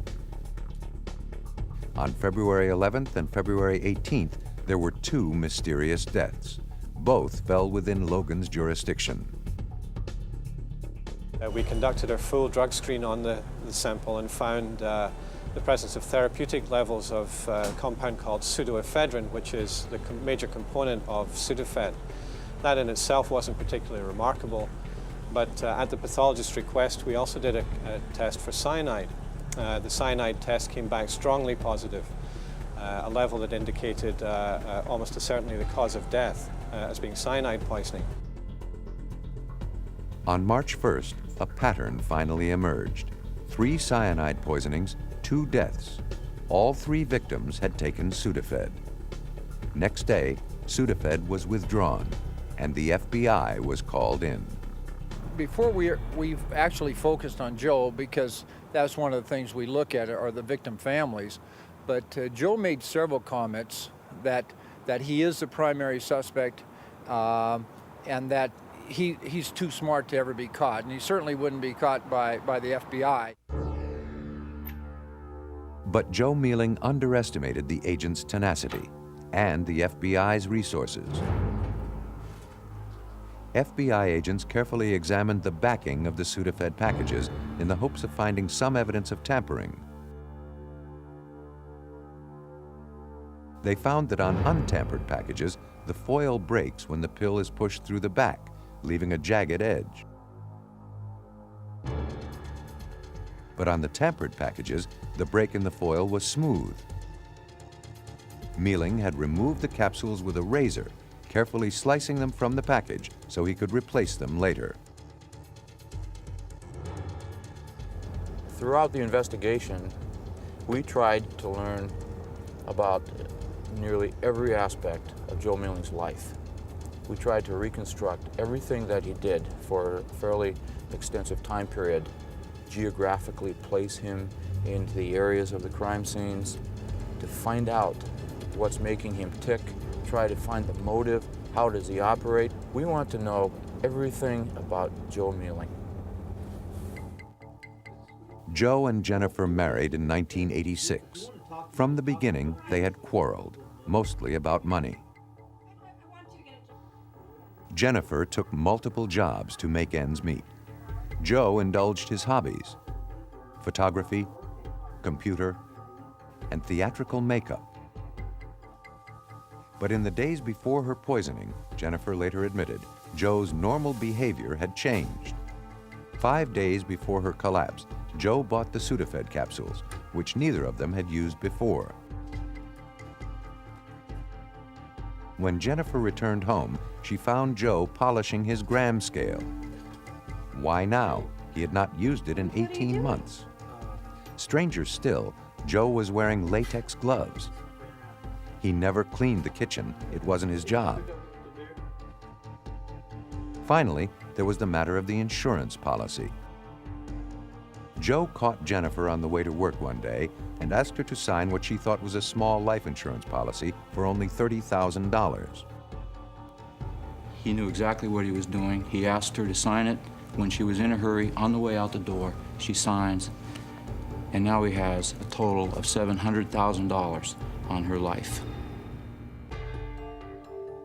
On February 11th and February 18th, there were 2 mysterious deaths. Both fell within Logan's jurisdiction.
We conducted our full drug screen on the sample and found the presence of therapeutic levels of a compound called pseudoephedrine, which is the major component of Sudafed. That in itself wasn't particularly remarkable, but at the pathologist's request, we also did a test for cyanide. The cyanide test came back strongly positive, a level that indicated almost certainly the cause of death as being cyanide poisoning.
On March 1st, a pattern finally emerged. 3 cyanide poisonings, 2 deaths. All 3 victims had taken Sudafed. Next day, Sudafed was withdrawn, and the FBI was called in.
Before we've actually focused on Joe, because that's one of the things we look at are the victim families. But Joe made several comments that he is the primary suspect and that he's too smart to ever be caught, and he certainly wouldn't be caught by the FBI.
But Joe Mealing underestimated the agent's tenacity and the FBI's resources. FBI agents carefully examined the backing of the Sudafed packages in the hopes of finding some evidence of tampering. They found that on untampered packages, the foil breaks when the pill is pushed through the back, leaving a jagged edge. But on the tampered packages, the break in the foil was smooth. Mealing had removed the capsules with a razor, carefully slicing them from the package so he could replace them later.
Throughout the investigation, we tried to learn about nearly every aspect of Joe Mealing's life. We tried to reconstruct everything that he did for a fairly extensive time period, geographically place him into the areas of the crime scenes, to find out what's making him tick, try to find the motive, how does he operate. We want to know everything about Joe Mealing.
Joe and Jennifer married in 1986. From the beginning, they had quarreled, mostly about money. Jennifer took multiple jobs to make ends meet. Joe indulged his hobbies: photography, computer, and theatrical makeup. But in the days before her poisoning, Jennifer later admitted, Joe's normal behavior had changed. 5 days before her collapse, Joe bought the Sudafed capsules, which neither of them had used before. When Jennifer returned home, she found Joe polishing his gram scale. Why now? He had not used it in 18 months. Stranger still, Joe was wearing latex gloves. He never cleaned the kitchen. It wasn't his job. Finally, there was the matter of the insurance policy. Joe caught Jennifer on the way to work one day and asked her to sign what she thought was a small life insurance policy for only $30,000.
He knew exactly what he was doing. He asked her to sign it. When she was in a hurry, on the way out the door, she signs, and now he has a total of $700,000 on her life.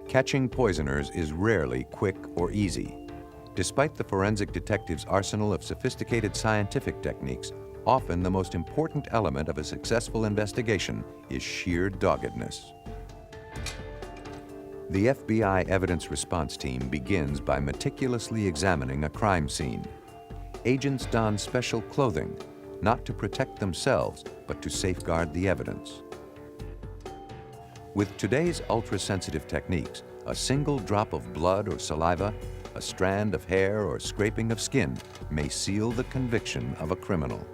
Catching poisoners is rarely quick or easy. Despite the forensic detective's arsenal of sophisticated scientific techniques, often the most important element of a successful investigation is sheer doggedness. The FBI Evidence Response Team begins by meticulously examining a crime scene. Agents don special clothing, not to protect themselves, but to safeguard the evidence. With today's ultra-sensitive techniques, a single drop of blood or saliva, a strand of hair or scraping of skin may seal the conviction of a criminal.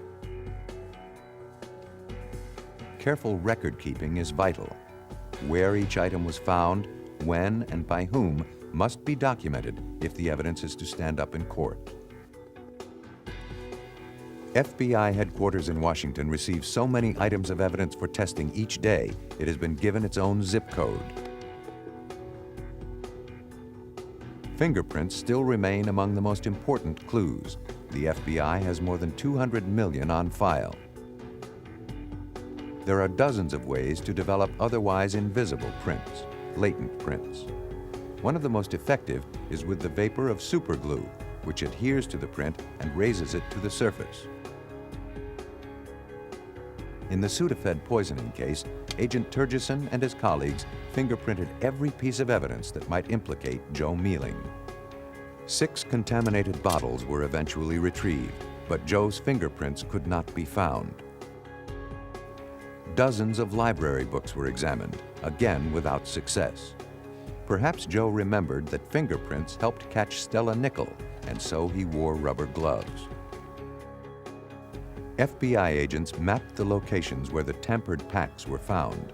Careful record keeping is vital. Where each item was found, when and by whom must be documented if the evidence is to stand up in court. FBI headquarters in Washington receives so many items of evidence for testing each day, it has been given its own zip code. Fingerprints still remain among the most important clues. The FBI has more than 200 million on file. There are dozens of ways to develop otherwise invisible prints, latent prints. One of the most effective is with the vapor of superglue, which adheres to the print and raises it to the surface. In the Sudafed poisoning case, Agent Turgeson and his colleagues fingerprinted every piece of evidence that might implicate Joe Mealing. 6 contaminated bottles were eventually retrieved, but Joe's fingerprints could not be found. Dozens of library books were examined, again without success. Perhaps Joe remembered that fingerprints helped catch Stella Nickell, and so he wore rubber gloves. FBI agents mapped the locations where the tampered packs were found.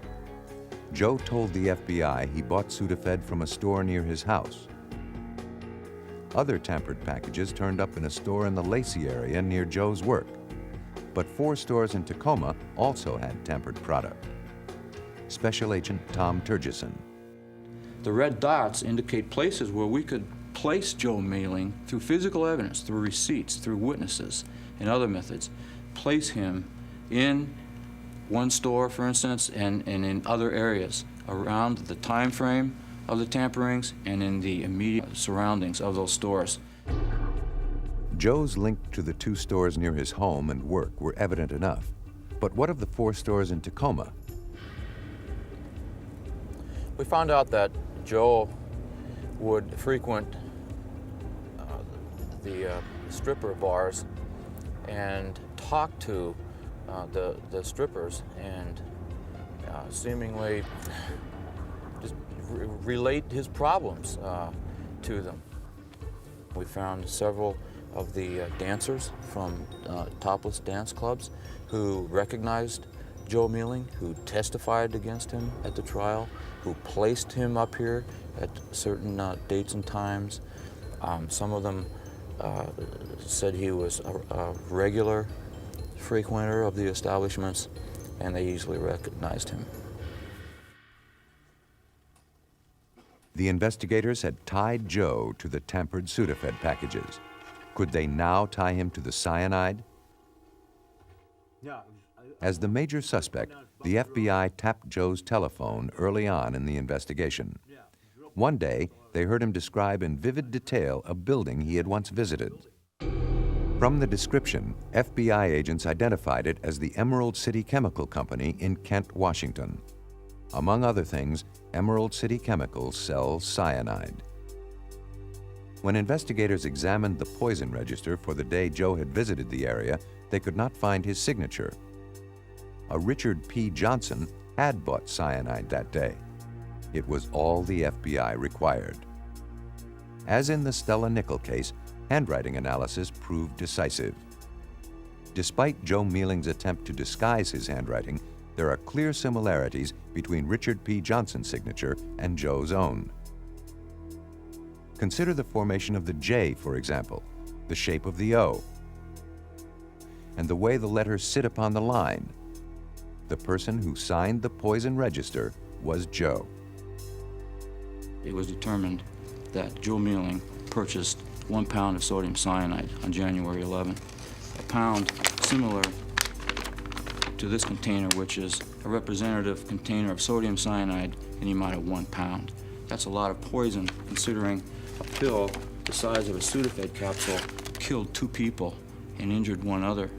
Joe told the FBI he bought Sudafed from a store near his house. Other tampered packages turned up in a store in the Lacey area near Joe's work. But 4 stores in Tacoma also had tampered product. Special Agent Tom Turgeson.
The red dots indicate places where we could place Joe Mealing through physical evidence, through receipts, through witnesses, and other methods. Place him in one store, for instance, and in other areas around the time frame of the tamperings and in the immediate surroundings of those stores.
Joe's link to the 2 stores near his home and work were evident enough. But what of the 4 stores in Tacoma?
We found out that Joe would frequent the stripper bars and talk to the strippers and seemingly just relate his problems to them. We found several of the dancers from topless dance clubs who recognized Joe Mealing, who testified against him at the trial, who placed him up here at certain dates and times. Some of them said he was a regular frequenter of the establishments, and they easily recognized him.
The investigators had tied Joe to the tampered Sudafed packages. Could they now tie him to the cyanide? As the major suspect, the FBI tapped Joe's telephone early on in the investigation. One day, they heard him describe in vivid detail a building he had once visited. From the description, FBI agents identified it as the Emerald City Chemical Company in Kent, Washington. Among other things, Emerald City Chemicals sells cyanide. When investigators examined the poison register for the day Joe had visited the area, they could not find his signature. A Richard P. Johnson had bought cyanide that day. It was all the FBI required. As in the Stella Nickell case, handwriting analysis proved decisive. Despite Joe Mealing's attempt to disguise his handwriting, there are clear similarities between Richard P. Johnson's signature and Joe's own. Consider the formation of the J, for example, the shape of the O, and the way the letters sit upon the line. The person who signed the poison register was Joe.
It was determined that Joe Mealing purchased 1 pound of sodium cyanide on January 11. A pound similar to this container, which is a representative container of sodium cyanide in the amount of 1 pound. That's a lot of poison, considering a pill the size of a Sudafed capsule, killed 2 people and injured 1 other.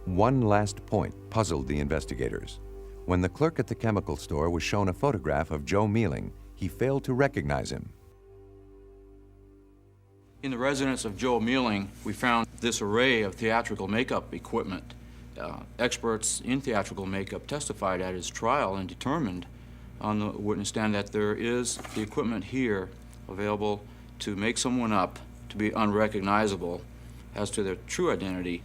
One last point puzzled the investigators. When the clerk at the chemical store was shown a photograph of Joe Mealing, he failed to recognize him.
In the residence of Joe Mealing, we found this array of theatrical makeup equipment. Experts in theatrical makeup testified at his trial and determined on the witness stand that there is the equipment here available to make someone up to be unrecognizable as to their true identity.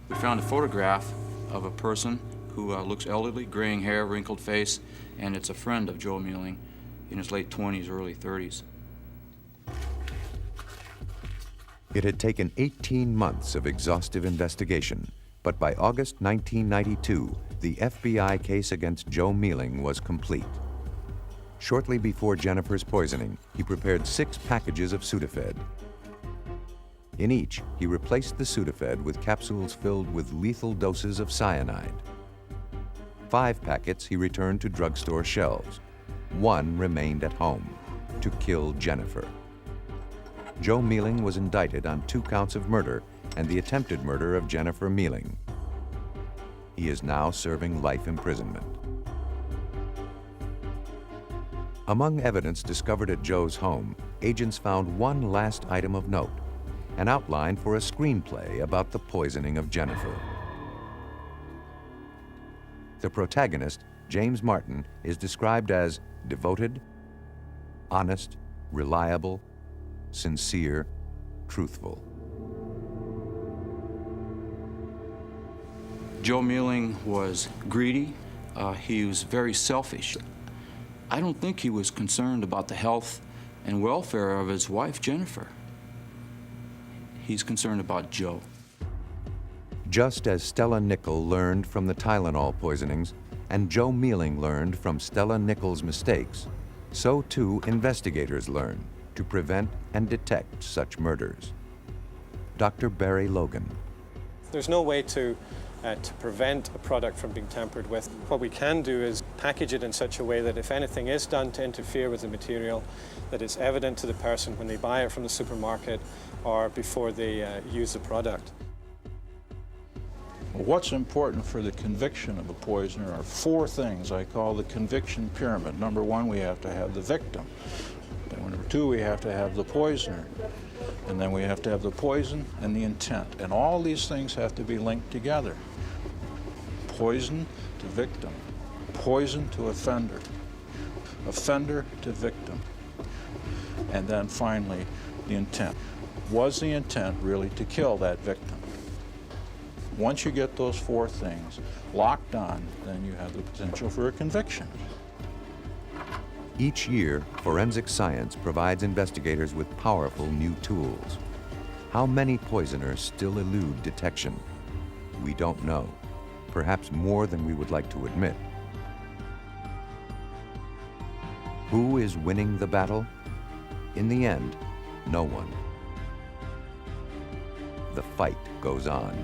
We found a photograph of a person who looks elderly, graying hair, wrinkled face, and it's a friend of Joe Mealing in his late 20s, early 30s.
It had taken 18 months of exhaustive investigation, but by August 1992, the FBI case against Joe Mealing was complete. Shortly before Jennifer's poisoning, he prepared 6 packages of Sudafed. In each, he replaced the Sudafed with capsules filled with lethal doses of cyanide. 5 packets he returned to drugstore shelves. 1 remained at home, to kill Jennifer. Joe Mealing was indicted on 2 counts of murder and the attempted murder of Jennifer Mealing. He is now serving life imprisonment. Among evidence discovered at Joe's home, agents found one last item of note, an outline for a screenplay about the poisoning of Jennifer. The protagonist, James Martin, is described as devoted, honest, reliable, sincere, truthful.
Joe Mealing was greedy. He was very selfish. I don't think he was concerned about the health and welfare of his wife, Jennifer. He's concerned about Joe.
Just as Stella Nickell learned from the Tylenol poisonings and Joe Mealing learned from Stella Nickell's mistakes, so too investigators learn to prevent and detect such murders. Dr. Barry Logan.
There's no way to prevent a product from being tampered with. What we can do is package it in such a way that if anything is done to interfere with the material, that it's evident to the person when they buy it from the supermarket or before they use the product.
What's important for the conviction of a poisoner are 4 things I call the conviction pyramid. Number 1, we have to have the victim. Then number 2, we have to have the poisoner. And then we have to have the poison and the intent. And all these things have to be linked together. Poison to victim, poison to offender, offender to victim, and then finally the intent. Was the intent really to kill that victim? Once you get those 4 things locked on, then you have the potential for a conviction.
Each year, forensic science provides investigators with powerful new tools. How many poisoners still elude detection? We don't know. Perhaps more than we would like to admit. Who is winning the battle? In the end, no one. The fight goes on.